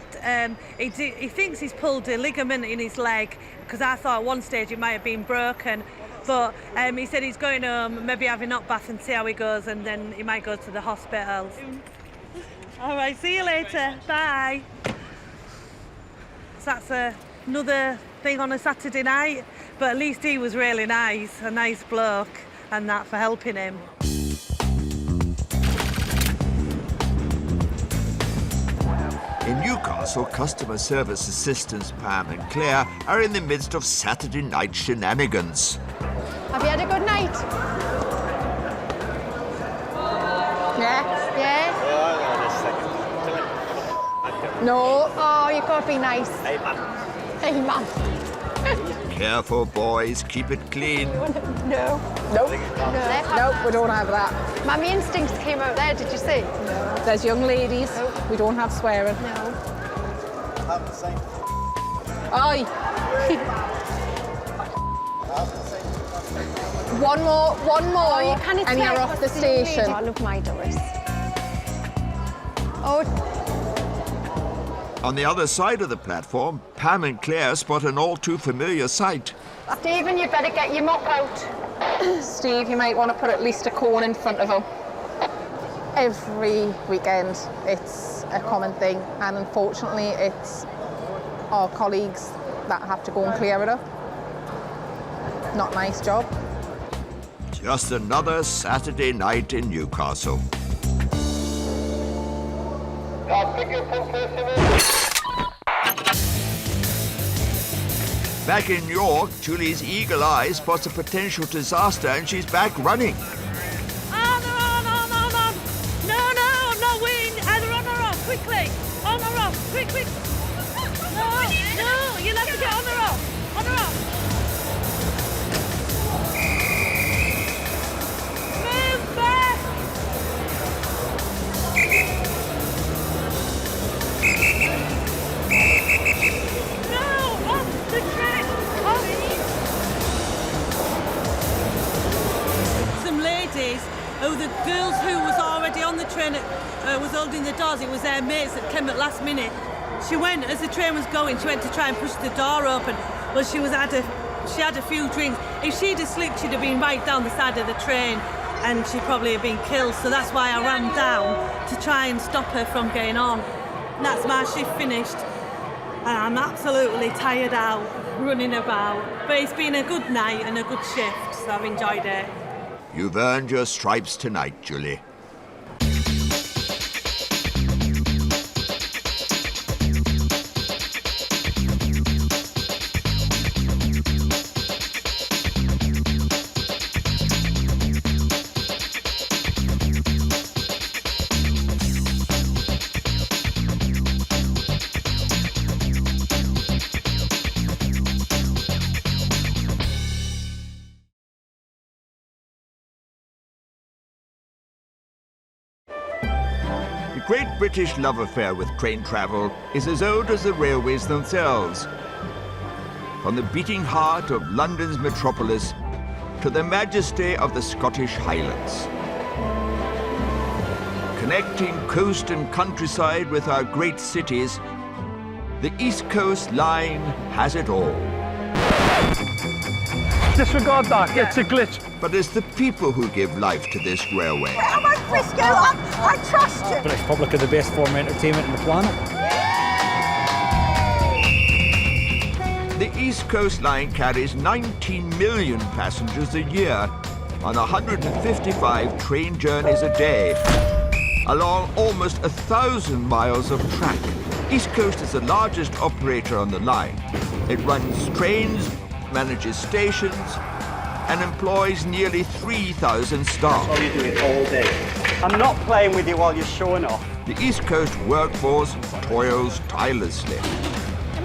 He thinks he's pulled a ligament in his leg, because I thought at one stage it might have been broken. But he said he's going home, maybe have a knock bath and see how he goes, and then he might go to the hospital. All right, see you later. Bye. So that's another thing on a Saturday night, but at least he was really nice, a nice bloke, and that for helping him. In Newcastle, customer service assistants Pam and Claire are in the midst of Saturday night shenanigans. Have you had a good night? Yeah? Yeah? No. Oh, you got to be nice. Hey, man. Hey, man. Careful, boys. Keep it clean. No. Nope. Nope, we don't have that. Mummy instincts came out there, did you see? No. There's young ladies. Nope. We don't have swearing. No. Oi. One more, Oh, you can't and you're off the station. I love my Doris. Oh. On the other side of the platform, Pam and Claire spot an all too familiar sight. Stephen, you better get your mop out. Steve, you might want to put at least a cone in front of him. Every weekend, it's a common thing, and unfortunately, it's our colleagues that have to go and clear it up. Not a nice job. Just another Saturday night in Newcastle. Back in York, Julie's eagle eye spots a potential disaster and she's back running. On! No, I'm not winning. Either on or off, quickly. On or off, quick. No, you'll have to get on or off. On or off. Move back. No, off the track. Off. Some ladies, the girls who was already on the train was holding the doors. It was their mates that came at last minute. She went, as the train was going, she went to try and push the door open. Well, she had a few drinks. If she'd have slipped, she'd have been right down the side of the train and she'd probably have been killed. So that's why I ran down to try and stop her from getting on. And that's my shift finished. And I'm absolutely tired out, running about. But it's been a good night and a good shift, so I've enjoyed it. You've earned your stripes tonight, Julie. The great British love affair with train travel is as old as the railways themselves. From the beating heart of London's metropolis to the majesty of the Scottish Highlands. Connecting coast and countryside with our great cities, the East Coast Line has it all. Disregard that, it's a glitch. But it's the people who give life to this railway. I won't risk you, I trust you. British public are the best form of entertainment on the planet. The East Coast Line carries 19 million passengers a year on 155 train journeys a day, along almost 1,000 miles of track. East Coast is the largest operator on the line. It runs trains, manages stations, and employs nearly 3,000 staff. That's all you're doing all day. I'm not playing with you while you're showing off. The East Coast workforce toils tirelessly.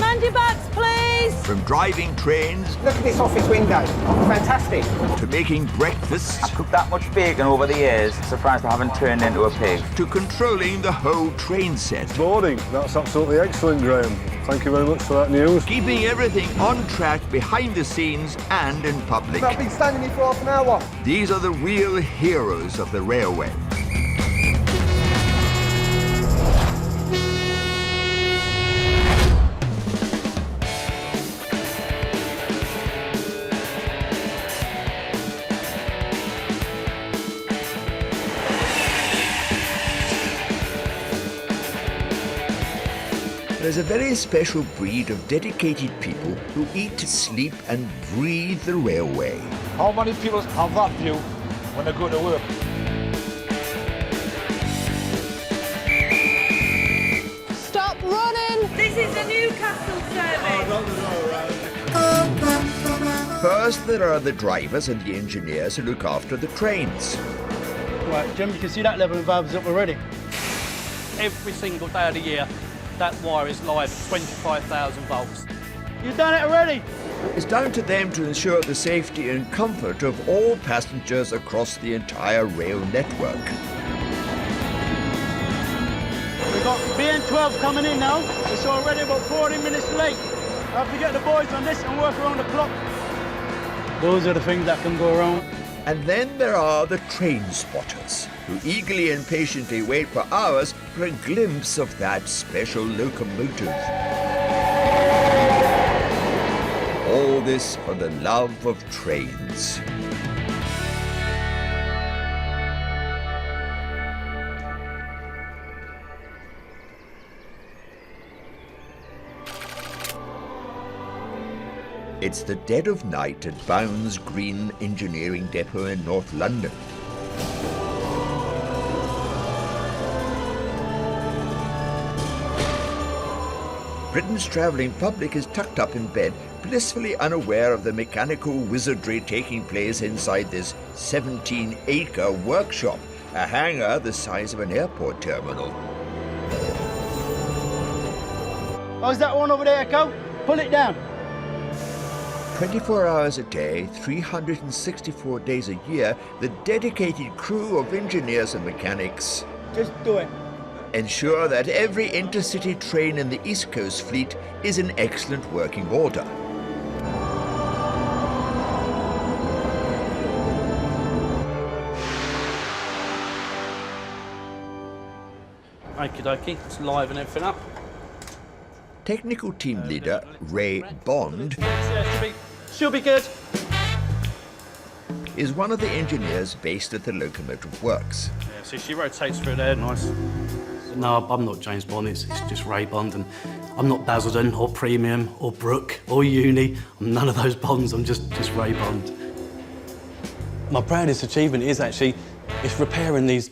Mandy bags, please. From driving trains... Look at this office window. Oh, fantastic. ...to making breakfasts... I've cooked that much bacon over the years, surprised I haven't turned into a pig. ...to controlling the whole train set. Morning. That's absolutely excellent, Graham. Thank you very much for that news. Keeping everything on track behind the scenes and in public. I've been standing here for half an hour. These are the real heroes of the railway. There's a very special breed of dedicated people who eat, sleep and breathe the railway. How many people have that view when they go to work? Stop running! This is the Newcastle service. First, there are the drivers and the engineers who look after the trains. Right, Jim, you can see that level of valves up already. Every single day of the year, that wire is live at 25,000 volts. You've done it already? It's down to them to ensure the safety and comfort of all passengers across the entire rail network. We've got BN12 coming in now. It's already about 40 minutes late. I have to get the boys on this and work around the clock. Those are the things that can go wrong. And then there are the train spotters, who eagerly and patiently wait for hours for a glimpse of that special locomotive. All this for the love of trains. It's the dead of night at Bounds Green Engineering Depot in North London. Britain's travelling public is tucked up in bed, blissfully unaware of the mechanical wizardry taking place inside this 17-acre workshop, a hangar the size of an airport terminal. How's that one over there, Echo? Pull it down. 24 hours a day, 364 days a year, the dedicated crew of engineers and mechanics Just do it. ensure that every intercity train in the East Coast fleet is in excellent working order. Okie dokie, it's live and everything up. Technical team leader Ray Bond She'll be good. is one of the engineers based at the locomotive works. Yeah, so she rotates through there, nice. No, I'm not James Bond, it's just Ray Bond, and I'm not Basildon or Premium or Brooke or Uni. I'm none of those Bonds, I'm just Ray Bond. My proudest achievement is actually repairing these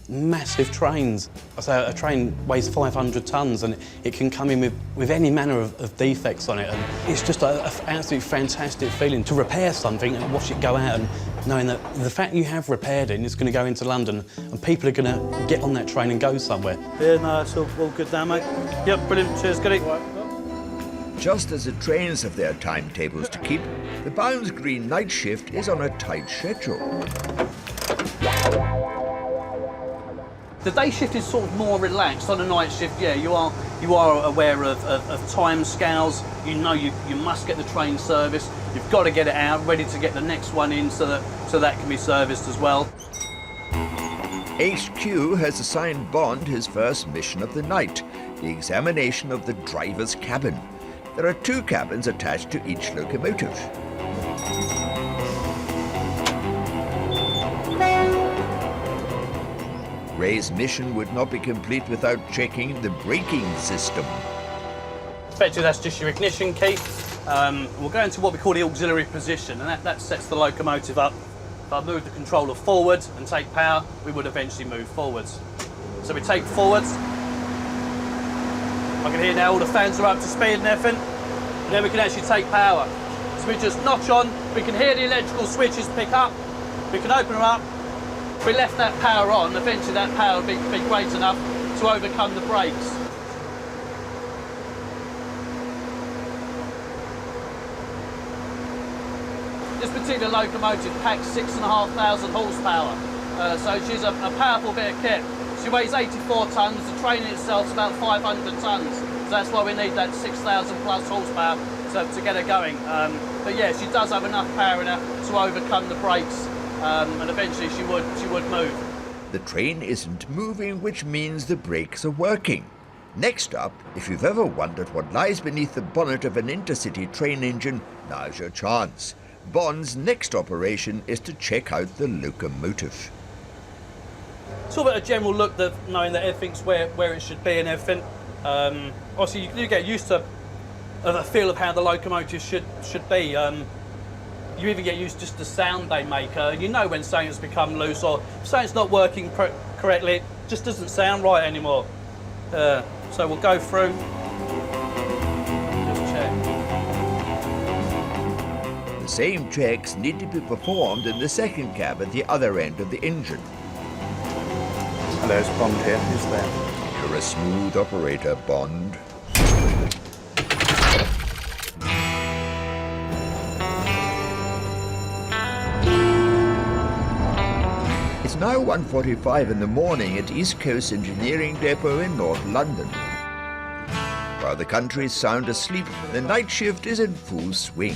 massive trains. I say a train weighs 500 tonnes and it can come in with any manner of defects on it, and it's just an absolutely fantastic feeling to repair something and watch it go out, and knowing that the fact you have repaired it and it's going to go into London and people are going to get on that train and go somewhere. Yeah, no, it's all good there, mate. Yep, brilliant. Cheers, Goody. Just as the trains have their timetables to keep, the Bounds Green night shift is on a tight schedule. The day shift is sort of more relaxed. On the night shift, yeah, you are aware of time scales. You know you must get the train serviced. You've got to get it out, ready to get the next one in so that can be serviced as well. HQ has assigned Bond his first mission of the night, the examination of the driver's cabin. There are 2 cabins attached to each locomotive. Ray's mission would not be complete without checking the braking system. Effectively, that's just your ignition key. We'll go into what we call the auxiliary position, and that sets the locomotive up. If I move the controller forward and take power, we would eventually move forwards. So we take forwards. I can hear now all the fans are up to speed and everything, and then we can actually take power. So we just notch on, we can hear the electrical switches pick up, we can open them up. If we left that power on, eventually that power would be great enough to overcome the brakes. This particular locomotive packs 6,500 horsepower, so she's a powerful bit of kit. She weighs 84 tonnes, the train itself is about 500 tonnes, so that's why we need that 6,000 plus horsepower to get her going. But yeah, she does have enough power in her to overcome the brakes. And eventually she would move. The train isn't moving, which means the brakes are working. Next up, if you've ever wondered what lies beneath the bonnet of an intercity train engine, now's your chance. Bond's next operation is to check out the locomotive. Sort of a general look, knowing that everything's where it should be and everything. Obviously, you get used to the feel of how the locomotive should be. You even get used just to the sound they make. You know when something's become loose, or if something's not working correctly, it just doesn't sound right anymore. So we'll go through, just check. The same checks need to be performed in the second cab at the other end of the engine. Hello, it's Bond here. Who's there? You're a smooth operator, Bond. now 1:45 in the morning at East Coast Engineering Depot in North London. While the country is sound asleep, the night shift is in full swing.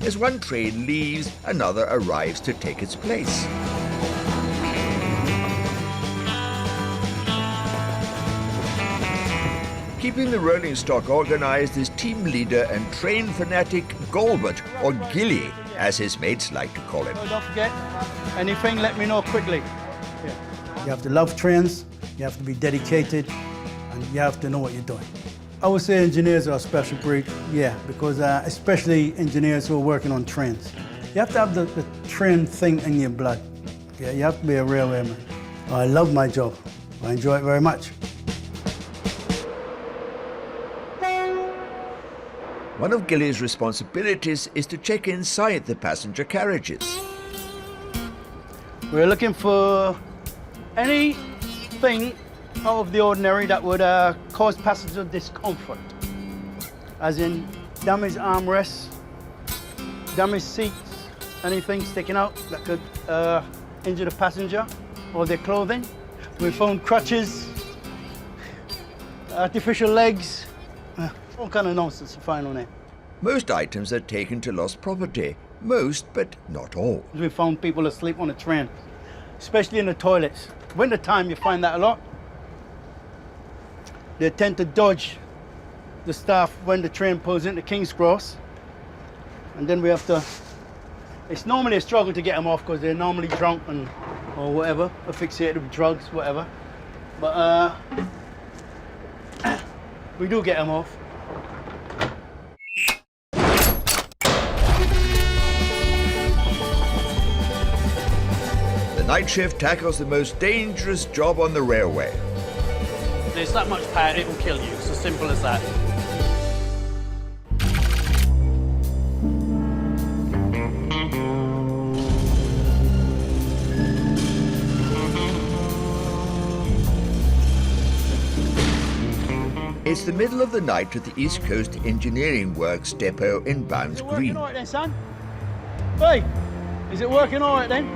As one train leaves, another arrives to take its place. Keeping the rolling stock organized is team leader and train fanatic Galbert, or Gilly, as his mates like to call him. Oh, don't forget, anything, let me know quickly. Yeah. You have to love trains, you have to be dedicated, and you have to know what you're doing. I would say engineers are a special breed, yeah, because especially engineers who are working on trains. You have to have the train thing in your blood. Yeah, you have to be a railwayman. I love my job. I enjoy it very much. One of Gilly's responsibilities is to check inside the passenger carriages. We're looking for anything out of the ordinary that would cause passenger discomfort, as in damaged armrests, damaged seats, anything sticking out that could injure the passenger or their clothing. We found crutches, artificial legs, all kind of nonsense to find on there. Most items are taken to lost property. Most, but not all. We found people asleep on the train, especially in the toilets. Winter time, you find that a lot. They tend to dodge the staff when the train pulls into King's Cross. And then we have to, it's normally a struggle to get them off because they're normally drunk or whatever, asphyxiated with drugs, whatever. But we do get them off. The night shift tackles the most dangerous job on the railway. There's that much power, it will kill you. It's as simple as that. It's the middle of the night at the East Coast Engineering Works depot in Bounds Green. All right then, son? Hey, is it working all right then?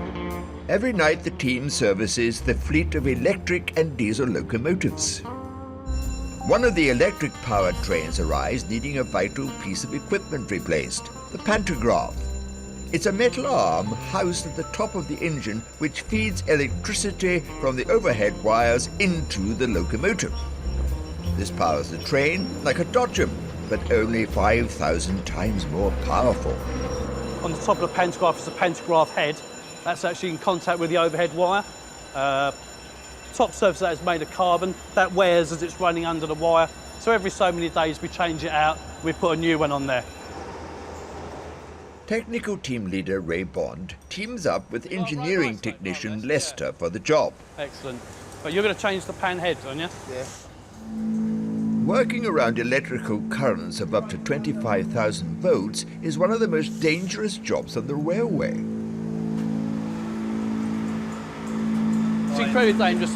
Every night the team services the fleet of electric and diesel locomotives. One of the electric-powered trains arrives needing a vital piece of equipment replaced, the pantograph. It's a metal arm housed at the top of the engine which feeds electricity from the overhead wires into the locomotive. This powers the train like a dodgem, but only 5,000 times more powerful. On the top of the pantograph is a pantograph head. That's actually in contact with the overhead wire. Top surface of that is made of carbon. That wears as it's running under the wire. So every so many days we change it out, we put a new one on there. Technical team leader Ray Bond teams up with engineering technician Lester for the job. Excellent. But you're going to change the pan head, aren't you? Yeah. Working around electrical currents of up to 25,000 volts is one of the most dangerous jobs on the railway. It's incredibly dangerous.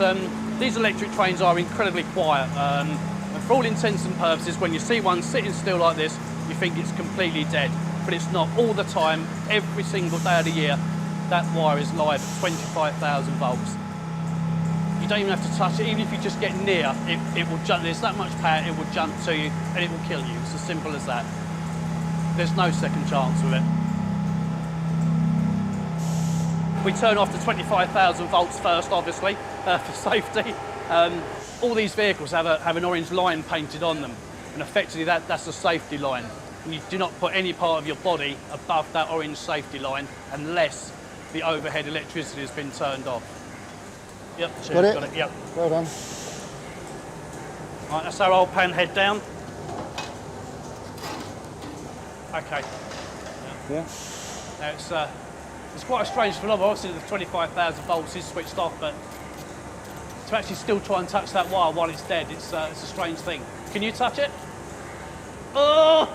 These electric trains are incredibly quiet. And for all intents and purposes, when you see one sitting still like this, you think it's completely dead. But it's not. All the time, every single day of the year, that wire is live at 25,000 volts. You don't even have to touch it. Even if you just get near, it will jump. There's that much power, it will jump to you and it will kill you. It's as simple as that. There's no second chance with it. We turn off the 25,000 volts first, obviously, for safety. All these vehicles have an orange line painted on them, and effectively that's a safety line. And you do not put any part of your body above that orange safety line unless the overhead electricity has been turned off. Yep, cheers, got it, yep. Well done. Right, that's our old pan head down. Okay. Yeah. Now it's quite a strange phenomenon. Obviously the 25,000 volts is switched off, but to actually still try and touch that wire while it's dead, it's a strange thing. Can you touch it? Oh!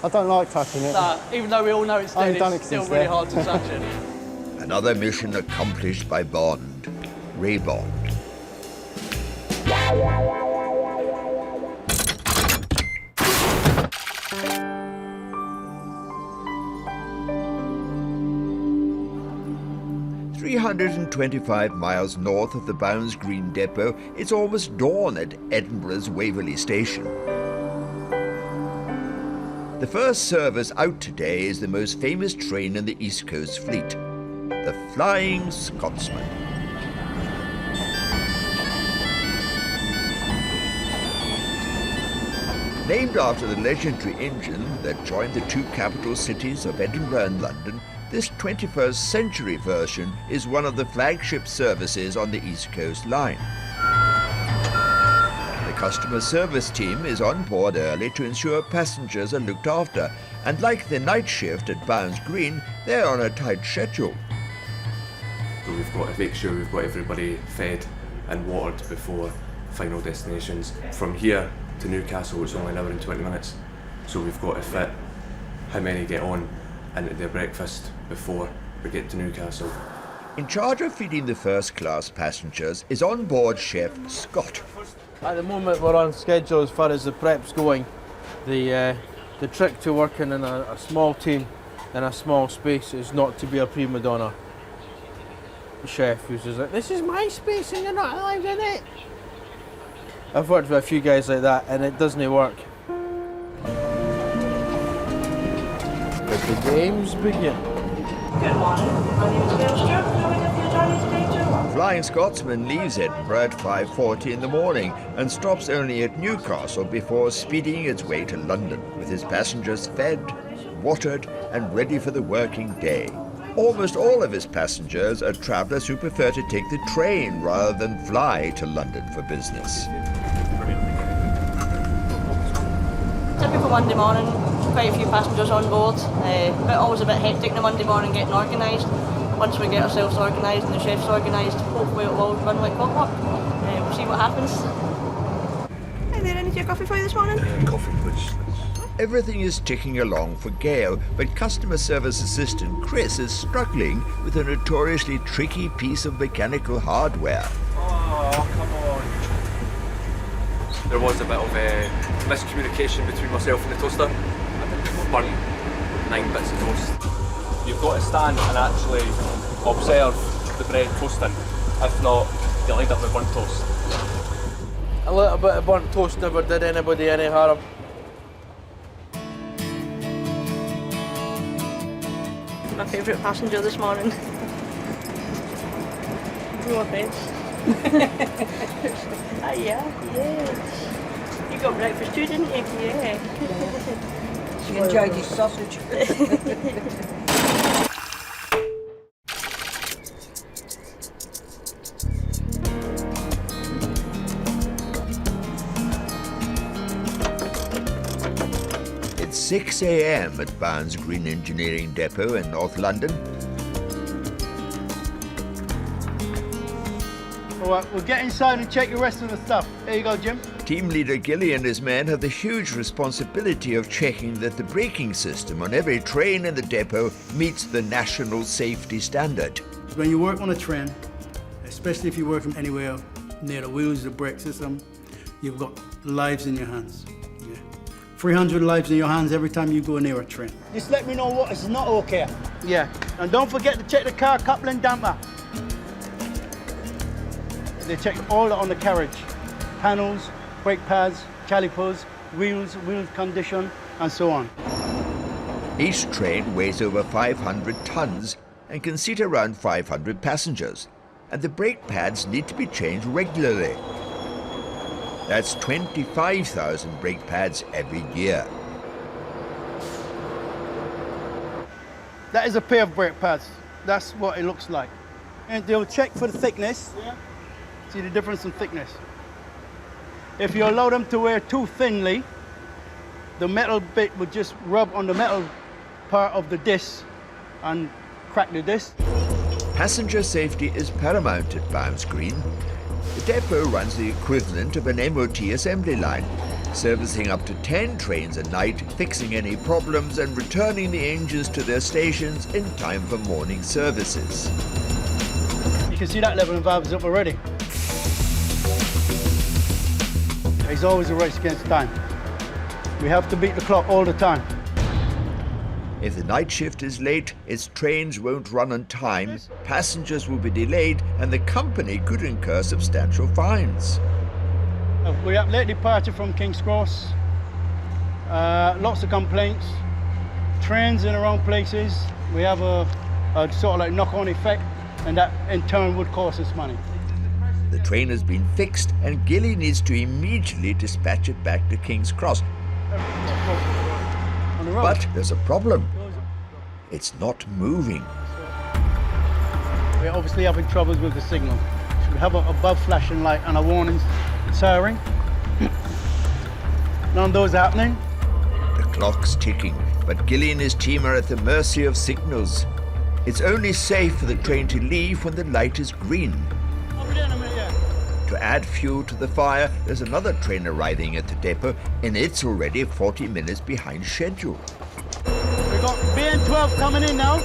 I don't like touching it. Nah, even though we all know it's dead, it's still really hard to touch it. Another mission accomplished by Bond, Ray Bond. 325 miles north of the Bounds Green depot, it's almost dawn at Edinburgh's Waverley Station. The first service out today is the most famous train in the East Coast fleet, the Flying Scotsman. Named after the legendary engine that joined the two capital cities of Edinburgh and London, this 21st century version is one of the flagship services on the East Coast line. The customer service team is on board early to ensure passengers are looked after, and like the night shift at Bounds Green, they're on a tight schedule. So we've got to make sure we've got everybody fed and watered before final destinations. From here to Newcastle, it's only an hour and 20 minutes, so we've got to fit how many get on into their breakfast before we get to Newcastle. In charge of feeding the first-class passengers is on-board chef Scott. At the moment we're on schedule as far as the prep's going. The trick to working in a small team in a small space is not to be a prima donna. The chef who's just like, this is my space and you're not allowed in it. I've worked with a few guys like that and it doesn't work. Let the games begin. Good morning. My name is Gail Stewart. Can I get your journey today too? Flying Scotsman leaves Edinburgh at 5:40 in the morning and stops only at Newcastle before speeding its way to London, with his passengers fed, watered and ready for the working day. Almost all of his passengers are travellers who prefer to take the train rather than fly to London for business. Typical Monday morning, quite a few passengers on board, but always a bit hectic the Monday morning getting organised. Once we get ourselves organised and the chef's organised, hopefully it will all run like clockwork. We'll see what happens. Hi there, any tea or coffee for you this morning? Coffee, please. Everything is ticking along for Gail, but customer service assistant Chris is struggling with a notoriously tricky piece of mechanical hardware. Oh, come on. There was a bit of miscommunication between myself and the toaster. I burnt 9 bits of toast. You've got to stand and actually observe the bread toasting. If not, you'll end up with burnt toast. A little bit of burnt toast never did anybody any harm. My favourite passenger this morning. No offence. Ah, yeah, yes. You got breakfast too, didn't you? Yeah. She enjoyed his sausage. It's 6 a.m. at Bounds Green Engineering Depot in North London. All right, we'll get inside and check the rest of the stuff. There you go, Jim. Team leader Gilly and his men have the huge responsibility of checking that the braking system on every train in the depot meets the national safety standard. When you work on a train, especially if you're working anywhere near the wheels, the brake system, you've got lives in your hands. 300 lives in your hands every time you go near a train. Just let me know what is not okay. Yeah, and don't forget to check the car coupling damper. They check all on the carriage, panels, brake pads, calipers, wheels condition, and so on. Each train weighs over 500 tons and can seat around 500 passengers, and the brake pads need to be changed regularly. That's 25,000 brake pads every year. That is a pair of brake pads. That's what it looks like. And they'll check for the thickness. Yeah. See the difference in thickness. If you allow them to wear too thinly, the metal bit would just rub on the metal part of the disc and crack the disc. Passenger safety is paramount at Bounds Green. The depot runs the equivalent of an MOT assembly line, servicing up to 10 trains a night, fixing any problems and returning the engines to their stations in time for morning services. You can see that level of valves up already. It's always a race against time. We have to beat the clock all the time. If the night shift is late, its trains won't run on time, passengers will be delayed, and the company could incur substantial fines. We have late departure from King's Cross. Lots of complaints. Trains in the wrong places. We have a sort of like knock-on effect, and that in turn would cost us money. The train has been fixed, and Gilly needs to immediately dispatch it back to King's Cross. But there's a problem. It's not moving. We're obviously having troubles with the signal. So we have a above flashing light and a warning siren. None of those happening. The clock's ticking, but Gilly and his team are at the mercy of signals. It's only safe for the train to leave when the light is green. To add fuel to the fire, there's another train arriving at the depot, and it's already 40 minutes behind schedule. We've got BN12 coming in now.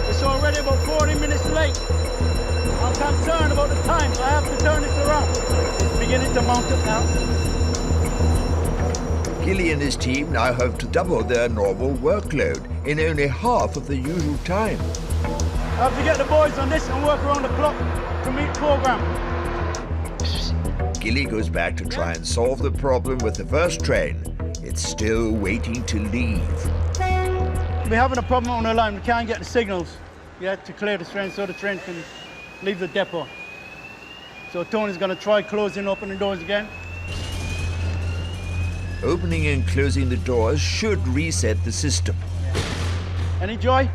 It's already about 40 minutes late. I'm concerned about the time, so I have to turn this around. It's beginning to mount up now. Gilly and his team now have to double their normal workload in only half of the usual time. I have to get the boys on this and work around the clock to meet program. Gilly goes back to try and solve the problem with the first train. It's still waiting to leave. We're having a problem on the line. We can't get the signals yet to clear the train so the train can leave the depot. So Tony's going to try closing, opening doors again. Opening and closing the doors should reset the system. Any joy?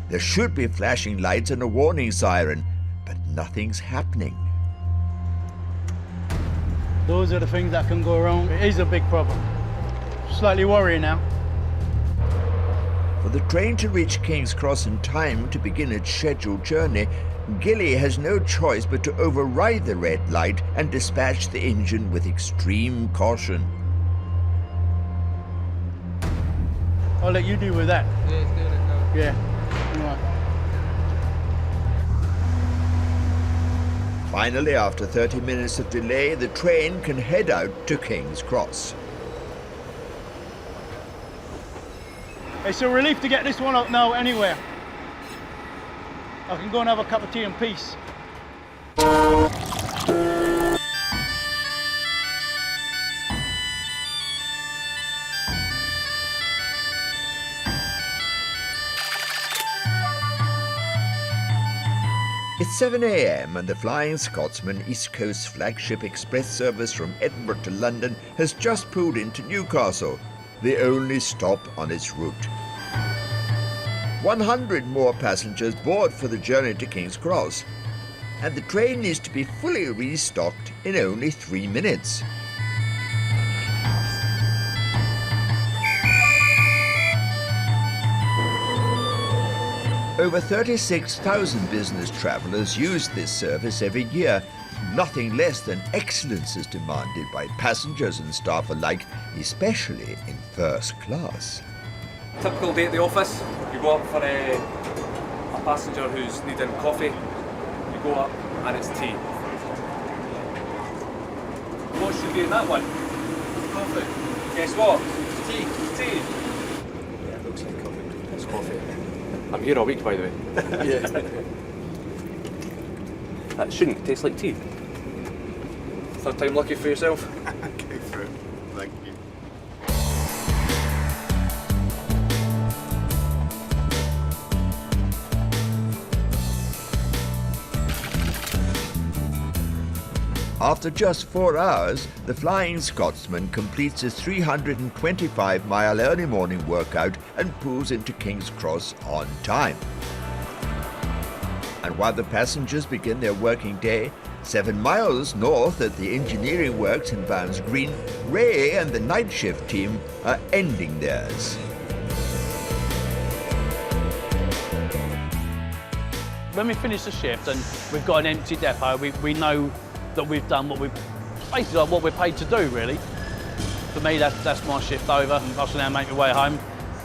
There should be flashing lights and a warning siren, but nothing's happening. Those are the things that can go wrong. It is a big problem. Slightly worrying now. For the train to reach King's Cross in time to begin its scheduled journey, Gilly has no choice but to override the red light and dispatch the engine with extreme caution. I'll let you deal with that. Yeah, it's doing it now. Yeah. Right. Finally, after 30 minutes of delay, the train can head out to King's Cross. It's a relief to get this one up now anywhere. I can go and have a cup of tea in peace. It's 7 a.m. and the Flying Scotsman East Coast flagship express service from Edinburgh to London has just pulled into Newcastle, the only stop on its route. 100 more passengers board for the journey to King's Cross, and the train needs to be fully restocked in only 3 minutes. Over 36,000 business travellers use this service every year. Nothing less than excellence is demanded by passengers and staff alike, especially in first class. Typical day at the office, you go up for a passenger who's needing coffee, you go up and it's tea. What should be in that one? Coffee. Guess what? Tea. Tea. Yeah, it looks like coffee. It's coffee. I'm here all week, by the way. Yeah. That shouldn't taste like tea. Third time lucky for yourself. Go for it. Thank you. After just 4 hours, the Flying Scotsman completes a 325-mile early morning workout and pulls into King's Cross on time. And while the passengers begin their working day, 7 miles north at the engineering works in Bounds Green, Ray and the night shift team are ending theirs. When we finish the shift and we've got an empty depot, we know that we've done what basically what we're paid to do, really. For me, that's my shift over. I shall now make my way home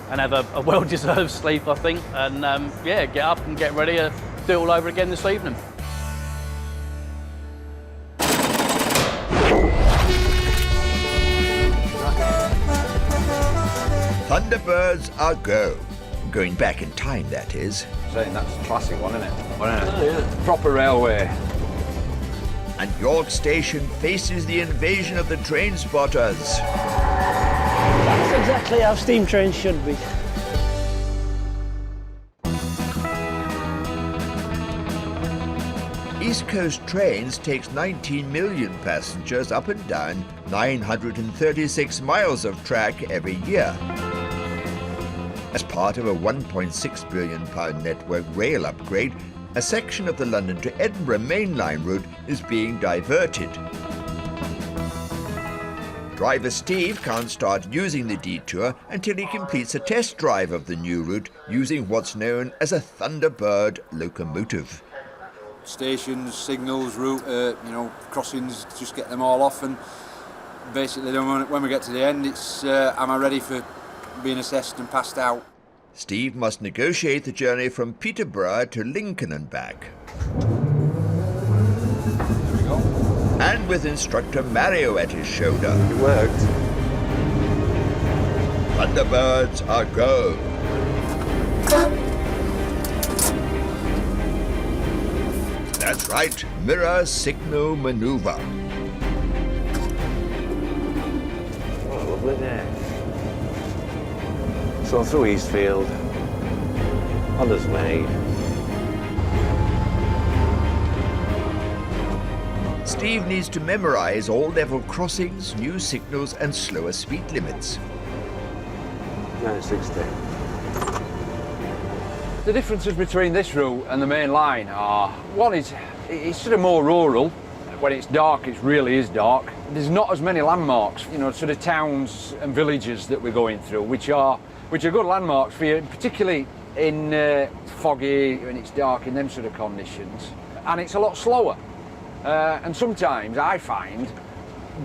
and have a well-deserved sleep, I think, and yeah, get up and get ready to do it all over again this evening. Thunderbird Thunderbirds are go. Going back in time, that is. Saying that's a classic one, isn't it? Oh, yeah. Proper railway. And York Station faces the invasion of the train spotters. That's exactly how steam trains should be. East Coast Trains takes 19 million passengers up and down 936 miles of track every year. As part of a £1.6 billion network rail upgrade, a section of the London to Edinburgh mainline route is being diverted. Driver Steve can't start using the detour until he completes a test drive of the new route using what's known as a Thunderbird locomotive. Stations, signals, route, crossings, just get them all off, and basically then when we get to the end, it's am I ready for being assessed and passed out. Steve must negotiate the journey from Peterborough to Lincoln and back. There we go. And with instructor Mario at his shoulder. It worked. Thunderbirds are go. That's right, mirror signal maneuver. Oh, lovely day. So through Eastfield, on his way. Steve needs to memorize all level crossings, new signals and slower speed limits. 960. The differences between this route and the main line are, one is it's sort of more rural. When it's dark, it really is dark. There's not as many landmarks, sort of towns and villages that we're going through, which are good landmarks for you, particularly in foggy, when it's dark, in them sort of conditions. And it's a lot slower. And sometimes I find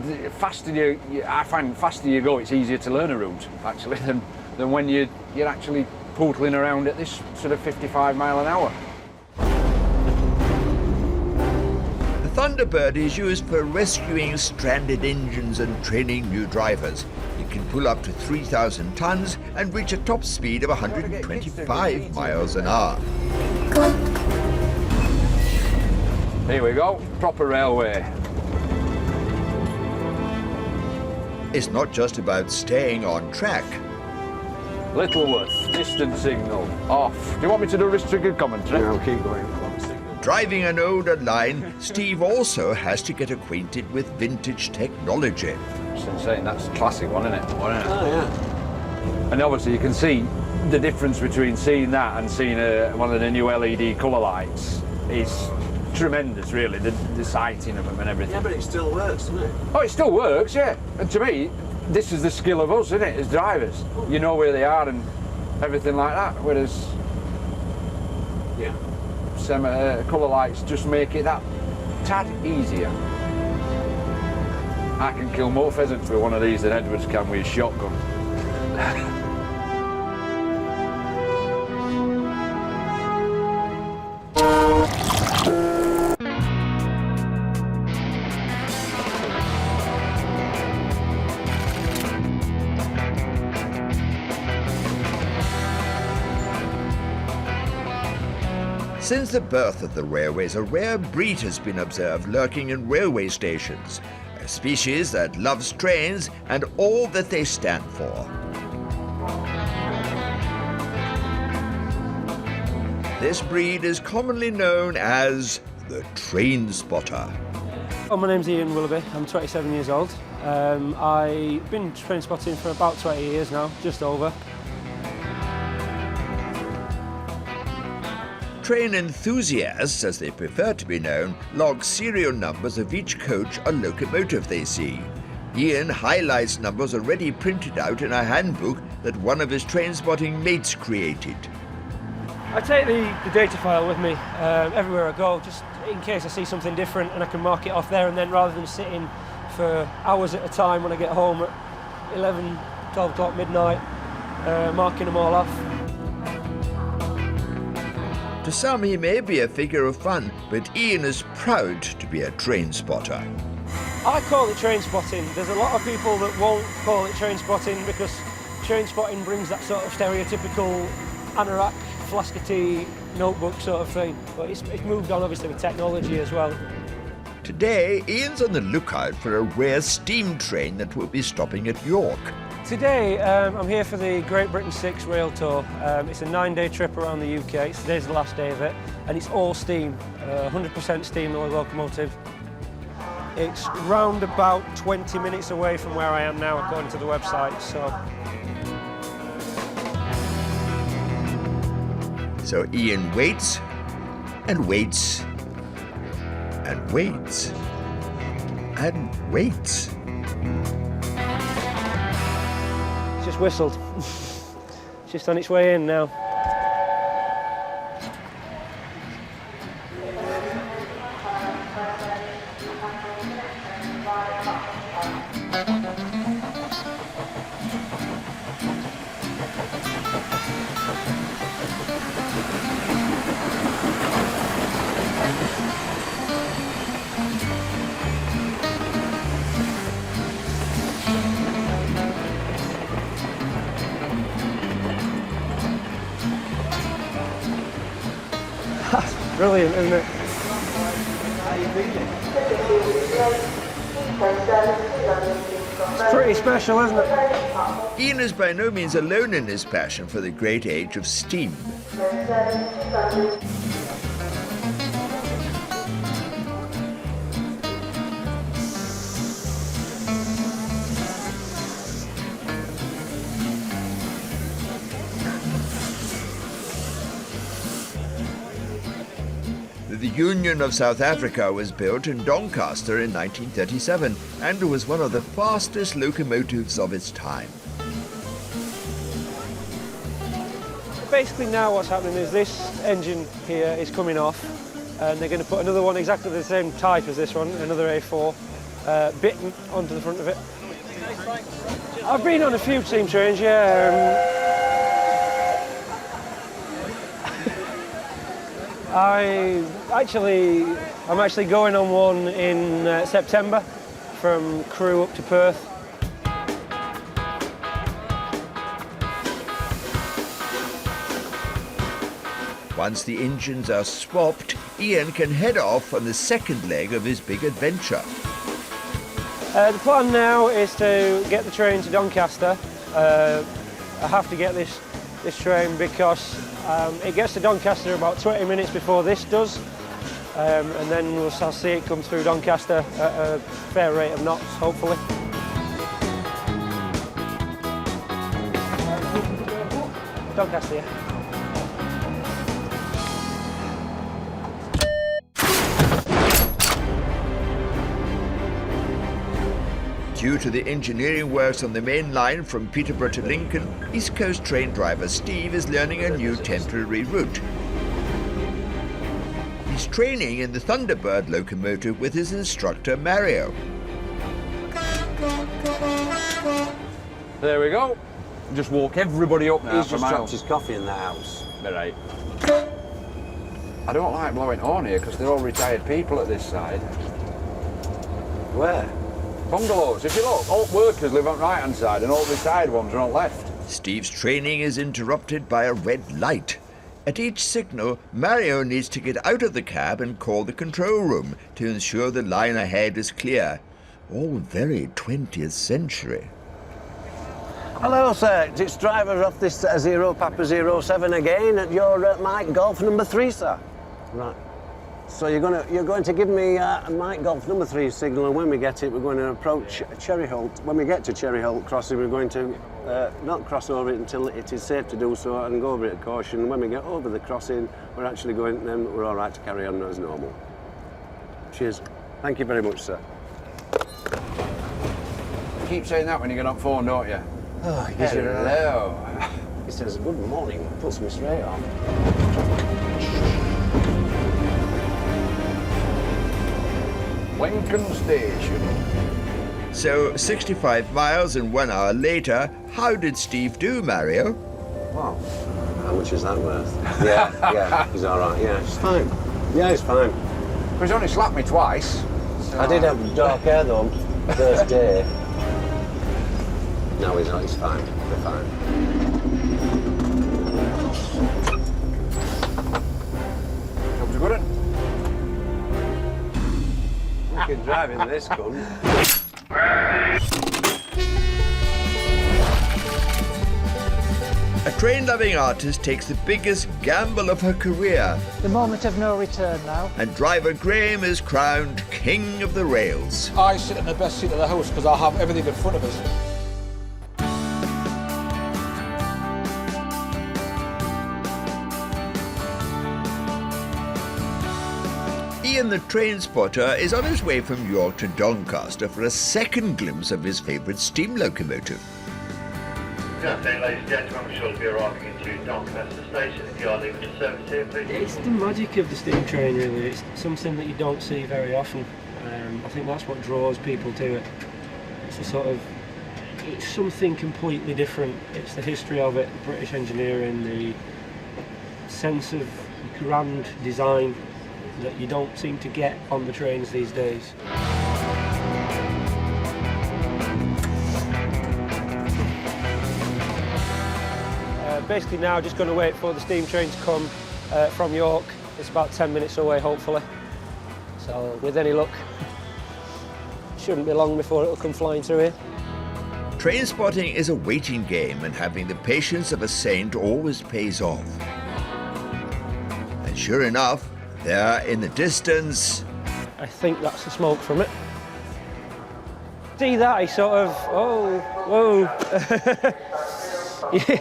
the faster you go, it's easier to learn a route, actually, than when you're actually pootling around at this sort of 55 mile an hour. The Thunderbird is used for rescuing stranded engines and training new drivers. It can pull up to 3,000 tons and reach a top speed of 125 miles an hour. Here we go, proper railway. It's not just about staying on track. Littleworth, distant signal, off. Do you want me to do restricted commentary? No, keep going. Driving an older line, Steve also has to get acquainted with vintage technology. So saying that's a classic one, isn't it? Oh, yeah. And obviously you can see the difference between seeing that and seeing one of the new LED colour lights is tremendous, really, the sighting of them and everything. Yeah, but it still works, doesn't it? Oh, it still works, yeah. And to me, this is the skill of us, isn't it, as drivers? You know where they are and everything like that, whereas some colour lights just make it that tad easier. I can kill more pheasants with one of these than Edwards can with his shotgun. Since the birth of the railways, a rare breed has been observed lurking in railway stations, a species that loves trains and all that they stand for. This breed is commonly known as the train spotter. Oh, my name's Ian Willoughby, I'm 27 years old. I've been train spotting for about 20 years now, just over. Train enthusiasts, as they prefer to be known, log serial numbers of each coach or locomotive they see. Ian highlights numbers already printed out in a handbook that one of his train spotting mates created. I take the data file with me everywhere I go, just in case I see something different, and I can mark it off there and then, rather than sitting for hours at a time when I get home at 11, 12 o'clock, midnight, marking them all off. To some, he may be a figure of fun, but Ian is proud to be a train spotter. I call it train spotting. There's a lot of people that won't call it train spotting because train spotting brings that sort of stereotypical anorak, flask of tea, notebook sort of thing. But it's moved on obviously with technology as well. Today, Ian's on the lookout for a rare steam train that will be stopping at York. Today, I'm here for the Great Britain 6 rail tour. It's a 9-day trip around the UK. Today's the last day of it, and it's all steam, 100% steam locomotive. It's round about 20 minutes away from where I am now, according to the website. So Ian waits and waits and waits and waits. It's just whistled. It's just on its way in now. Brilliant, isn't it? It's pretty special, isn't it? Ian is by no means alone in his passion for the great age of steam. The Union of South Africa was built in Doncaster in 1937 and was one of the fastest locomotives of its time. Basically now what's happening is this engine here is coming off and they're going to put another one exactly the same type as this one, another A4, bit onto the front of it. I've been on a few steam trains, yeah. I'm actually going on one in September from Crewe up to Perth. Once the engines are swapped, Ian can head off on the second leg of his big adventure. The plan now is to get the train to Doncaster. I have to get this train because it gets to Doncaster about 20 minutes before this does, and then I'll see it come through Doncaster at a fair rate of knots, hopefully. Doncaster, yeah. Due to the engineering works on the main line from Peterborough to Lincoln, East Coast train driver Steve is learning a new temporary route. He's training in the Thunderbird locomotive with his instructor Mario. There we go. Just walk everybody up now. He's just dropped his coffee in the house. Right. I don't like blowing horn here because they're all retired people at this side. Where? Bungalows. If you look, all workers live on right-hand side and all retired ones are on left. Steve's training is interrupted by a red light. At each signal, Mario needs to get out of the cab and call the control room to ensure the line ahead is clear. All very 20th century. Hello, sir. It's driver off this 0 Papa 07 again at your Mike Golf number 3, sir. Right. So you're going to give me a Mike Golf number 3 signal, and when we get it, we're going to approach Cherry Holt. When we get to Cherry Holt crossing, we're going to not cross over it until it is safe to do so, and go over it at caution. When we get over the crossing, we're actually going. Then we're all right to carry on as normal. Cheers. Thank you very much, sir. You keep saying that when you get on phone, don't you? Oh, yeah. Hello. He says good morning. Puts me straight on. Lincoln Station. So, 65 miles and 1 hour later, how did Steve do, Mario? Wow. How much is that worth? Yeah, he's all right. Yeah, he's fine. Yeah, he's fine. He's only slapped me twice. So I did have dark hair, though, first day. No, he's not. He's fine. Be fine. That was a good one. You can drive in this gun. A train-loving artist takes the biggest gamble of her career, The moment of no return now. and driver Graham is crowned king of the rails. I sit in the best seat of the house because I have everything in front of us. Ian the train spotter is on his way from York to Doncaster for a second glimpse of his favourite steam locomotive. Good afternoon, ladies and gentlemen. We're sure to be arriving into Doncaster Station. If you are leaving the service here, please. It's the magic of the steam train, really. It's something that you don't see very often. I think that's what draws people to it. It's a sort of, it's something completely different. It's the history of it, British engineering, the sense of grand design that you don't seem to get on the trains these days. Basically now just going to wait for the steam train to come from York. It's about 10 minutes away, hopefully. So with any luck, shouldn't be long before it'll come flying through here. Train spotting is a waiting game, and having the patience of a saint always pays off. And sure enough, there in the distance, I think that's the smoke from it. See that? He sort of, oh, whoa. Yeah.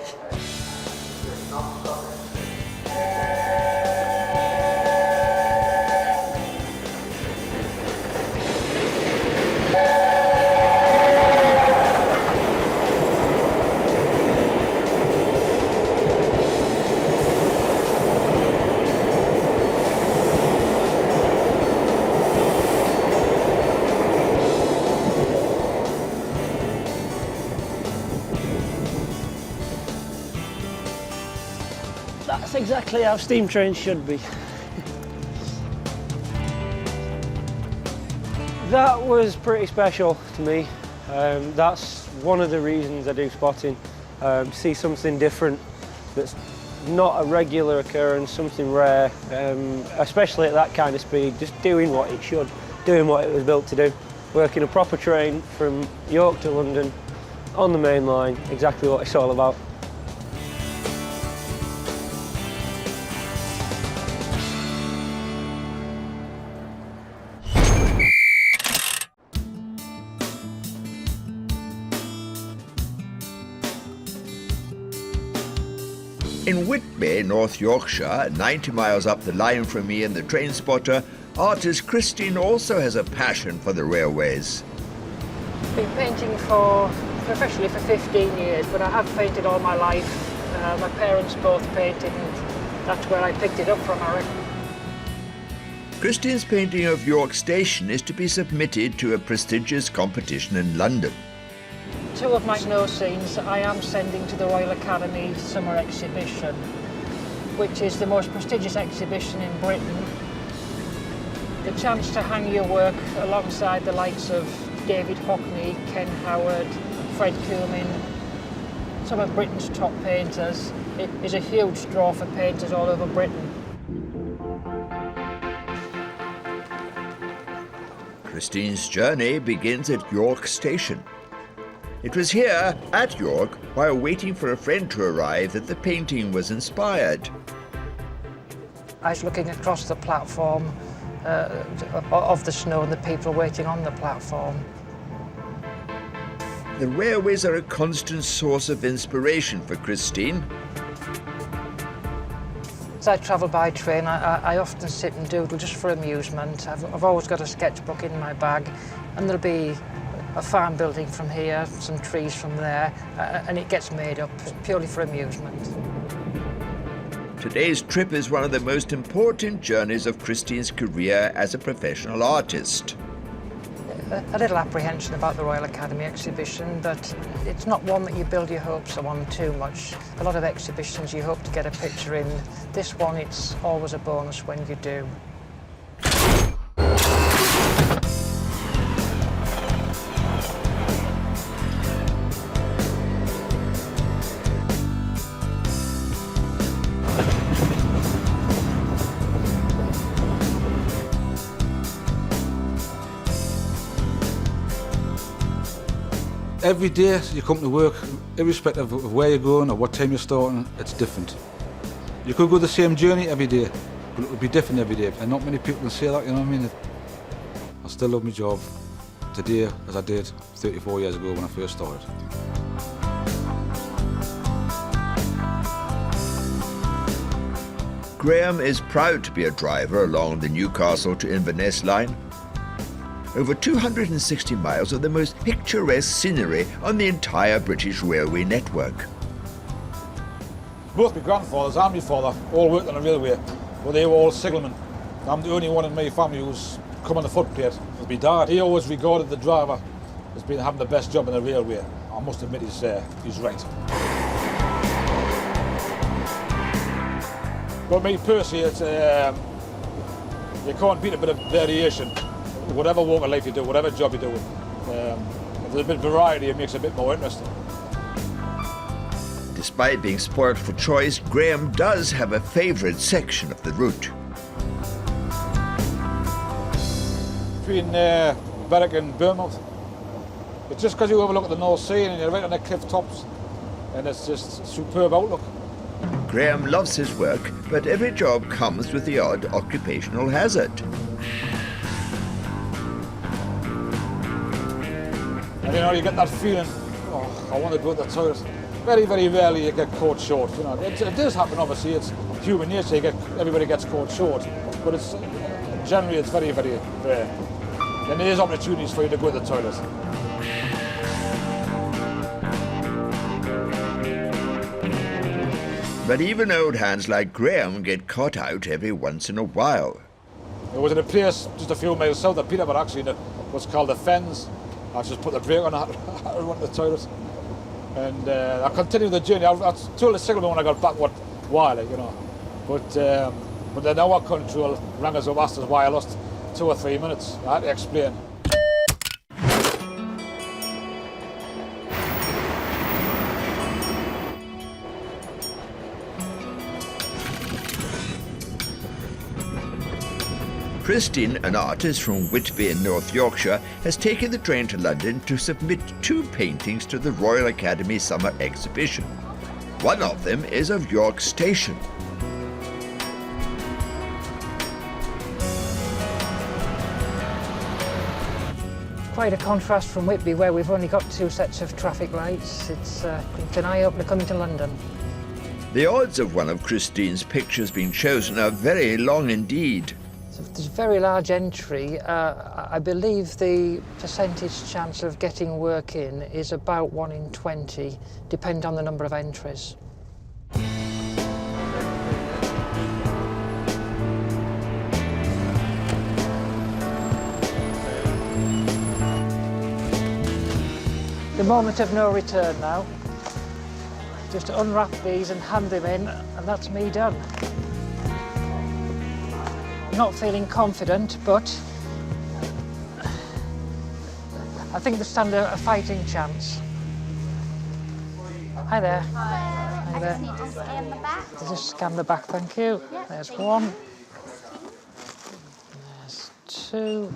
That's exactly how steam trains should be. That was pretty special to me. That's one of the reasons I do spotting. See something different that's not a regular occurrence, something rare, especially at that kind of speed, just doing what it should, doing what it was built to do. Working a proper train from York to London on the main line, exactly what it's all about. in Whitby, North Yorkshire, 90 miles up the line from me and the train spotter, artist Christine also has a passion for the railways. Been painting professionally for 15 years, but I have painted all my life. My parents both painted, and that's where I picked it up from, I reckon. Christine's painting of York Station is to be submitted to a prestigious competition in London. Two of my snow scenes I am sending to the Royal Academy Summer Exhibition, which is the most prestigious exhibition in Britain. The chance to hang your work alongside the likes of David Hockney, Ken Howard, Fred Cumin, some of Britain's top painters, it is a huge draw for painters all over Britain. Christine's journey begins at York Station. It was here, at York, while waiting for a friend to arrive, that the painting was inspired. I was looking across the platform of the snow and the people waiting on the platform. The railways are a constant source of inspiration for Christine. As I travel by train, I often sit and doodle just for amusement. I've always got a sketchbook in my bag, and there'll be a farm building from here, some trees from there, and it gets made up purely for amusement. Today's trip is one of the most important journeys of Christine's career as a professional artist. A little apprehension about the Royal Academy exhibition, but it's not one that you build your hopes on too much. A lot of exhibitions you hope to get a picture in. This one, it's always a bonus when you do. Every day you come to work, irrespective of where you're going or what time you're starting, it's different. You could go the same journey every day, but it would be different every day. And not many people can say that, you know what I mean? I still love my job today as I did 34 years ago when I first started. Graham is proud to be a driver along the Newcastle to Inverness line. Over 260 miles of the most picturesque scenery on the entire British railway network. Both my grandfathers and my father all worked on the railway, but they were all signalmen. I'm the only one in my family who's come on the footplate with my dad. He always regarded the driver as being having the best job in the railway. I must admit he's right. But me personally, it's, you can't beat a bit of variation. Whatever walk of life you do, whatever job you do, if there's a bit of variety, it makes it a bit more interesting. Despite being spoilt for choice, Graham does have a favourite section of the route. Between Berwick and Bournemouth. It's just because you overlook the North Sea and you're right on the cliff tops, and it's just a superb outlook. Graham loves his work, but every job comes with the odd occupational hazard. And you know, you get that feeling, oh, I want to go to the toilet. Very, very rarely you get caught short. You know, it does happen, obviously, it's human nature, everybody gets caught short, but it's generally it's very, very rare. And there is opportunities for you to go to the toilet. But even old hands like Graham get caught out every once in a while. It was in a place just a few miles south of Peterborough, actually, in what's called the Fens. I just put the brake on, I went to the toilet. And I continued the journey. I told the signalman when I got back why, like, you know. But then our control rang us up, asked us why I lost 2 or 3 minutes. I had to explain. Christine, an artist from Whitby in North Yorkshire, has taken the train to London to submit 2 paintings to the Royal Academy Summer Exhibition. One of them is of York Station. Quite a contrast from Whitby, where we've only got 2 sets of traffic lights. It's an eye-opener coming to London. The odds of one of Christine's pictures being chosen are very long indeed. There's a very large entry. I believe the percentage chance of getting work in is about 1 in 20, depending on the number of entries. The moment of no return now. Just unwrap these and hand them in, and that's me done. Not feeling confident, but I think they stand a fighting chance. Hi there. Hi. Hi there. Just scan the back. Just scan the back, thank you. There's 1. There's 2.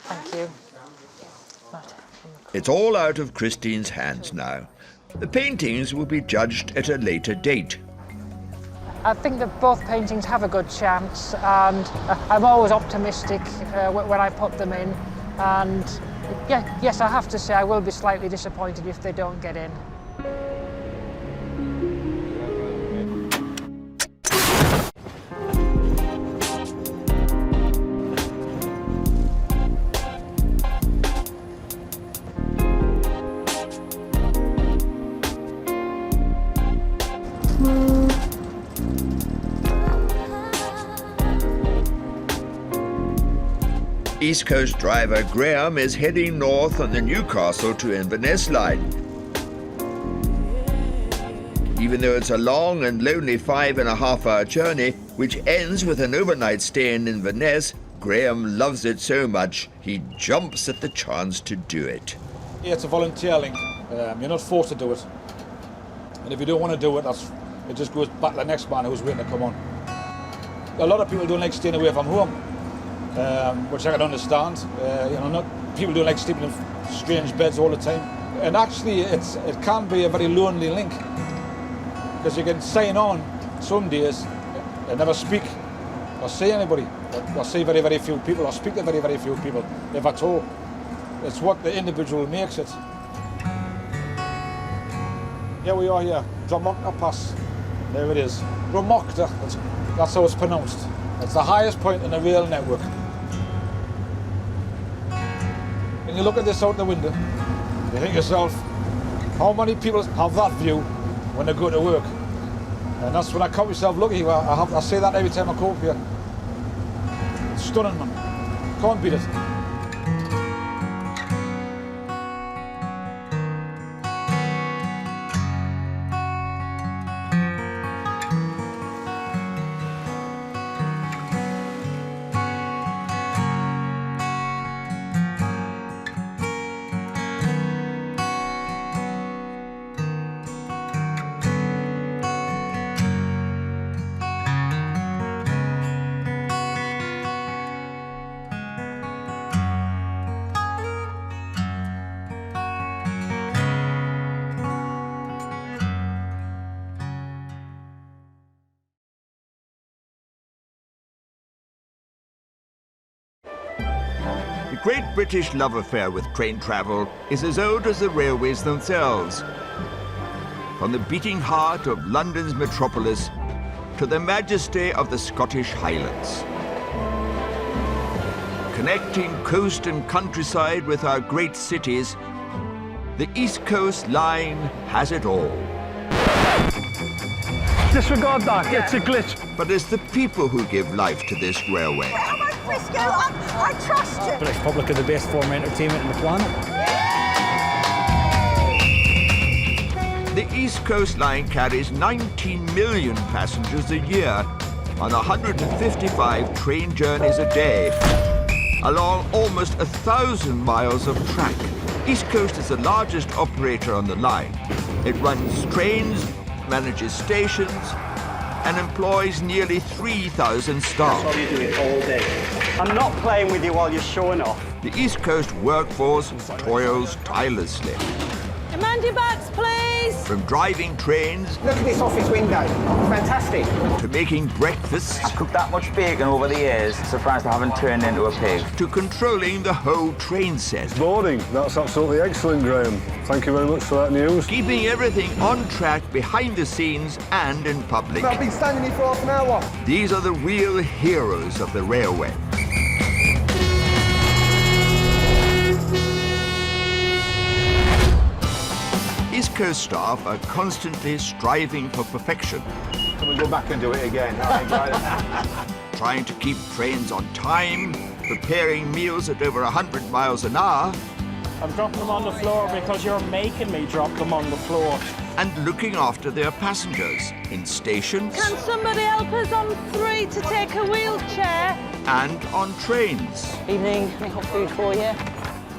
Thank you. Right. It's all out of Christine's hands now. The paintings will be judged at a later date. I think that both paintings have a good chance, and I'm always optimistic when I put them in. And yeah, yes, I have to say I will be slightly disappointed if they don't get in. East Coast driver Graham is heading north on the Newcastle to Inverness line. Even though it's a long and lonely 5.5-hour journey, which ends with an overnight stay in Inverness, Graham loves it so much he jumps at the chance to do it. Yeah, it's a volunteer link. You're not forced to do it. And if you don't want to do it, it just goes back to the next man who's waiting to come on. A lot of people don't like staying away from home, which I can understand. People don't like sleeping in strange beds all the time. And actually, it can be a very lonely link, because you can sign on some days and never speak or see anybody, or see very, very few people, or speak to very, very few people, if at all. It's what the individual makes it. Here we are here, Dromocta Pass. There it is. Dromocta, that's how it's pronounced. It's the highest point in the rail network. When you look at this out the window, you think to yourself, how many people have that view when they go to work? And that's when I count myself lucky. I say that every time I come up here. It's stunning, man. Can't beat it. The great British love affair with train travel is as old as the railways themselves. From the beating heart of London's metropolis to the majesty of the Scottish Highlands. Connecting coast and countryside with our great cities, the East Coast Line has it all. Disregard that, it's a glitch. But it's the people who give life to this railway. Frisco, I trust you. British public are the best form of entertainment on the planet. The East Coast Line carries 19 million passengers a year on 155 train journeys a day, along almost 1,000 miles of track. East Coast is the largest operator on the line. It runs trains, manages stations, and employs nearly 3,000 staff. That's how you do it all day. I'm not playing with you while you're showing off. The East Coast workforce toils tirelessly. Demand your bags, please. From driving trains... Look at this office window. Fantastic. ...to making breakfasts... I've cooked that much bacon over the years, surprised I haven't turned into a pig. ...to controlling the whole train set. Morning. That's absolutely excellent, Graham. Thank you very much for that news. Keeping everything on track behind the scenes and in public. I've been standing here for half an hour. These are the real heroes of the railway. East Coast staff are constantly striving for perfection. Can we go back and do it again? Trying to keep trains on time, preparing meals at over 100 miles an hour. I'm dropping them on the floor because you're making me drop them on the floor. And looking after their passengers in stations. Can somebody help us on 3 to take a wheelchair? And on trains. Evening, any hot food for you?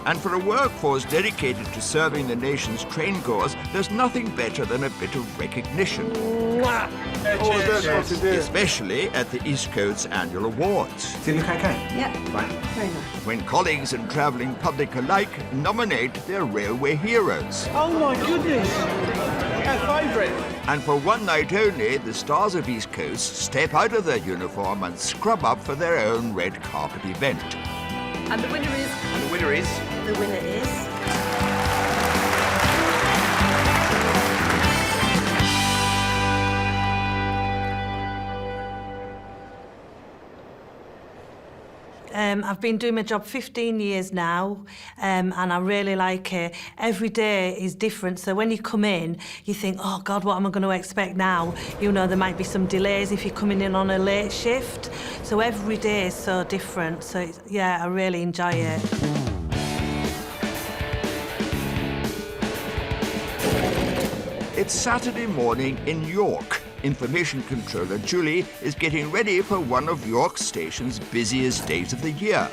And for a workforce dedicated to serving the nation's traingoers, there's nothing better than a bit of recognition. Especially at the East Coast's annual awards. Does it look okay? Yeah. Right. Very nice. When colleagues and travelling public alike nominate their railway heroes. Oh my goodness! Our favourite. And for one night only, the stars of East Coast step out of their uniform and scrub up for their own red carpet event. And the winner is? And the winner is? The winner is? I've been doing my job 15 years now, and I really like it. Every day is different, so when you come in, you think, oh God, what am I going to expect now? You know, there might be some delays if you're coming in on a late shift. So every day is so different, so yeah, I really enjoy it. It's Saturday morning in York. Information controller Julie is getting ready for one of York Station's busiest days of the year.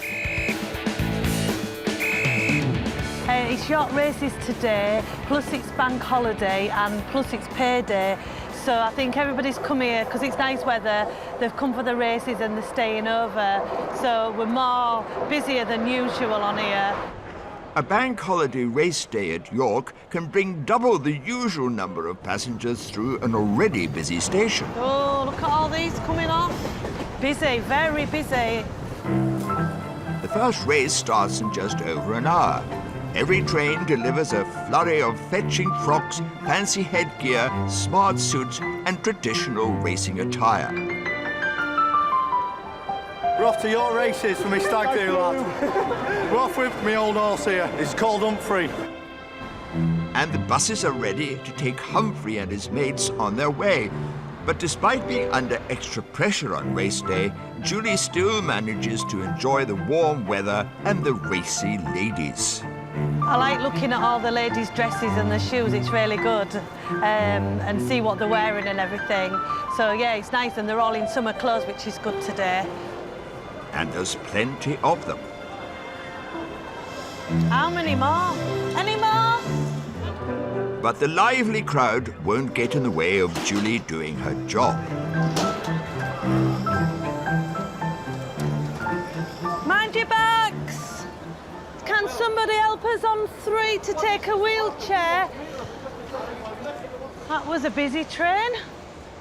It's York races today, plus it's bank holiday and plus it's payday. So I think everybody's come here because it's nice weather. They've come for the races and they're staying over. So we're more busier than usual on here. A bank holiday race day at York can bring double the usual number of passengers through an already busy station. Oh, look at all these coming off. Busy, very busy. The first race starts in just over an hour. Every train delivers a flurry of fetching frocks, fancy headgear, smart suits, and traditional racing attire. We're off to your races for me stag do, lad. We're off with me old horse here. It's called Humphrey. And the buses are ready to take Humphrey and his mates on their way. But despite being under extra pressure on race day, Julie still manages to enjoy the warm weather and the racy ladies. I like looking at all the ladies' dresses and the shoes, it's really good, and see what they're wearing and everything. So yeah, it's nice, and they're all in summer clothes, which is good today. And there's plenty of them. How many more? Any more? But the lively crowd won't get in the way of Julie doing her job. Mind your backs! Can somebody help us on 3 to take a wheelchair? That was a busy train.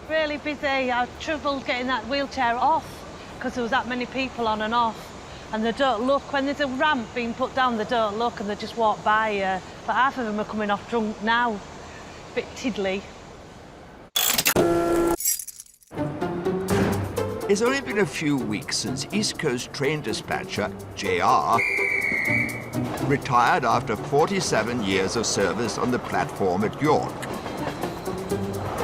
Really busy. I struggled getting that wheelchair off because there was that many people on and off. And they don't look. When there's a ramp being put down, they don't look and they just walk by you. But half of them are coming off drunk now. Bit tiddly. It's only been a few weeks since East Coast train dispatcher, JR, retired after 47 years of service on the platform at York.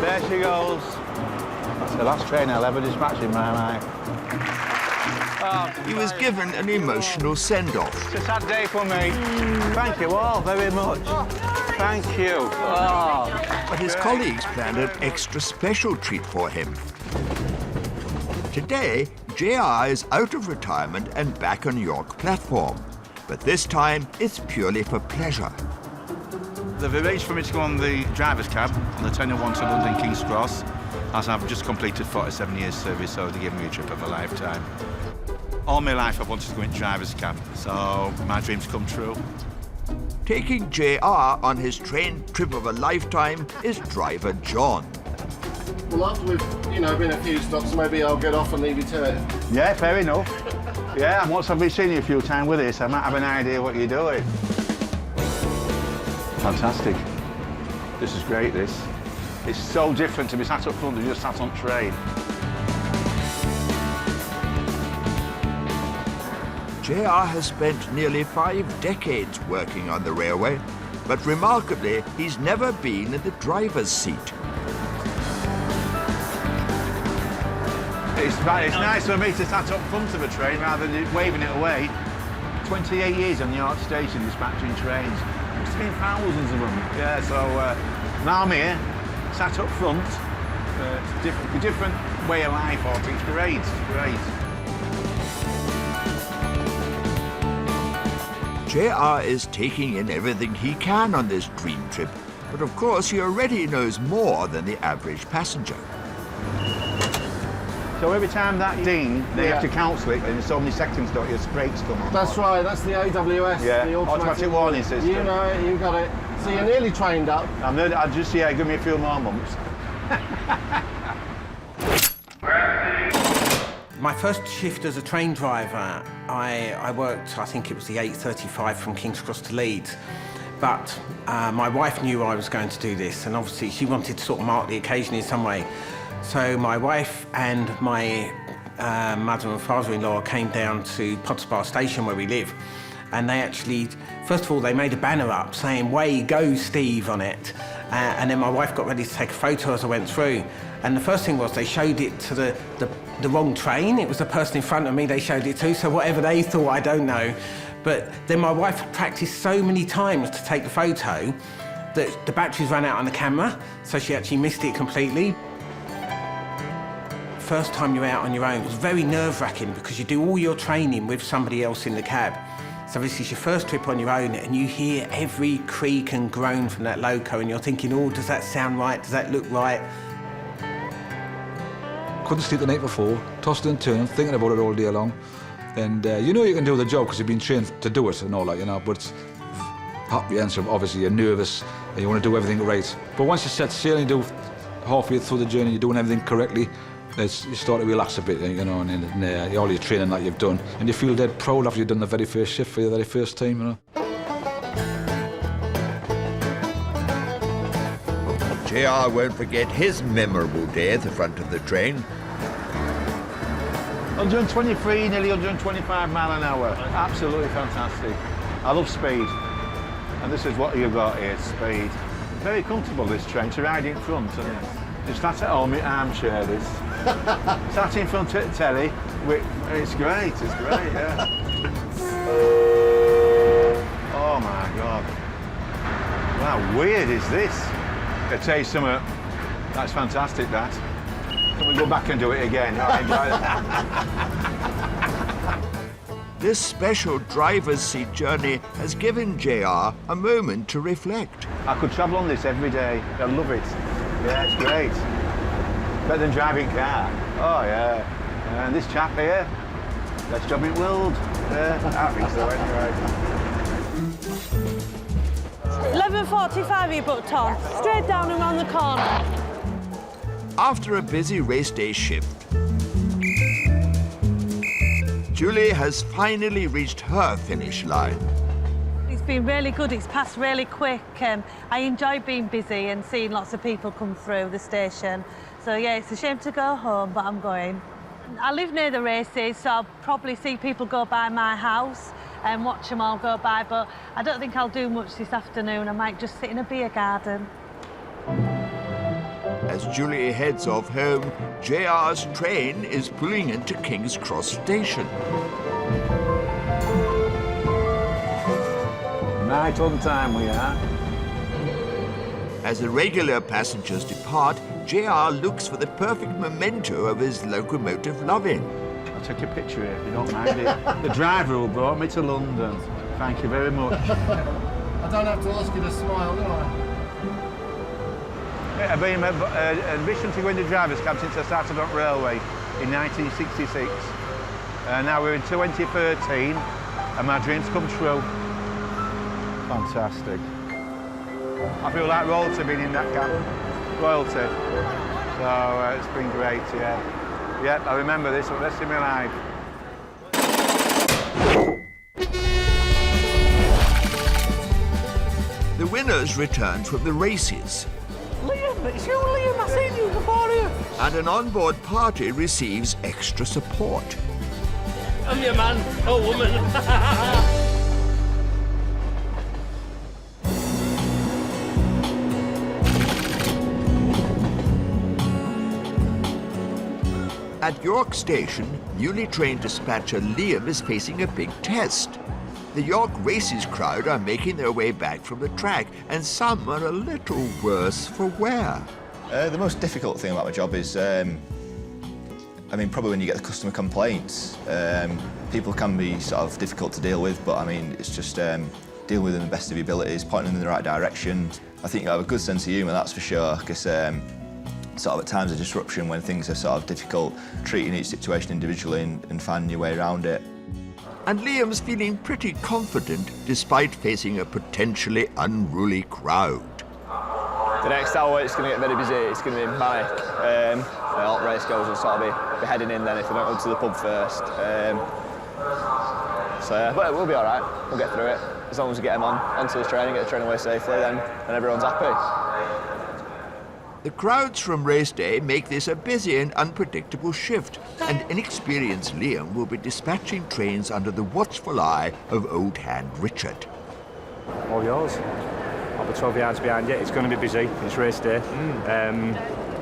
There she goes. That's the last train I'll ever dispatch in my life. He was given an emotional send-off. It's a sad day for me. Thank you all very much. Thank you. Oh, but his colleagues planned an extra special treat for him. Today, JR is out of retirement and back on York platform. But this time, it's purely for pleasure. They've arranged for me to go on the driver's cab on the 10:01 to London King's Cross, as I've just completed 47 years service, so they're giving me a trip of a lifetime. All my life I've wanted to go in driver's cab, so my dreams come true. Taking JR on his train trip of a lifetime is driver John. Well, after we've, been a few stops, maybe I'll get off and leave you to it. yeah, fair enough. Yeah, and once I've been seeing you a few times with this, I might have an idea what you're doing. Fantastic. This is great, this. It's so different to be sat up front and just sat on train. JR has spent nearly 5 decades working on the railway, but remarkably, he's never been in the driver's seat. It's nice for me to sat up front of a train rather than waving it away. 28 years on York Station dispatching trains. Must have been thousands of them. Yeah, so now I'm here, sat up front. It's a different way of life, I think. It's great, it's great. JR is taking in everything he can on this dream trip, but of course he already knows more than the average passenger. So every time that ding, they have to cancel it, and in so many seconds, don't your brakes come on? That's right, that's the AWS, yeah, the automatic warning system. You know it, you got it. So you're nearly trained up. I'll just, give me a few more months. My first shift as a train driver, I worked, I think it was the 8:35 from King's Cross to Leeds. But my wife knew I was going to do this, and obviously she wanted to sort of mark the occasion in some way. So my wife and my mother and father-in-law came down to Potsdam Station where we live, and they actually, first of all, they made a banner up saying, "Way go, Steve," on it. And then my wife got ready to take a photo as I went through. And the first thing was they showed it to the wrong train. It was the person in front of me they showed it to, so whatever they thought, I don't know. But then my wife practiced so many times to take the photo that the batteries ran out on the camera, so she actually missed it completely. First time you're out on your own, it was very nerve-wracking because you do all your training with somebody else in the cab. So this is your first trip on your own, and you hear every creak and groan from that loco, and you're thinking, oh, does that sound right? Does that look right? Couldn't sleep the night before, tossing and turning, thinking about it all day long. And you know you can do the job because you've been trained to do it and all that, but it's happy and so obviously you're nervous and you want to do everything right. But once you set sail and you do halfway through the journey, you're doing everything correctly, you start to relax a bit, you know, and all your training that you've done, and you feel dead proud after you've done the very first shift for the very first time, you know. JR won't forget his memorable day at the front of the train. 123, nearly 125 mile an hour. Absolutely fantastic. I love speed. And this is what you've got here, speed. Very comfortable, this train, to ride in front. And you sat at home, your armchair, this. Sat in front of the telly. It's great, yeah. Oh my God. How weird is this? I'll tell you something, that's fantastic, that. Can we go back and do it again? I enjoy that. This special driver's seat journey has given JR a moment to reflect. I could travel on this every day. I love it. Yeah, it's great. Better than driving car. Oh, yeah. And this chap here, best job in the world. Yeah, I think so, anyway. 11:45 you booked on, straight down around the corner. After a busy race day shift, Julie has finally reached her finish line. It's been really good, it's passed really quick. I enjoy being busy and seeing lots of people come through the station. So yeah, it's a shame to go home, but I'm going. I live near the races, so I'll probably see people go by my house and watch them all go by, but I don't think I'll do much this afternoon. I might just sit in a beer garden. As Julie heads off home, JR's train is pulling into King's Cross Station. Right on time we are. As the regular passengers depart, JR looks for the perfect memento of his locomotive loving. I'll take a picture here if you don't mind it. The driver who brought me to London. Thank you very much. I don't have to ask you to smile, do I? I've been ambition to go into driver's cab since I started on railway in 1966. Now we're in 2013 and my dreams come true. Fantastic. I feel like royalty being in that cab. Royalty. So it's been great, yeah. Yeah, I remember this for the rest of my life. The winners return from the races. Liam, it's you, Liam. I've seen you before here. And an onboard party receives extra support. I'm your man, or woman. At York Station, newly trained dispatcher Liam is facing a big test. The York Races crowd are making their way back from the track, and some are a little worse for wear. The most difficult thing about my job is, probably when you get the customer complaints. People can be sort of difficult to deal with, but it's just dealing with them to the best of your abilities, pointing them in the right direction. I think you have a good sense of humour, that's for sure, because sort of at times of disruption when things are sort of difficult, treating each situation individually and finding your way around it. And Liam's feeling pretty confident despite facing a potentially unruly crowd. The next hour it's going to get very busy, it's going to be manic. A lot of race goers will sort of be heading in then if they don't go to the pub first. But we'll be all right, we'll get through it. As long as we get them onto the train and get the train away safely, then everyone's happy. The crowds from race day make this a busy and unpredictable shift, and inexperienced Liam will be dispatching trains under the watchful eye of Old Hand Richard. All yours. I'll be 12 yards behind you. It's going to be busy. It's race day.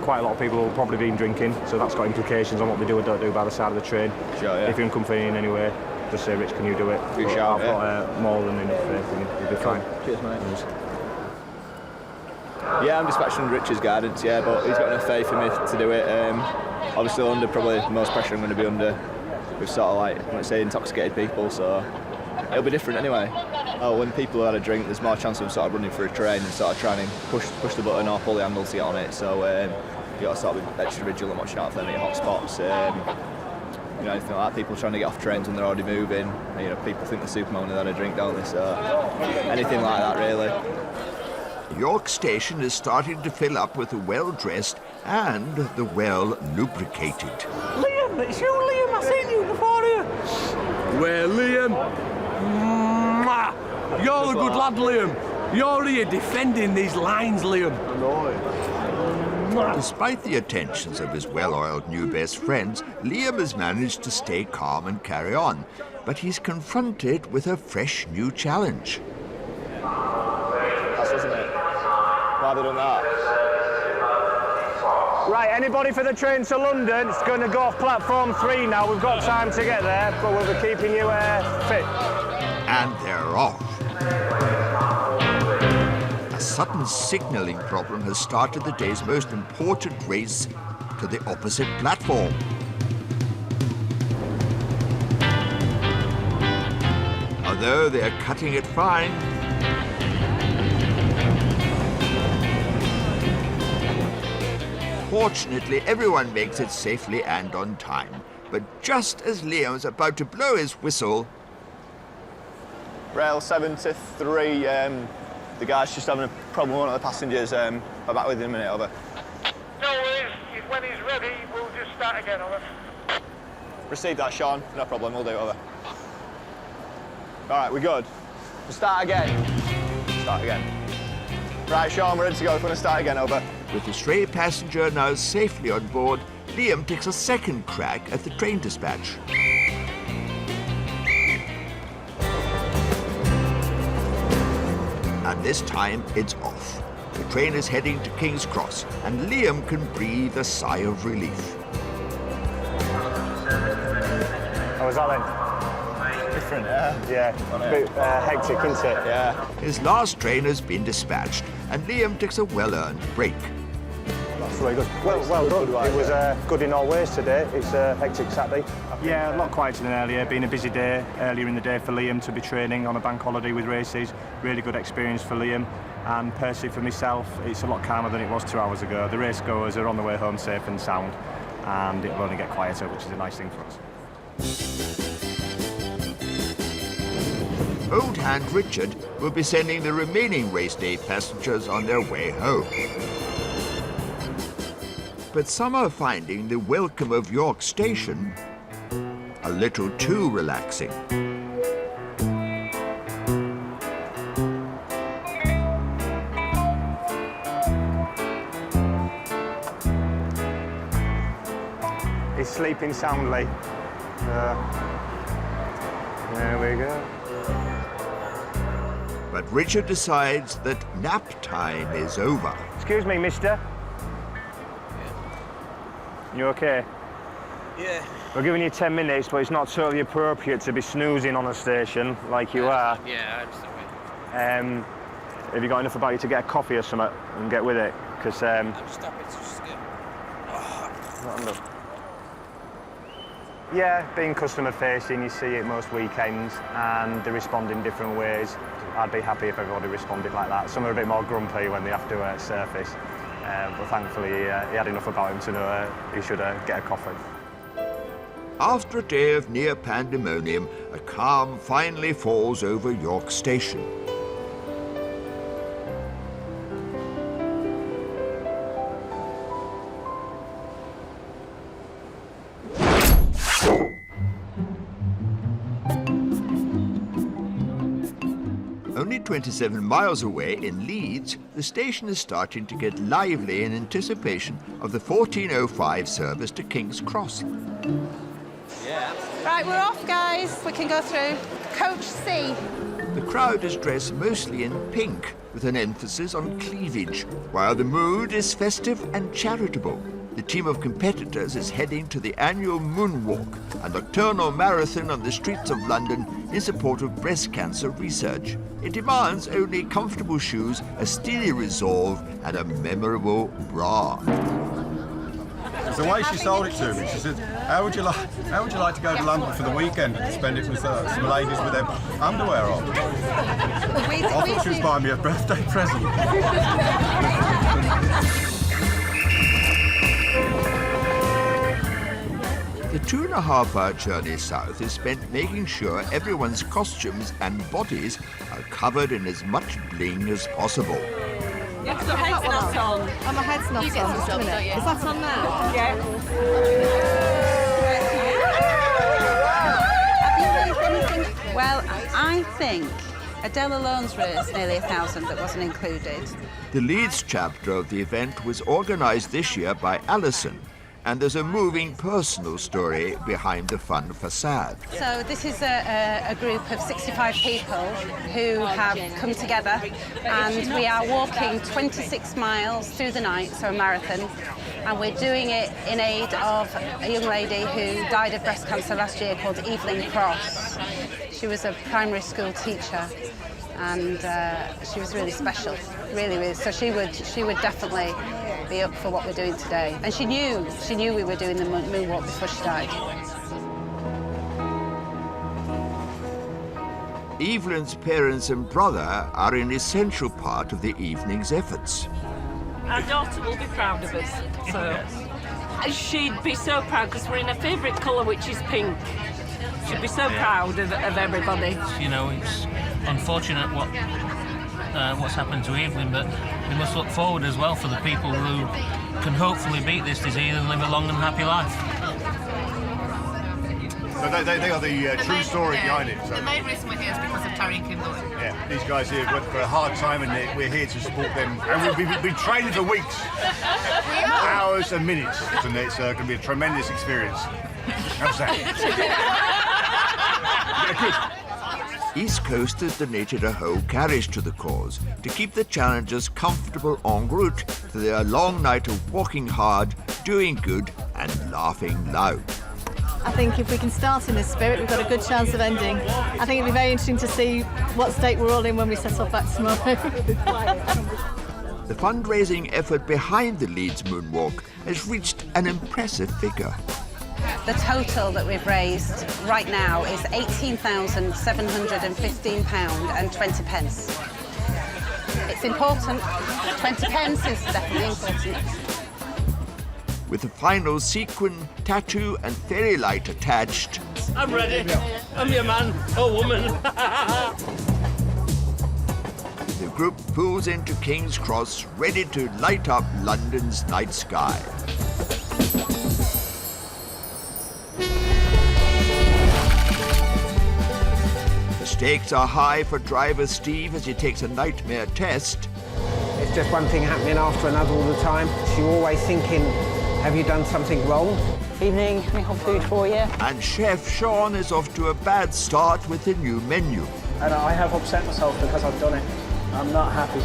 Quite a lot of people will probably be drinking, so that's got implications on what they do or don't do by the side of the train. Sure, yeah. If you're uncomfy in any way, just say, Rich, can you do it? You shout, I've got more than enough faith in you. You'll be fine. Cheers, mate. Yeah, I'm dispatching Richard's guidance, yeah, but he's got enough faith in me to do it. Obviously under probably the most pressure I'm going to be under with sort of like, let's say, intoxicated people, so it'll be different anyway. When people have had a drink, there's more chance of sort of running through a train and sort of trying to push the button or pull the handle to get on it, so you've got to sort of be extra vigilant watching out for them at hot spots. you know, anything like that. People trying to get off trains when they're already moving. You know, people think the Superman has had a drink, don't they? So anything like that, really. York Station is starting to fill up with the well-dressed and the well-lubricated. Liam, it's you, Liam. I've seen you before here. Well, Liam, you're a good lad, Liam. You're here defending these lines, Liam. Despite the attentions of his well-oiled new best friends, Liam has managed to stay calm and carry on. But he's confronted with a fresh new challenge. That's, isn't it? Why have they done that? Right, anybody for the train to London? It's going to go off platform 3 now. We've got time to get there, but we'll be keeping you fit. And they're off. A sudden signalling problem has started the day's most important race to the opposite platform. Although they're cutting it fine, fortunately, everyone makes it safely and on time. But just as Liam's about to blow his whistle... Rail 73, the guy's just having a problem with one of the passengers. I'm back with him in a minute, over. No worries. When he's ready, we'll just start again, over. Received that, Sean. No problem, we'll do it, over. All right, we're good. We'll start again. Start again. Right, Sean, we're ready to go. If we want to start again, over. With the stray passenger now safely on board, Liam takes a second crack at the train dispatch. And this time, it's off. The train is heading to King's Cross, and Liam can breathe a sigh of relief. How was that then? Different. Yeah, a bit hectic, isn't it? Yeah. His last train has been dispatched, and Liam takes a well-earned break. That's really good. Well done. It was good in all ways today. It's a hectic Saturday. Yeah, a lot quieter than earlier. Been a busy day earlier in the day for Liam to be training on a bank holiday with races. Really good experience for Liam. And personally for myself, it's a lot calmer than it was 2 hours ago. The race goers are on the way home safe and sound, and it will only get quieter, which is a nice thing for us. Old Hand Richard will be sending the remaining race day passengers on their way home. But some are finding the welcome of York Station a little too relaxing. He's sleeping soundly. There we go. But Richard decides that nap time is over. Excuse me, mister. You okay? Yeah. We're giving you 10 minutes, but it's not totally appropriate to be snoozing on a station like you are. Yeah, I understand. Have you got enough about you to get a coffee or something and get with it? Because Stop it, just get... not enough. Yeah, being customer facing, you see it most weekends, and they respond in different ways. I'd be happy if everybody responded like that. Some are a bit more grumpy when they have to surface, but thankfully he had enough about him to know he should get a coffee. After a day of near pandemonium, a calm finally falls over York Station. Only 27 miles away in Leeds, the station is starting to get lively in anticipation of the 14:05 service to King's Cross. Right, we're off, guys. We can go through. Coach C. The crowd is dressed mostly in pink, with an emphasis on cleavage, while the mood is festive and charitable. The team of competitors is heading to the annual Moonwalk, a nocturnal marathon on the streets of London in support of breast cancer research. It demands only comfortable shoes, a steely resolve, and a memorable bra. The way she sold it to me, she said, how would you like to go to London for the weekend and spend it with some ladies with their underwear on? I thought she was buying me a birthday present. The 2.5-hour journey south is spent making sure everyone's costumes and bodies are covered in as much bling as possible. Your head's not on. Oh, my head's not on. Just a minute. Is that on now? Yeah. Well, I think Adele Alone's race, nearly 1,000, that wasn't included. The Leeds chapter of the event was organised this year by Alison, and there's a moving personal story behind the fun facade. So this is a group of 65 people who have come together, and we are walking 26 miles through the night, so a marathon, and we're doing it in aid of a young lady who died of breast cancer last year called Evelyn Cross. She was a primary school teacher, and she was really special, really. So she would definitely be up for what we're doing today. And she knew we were doing the moonwalk before she died. Evelyn's parents and brother are an essential part of the evening's efforts. Our daughter will be proud of us, so she'd be so proud because we're in her favourite colour, which is pink. She'd be so proud of everybody. You know, it's unfortunate what's happened to Evelyn, but we must look forward as well for the people who can hopefully beat this disease and live a long and happy life. So they are the true story behind it. So. The main reason we're here is because of Taryn Kimball. Yeah, these guys here went for a hard time, and we're here to support them. And we've been training for weeks, hours and minutes, and it's going to be a tremendous experience. How's that? East Coast has donated a whole carriage to the cause to keep the challengers comfortable en route to their long night of walking hard, doing good and laughing loud. I think if we can start in this spirit, we've got a good chance of ending. I think it'll be very interesting to see what state we're all in when we set off back tomorrow. The fundraising effort behind the Leeds Moonwalk has reached an impressive figure. The total that we've raised right now is £18,715.20. It's important. 20 pence is definitely important. With the final sequin, tattoo and fairy light attached, I'm ready. I'm your man or woman. the group pulls into King's Cross, ready to light up London's night sky. The stakes are high for driver Steve as he takes a nightmare test. It's just one thing happening after another all the time. You're always thinking, have you done something wrong? Evening, we have food for you. And Chef Sean is off to a bad start with the new menu. And I have upset myself because I've done it. I'm not happy.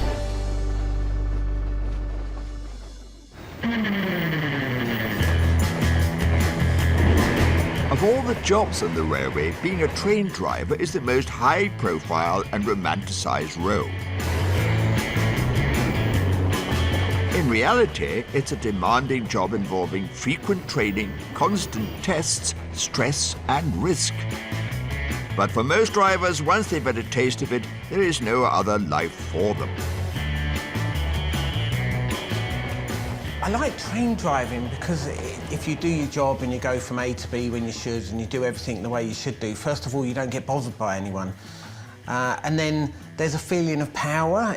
Of all the jobs on the railway, being a train driver is the most high-profile and romanticised role. In reality, it's a demanding job involving frequent training, constant tests, stress and risk. But for most drivers, once they've had a taste of it, there is no other life for them. I like train driving because if you do your job and you go from A to B when you should and you do everything the way you should do, first of all, you don't get bothered by anyone. And then there's a feeling of power.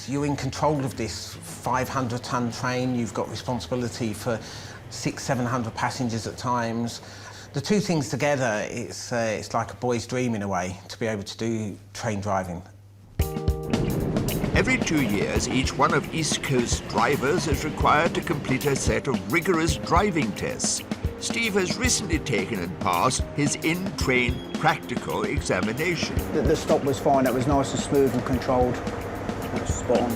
You're in control of this 500-ton train. You've got responsibility for 600-700 passengers at times. The two things together, it's like a boy's dream in a way, to be able to do train driving. Every 2 years, each one of East Coast drivers is required to complete a set of rigorous driving tests. Steve has recently taken and passed his in-train practical examination. The stop was fine. It was nice and smooth and controlled. It was spot on.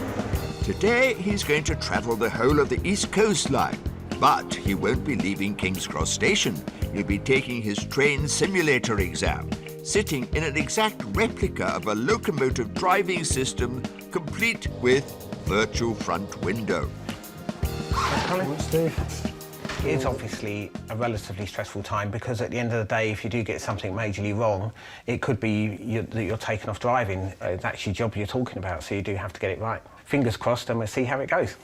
Today, he's going to travel the whole of the East Coast line. But he won't be leaving King's Cross Station. He'll be taking his train simulator exam, sitting in an exact replica of a locomotive driving system, complete with virtual front window. It's obviously a relatively stressful time because at the end of the day, if you do get something majorly wrong, it could be that you're taken off driving. That's your job you're talking about, so you do have to get it right. Fingers crossed, and we'll see how it goes.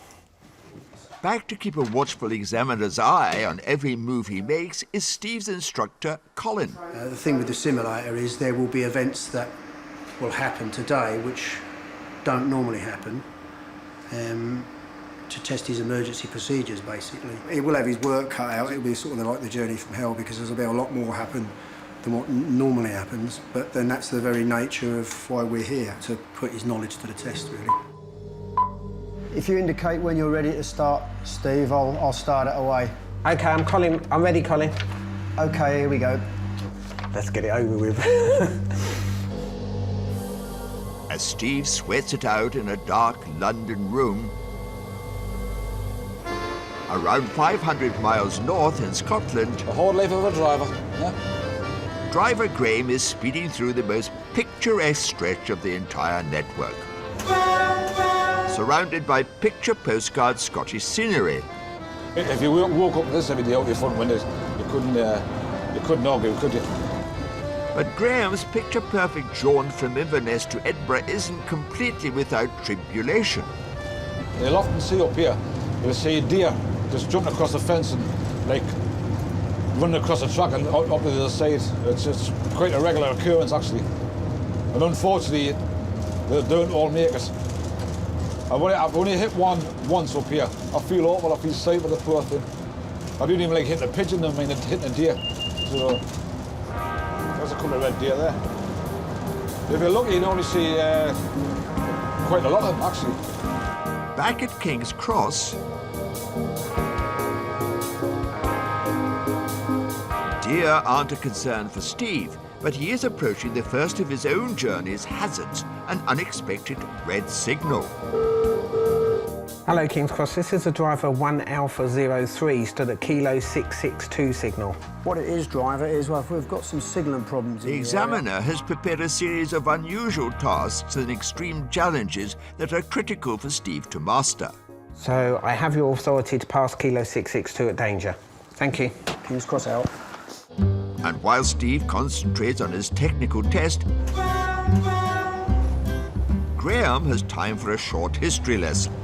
Back to keep a watchful examiner's eye on every move he makes is Steve's instructor, Colin. The thing with the simulator is there will be events that will happen today which don't normally happen, to test his emergency procedures, basically. He will have his work cut out. It'll be sort of like the journey from hell, because there'll be a lot more happen than what normally happens, but then that's the very nature of why we're here, to put his knowledge to the test, really. If you indicate when you're ready to start, Steve, I'll start it away. OK, I'm Colin. I'm ready, Colin. OK, here we go. Let's get it over with. As Steve sweats it out in a dark London room, around 500 miles north in Scotland, the whole life of a driver, yeah? Driver Graham is speeding through the most picturesque stretch of the entire network, surrounded by picture postcard Scottish scenery. If you woke up with this every day out your front windows, you couldn't argue, could you? But Graham's picture-perfect jaunt from Inverness to Edinburgh isn't completely without tribulation. You'll often see up here, you'll see a deer just jumping across the fence and, like, running across the track and up to the other side. It's quite a regular occurrence, actually. And unfortunately, they don't all make it. I've only hit one once up here. I feel awful, I feel sorry for the poor thing. I didn't even like hitting a pigeon, I mean hitting a deer. So, there's a couple of red deer there. If you're lucky, you only see quite a lot of them, actually. Back at King's Cross, deer aren't a concern for Steve, but he is approaching the first of his own journey's hazards, an unexpected red signal. Hello, King's Cross. This is a driver 1 Alpha 03, stood at Kilo 662 signal. What it is, driver, is well, we've got some signalling problems in The examiner has prepared a series of unusual tasks and extreme challenges that are critical for Steve to master. So I have your authority to pass Kilo 662 at danger. Thank you. King's Cross out. And while Steve concentrates on his technical test, Graham has time for a short history lesson.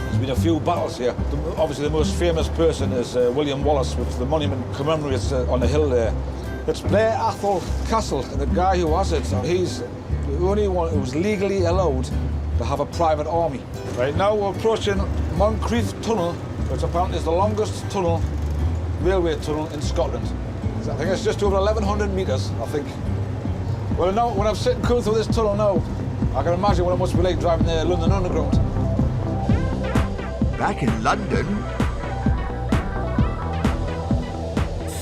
There's been a few battles here. Obviously, the most famous person is William Wallace, which the monument commemorates on the hill there. It's Blair Athol Castle, and the guy who has it, he's the only one who's legally allowed to have a private army. Right now, we're approaching Moncrief Tunnel, which apparently is the longest tunnel, railway tunnel in Scotland. I think it's just over 1,100 metres, I think. Well, now, when I'm sitting cool through this tunnel now, I can imagine what it must be like driving the London Underground. Back in London...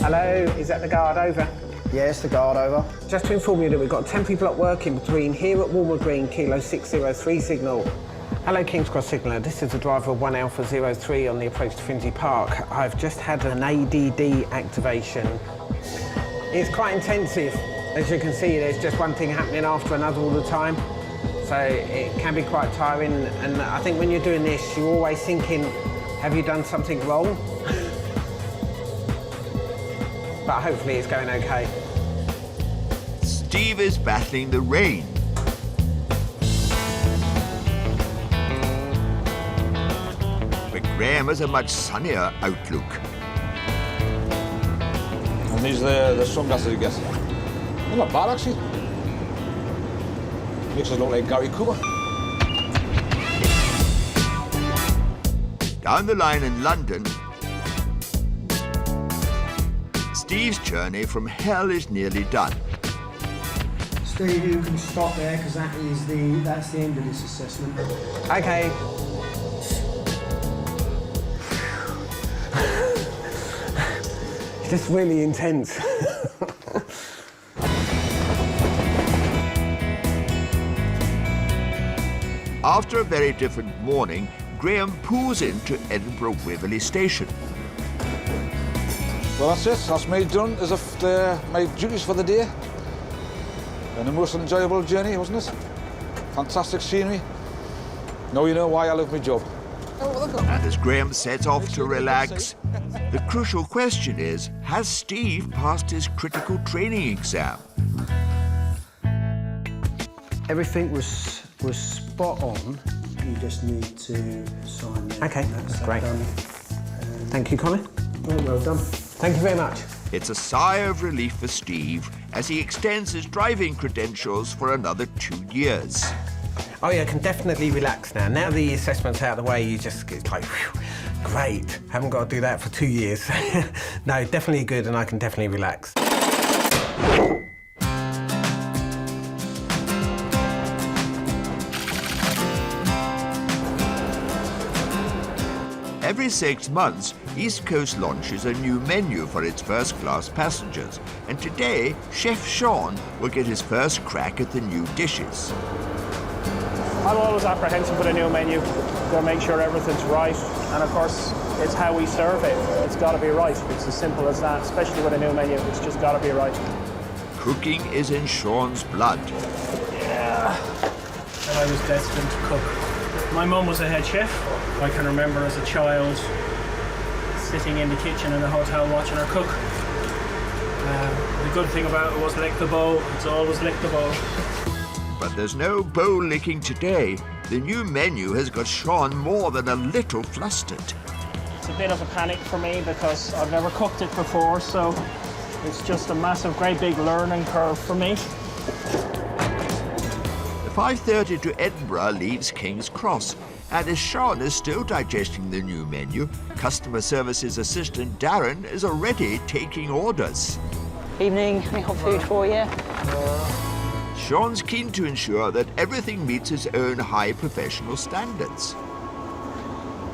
Hello, is that the guard? Over. Yes, the guard, over. Just to inform you that we've got 10 people at work in between here at Walmer Green, Kilo 603 signal. Hello, King's Cross signaller. This is the driver of 1 Alpha 03 on the approach to Finsbury Park. I've just had an ADD activation. It's quite intensive. As you can see, there's just one thing happening after another all the time. So it can be quite tiring, and I think when you're doing this, you're always thinking, have you done something wrong? But hopefully it's going okay. Steve is battling the rain. But Graham has a much sunnier outlook. And these are the sunglasses you get. They're not bad, actually. Makes us look like Gary Cooper. Down the line in London, Steve's journey from hell is nearly done. Steve, you can stop there, because that's the end of this assessment. OK. It's just really intense. After a very different morning, Graham pulls into Edinburgh Waverley Station. Well, that's it. That's me done as if my duties for the day. And the most enjoyable journey, wasn't it? Fantastic scenery. Now you know why I love my job. And as Graham sets off to relax, the crucial question is, has Steve passed his critical training exam? Everything was spot on. You just need to sign there. Okay, that's great. Done. Thank you, Colin. Oh, well done. Thank you very much. It's a sigh of relief for Steve as he extends his driving credentials for another 2 years. Oh yeah, I can definitely relax now. Now the assessment's out of the way, it's like, whew, great. Haven't got to do that for 2 years. No, definitely good, and I can definitely relax. Every 6 months, East Coast launches a new menu for its first-class passengers, and today, Chef Sean will get his first crack at the new dishes. I'm always apprehensive with a new menu. Got to make sure everything's right, and of course, it's how we serve it. It's got to be right. It's as simple as that, especially with a new menu. It's just got to be right. Cooking is in Sean's blood. Yeah. And I was destined to cook. My mum was a head chef. I can remember as a child sitting in the kitchen in a hotel watching her cook. The good thing about it was lick the bowl. It's always lick the bowl. But there's no bowl licking today. The new menu has got Sean more than a little flustered. It's a bit of a panic for me because I've never cooked it before, so it's just a massive, great big learning curve for me. The 5:30 to Edinburgh leaves King's Cross, and as Sean is still digesting the new menu, customer services assistant Darren is already taking orders. Evening, any hot food for you? Sean's keen to ensure that everything meets his own high professional standards.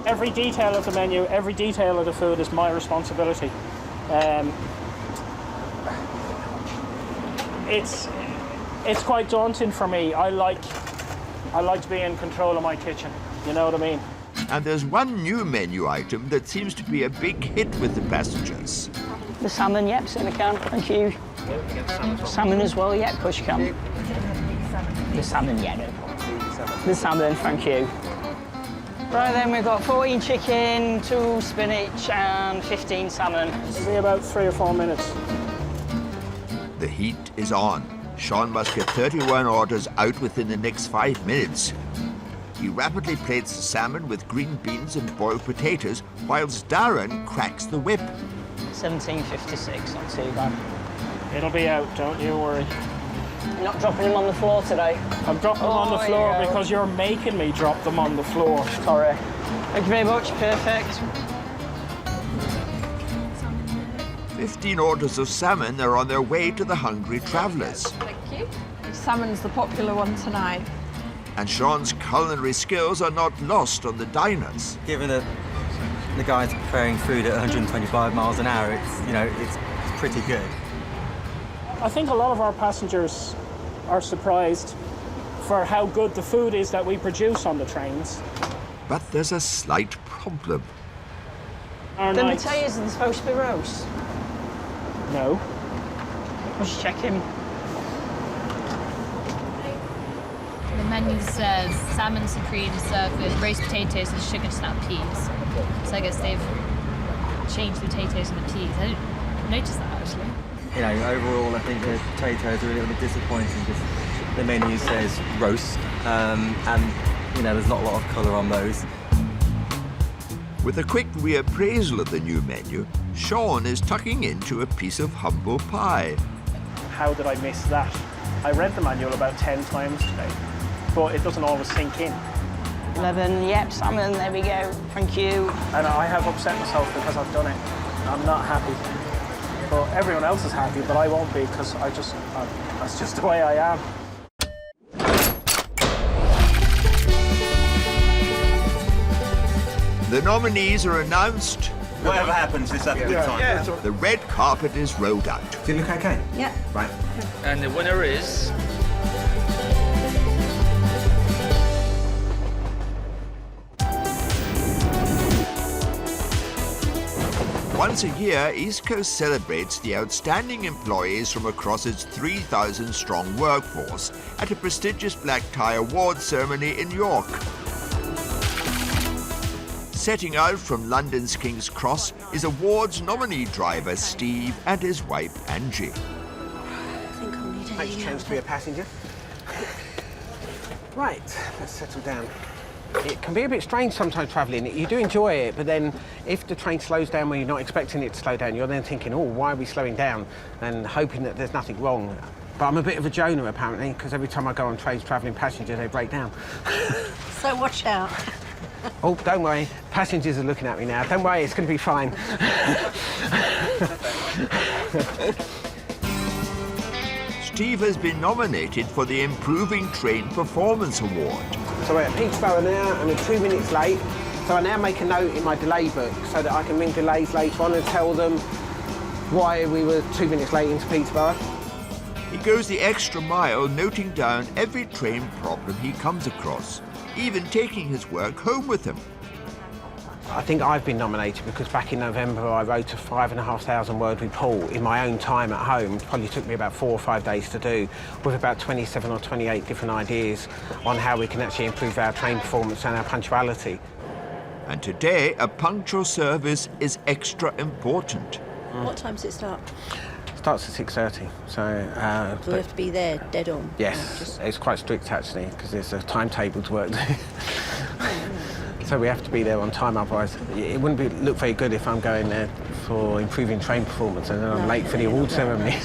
Every detail of the menu, every detail of the food is my responsibility. It's quite daunting for me. I like to be in control of my kitchen. You know what I mean? And there's one new menu item that seems to be a big hit with the passengers. The salmon, yep, in the can, thank you. Salmon as well, yep, push can. The salmon, yeah, no problem. The salmon, thank you. Right then, we've got 14 chicken, 2 spinach and 15 salmon. It'll be about 3 or 4 minutes. The heat is on. Sean must get 31 orders out within the next 5 minutes. He rapidly plates the salmon with green beans and boiled potatoes, whilst Darren cracks the whip. 17.56, not too bad. It'll be out, don't you worry. You're not dropping them on the floor today? I'm dropping them on the floor because you're making me drop them on the floor. Sorry. Thank you very much, perfect. 15 orders of salmon are on their way to the hungry travellers. Thank you. Salmon's the popular one tonight. And Sean's culinary skills are not lost on the diners. Given that the guy's preparing food at 125 miles an hour, it's pretty good. I think a lot of our passengers are surprised for how good the food is that we produce on the trains. But there's a slight problem. The potatoes are supposed to be roast? No. Just checking. The menu says salmon supreme served with roast potatoes and sugar snap peas. So I guess they've changed the potatoes and the peas. I didn't notice that actually. Overall, I think the potatoes are a little bit disappointing because the menu says roast, and there's not a lot of colour on those. With a quick reappraisal of the new menu, Sean is tucking into a piece of humble pie. How did I miss that? I read the manual about 10 times today, but it doesn't always sink in. 11, yep, salmon, there we go, thank you. And I have upset myself because I've done it. I'm not happy. But everyone else is happy, but I won't be because that's just the way I am. The nominees are announced. Whatever happens, let's have a good time. Yeah. The red carpet is rolled out. Does it look okay? Yeah. Right. And the winner is... Once a year, East Coast celebrates the outstanding employees from across its 3,000-strong workforce at a prestigious black tie awards ceremony in York. Setting out from London's King's Cross is awards nominee driver Steve and his wife Angie. I think I'll need Makes a chance to be a passenger. Right, let's settle down. It can be a bit strange sometimes travelling. You do enjoy it, but then if the train slows down when you're not expecting it to slow down, you're then thinking, oh, why are we slowing down? And hoping that there's nothing wrong. But I'm a bit of a Jonah, apparently, because every time I go on trains travelling passengers, they break down. So watch out. Oh, don't worry. Passengers are looking at me now. Don't worry, it's going to be fine. Steve has been nominated for the Improving Train Performance Award. So we're at Peterborough now, and we're 2 minutes late. So I now make a note in my delay book so that I can ring delays later on and tell them why we were 2 minutes late into Peterborough. He goes the extra mile, noting down every train problem he comes across, even taking his work home with him. I think I've been nominated because back in November I wrote a 5,500 word report in my own time at home. It probably took me about 4 or 5 days to do, with about 27 or 28 different ideas on how we can actually improve our train performance and our punctuality. And today, a punctual service is extra important. What time does it start? Starts at 6:30, so... So we have to be there dead on? Yes, it's quite strict actually, because there's a timetable to work to. So we have to be there on time, otherwise it wouldn't look very good if I'm going there for improving train performance and then I'm late for the award ceremony.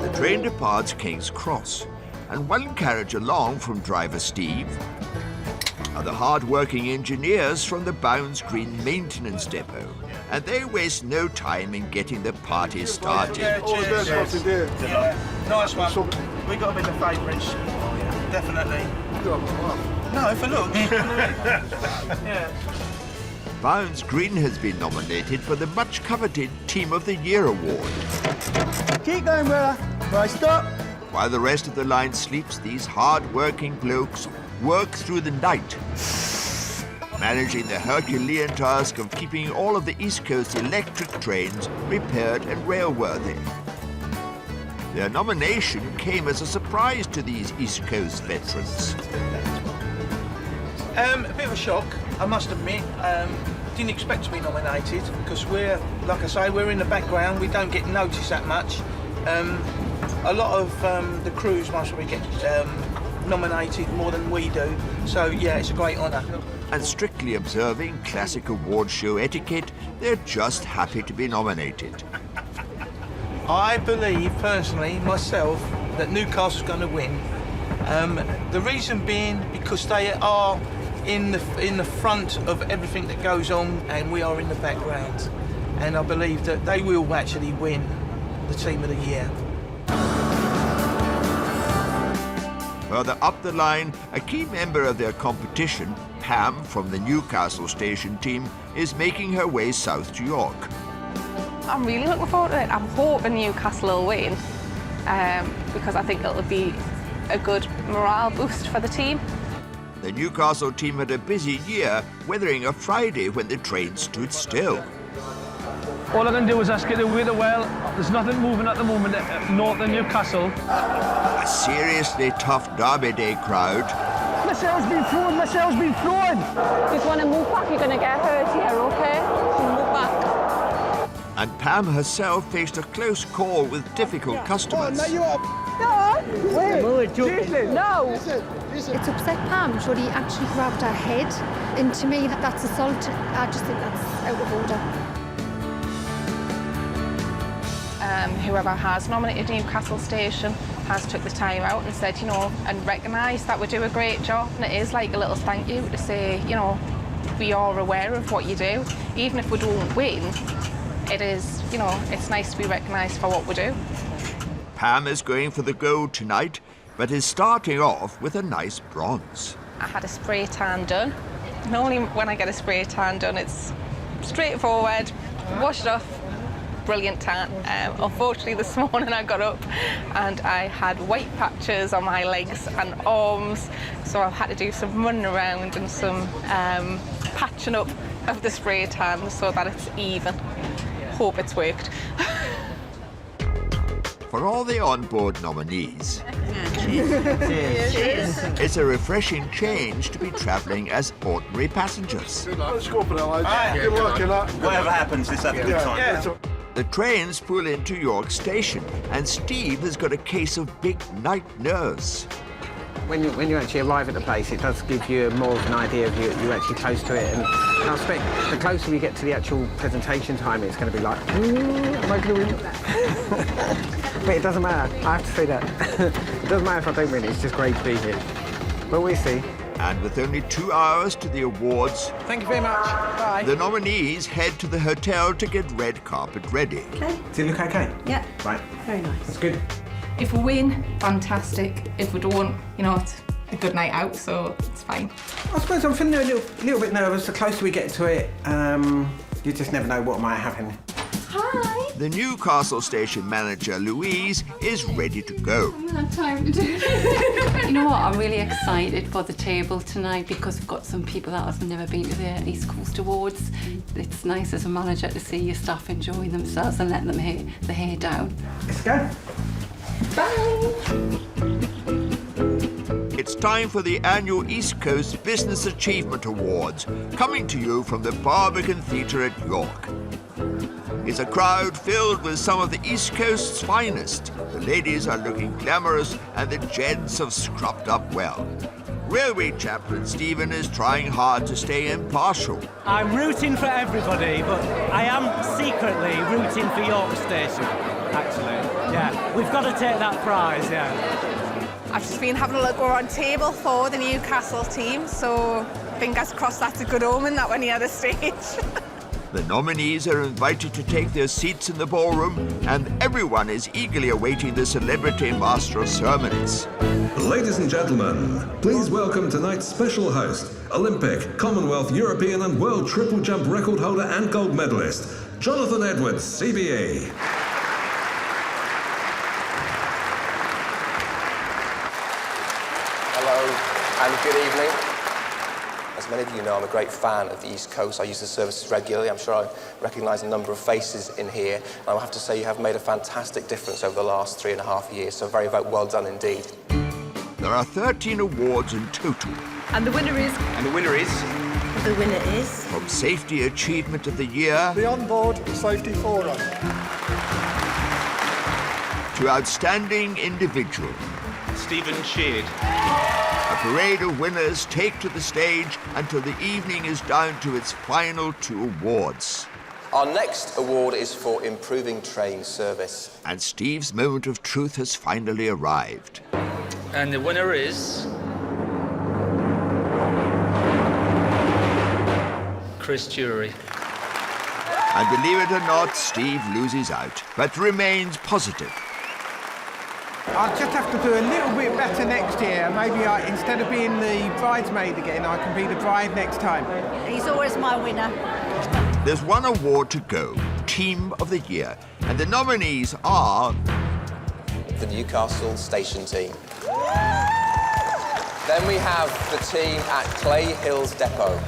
The train departs King's Cross, and one carriage along from driver Steve are the hard-working engineers from the Bounds Green Maintenance Depot, and they waste no time in getting the party started. Nice one. We got a bit of favourites. Definitely. No, for looks. Yeah. Bounds Green has been nominated for the much-coveted Team of the Year award. Keep going, brother. Right, stop. While the rest of the line sleeps, these hard-working blokes work through the night, managing the Herculean task of keeping all of the East Coast electric trains repaired and railworthy. Their nomination came as a surprise to these East Coast veterans. A bit of a shock, I must admit. Didn't expect to be nominated because we're, like I say, we're in the background. We don't get noticed that much. A lot of the crews must probably get nominated more than we do. So yeah, it's a great honour. And strictly observing classic award show etiquette, they're just happy to be nominated. I believe, personally, myself, that Newcastle's going to win. The reason being because they are in the front of everything that goes on and we are in the background. And I believe that they will actually win the Team of the Year. Further up the line, a key member of their competition, Pam from the Newcastle station team, is making her way south to York. I'm really looking forward to it. I'm hoping Newcastle will win because I think it'll be a good morale boost for the team. The Newcastle team had a busy year, weathering a Friday when the train stood still. All I can do is ask it to wither well. There's nothing moving at the moment north of Newcastle. A seriously tough Derby Day crowd. My sail's been thrown, my sail's been thrown! If you want to move back, you're going to get hurt here, OK? So move back. And Pam herself faced a close call with difficult customers. No! Wait! No! It's upset Pam. Should he actually grabbed her head? And to me, that's assault. I just think that's out of order. Whoever has nominated Newcastle Station has took the time out and said, you know, and recognised that we do a great job. And it is like a little thank you to say, you know, we are aware of what you do. Even if we don't win, it is, you know, it's nice to be recognised for what we do. Pam is going for the gold tonight, but is starting off with a nice bronze. I had a spray tan done. Normally when I get a spray tan done, it's straightforward, wash it off, brilliant tan. Unfortunately this morning I got up and I had white patches on my legs and arms, so I've had to do some running around and some patching up of the spray tan so that it's even. Hope it's worked. For all the on-board nominees, Cheers. it's a refreshing change to be travelling as ordinary passengers. Whatever happens, let's have a good time. The trains pull into York Station, and Steve has got a case of big night nerves. When you actually arrive at the place, it does give you more of an idea of you're actually close to it. And I expect the closer we get to the actual presentation time, it's going to be like, am I going to win? But it doesn't matter. I have to say that. It doesn't matter if I don't win. It's just great to be here. But we'll see. And with only 2 hours to the awards, Thank you very much. Bye. the nominees head to the hotel to get red carpet ready. Does it look okay? Yeah. Right. Very nice. That's good. If we win, fantastic. If we don't, you know, it's a good night out, so it's fine. I suppose I'm feeling a little bit nervous. The closer we get to it, you just never know what might happen. Hi. The Newcastle station manager, Louise, is ready to go. I haven't had time to do it. You know what, I'm really excited for the table tonight because we've got some people that have never been to the East Coast Awards. It's nice as a manager to see your staff enjoying themselves and letting them the hair down. Let's go. Bye. It's time for the annual East Coast Business Achievement Awards, coming to you from the Barbican Theatre at York. It's a crowd filled with some of the East Coast's finest. The ladies are looking glamorous and the gents have scrubbed up well. Railway chaplain Stephen is trying hard to stay impartial. I'm rooting for everybody, but I am secretly rooting for York Station, actually. Yeah, we've got to take that prize, yeah. I've just been having a look. We're on table 4, the Newcastle team, so fingers crossed that's a good omen that we're near the stage. The nominees are invited to take their seats in the ballroom, and everyone is eagerly awaiting the celebrity master of ceremonies. Ladies and gentlemen, please welcome tonight's special host, Olympic, Commonwealth, European and World Triple Jump record holder and gold medalist, Jonathan Edwards, CBE. Hello and good evening. As many of you know, I'm a great fan of the East Coast. I use the services regularly. I'm sure I recognise a number of faces in here. And I have to say you have made a fantastic difference over the last 3.5 years, so very, very well done indeed. There are 13 awards in total. And the winner is... And the winner is... The winner is... From Safety Achievement of the Year... The Onboard Safety Forum. To Outstanding Individual... Stephen Sheard. A parade of winners take to the stage until the evening is down to its final 2 awards. Our next award is for improving train service. And Steve's moment of truth has finally arrived. And the winner is... Chris Jury. And believe it or not, Steve loses out, but remains positive. I'll just have to do a little bit better next year. Maybe instead of being the bridesmaid again, I can be the bride next time. He's always my winner. There's one award to go, Team of the Year, and the nominees are... The Newcastle Station team. Then we have the team at Clay Hills Depot.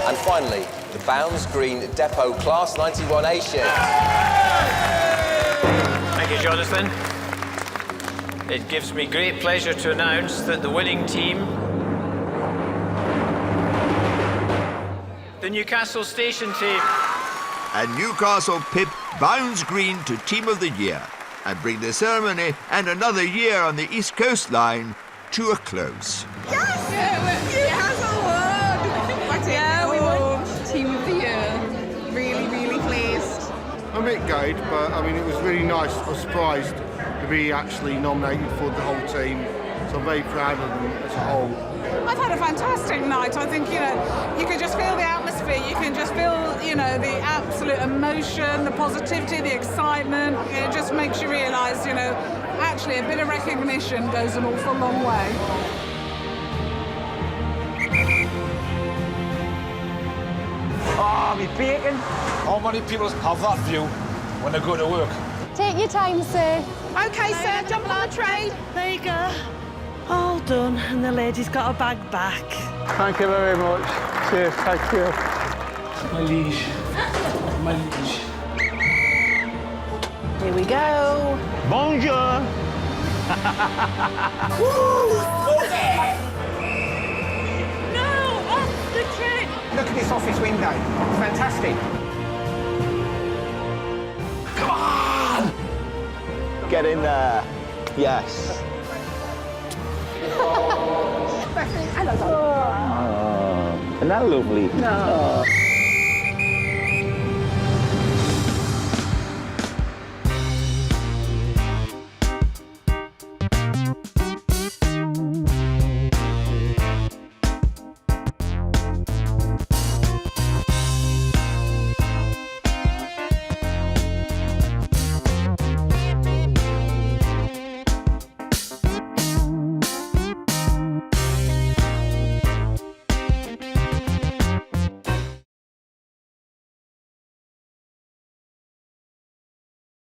And finally, the Bounds Green Depot Class 91A shift. Thank you, Jonathan. It gives me great pleasure to announce that the winning team, the Newcastle Station team. And Newcastle pip Bounds Green to Team of the Year and bring the ceremony and another year on the East Coast Line to a close. Yes! Newcastle won! Yeah, we won Team of the Year. Really, really pleased. I'm a bit gutted, but I mean, it was really nice. I was surprised to be actually nominated for the whole team, so I'm very proud of them as a whole. I've had a fantastic night. I think, you know, you can just feel the atmosphere. You can just feel, you know, the absolute emotion, the positivity, the excitement. It just makes you realise, you know, actually a bit of recognition goes an awful long way. Oh, me bacon. How many people have that view when they go to work? Take your time, sir. OK, sir, jump on the train. There you go. All done, and the lady's got her bag back. Thank you very much. Cheers, thank you. My liege. My liege. Here we go. Bonjour. No, off the train. Look at this office window. It's fantastic. Come on! Get in there. Yes. Isn't that lovely? No.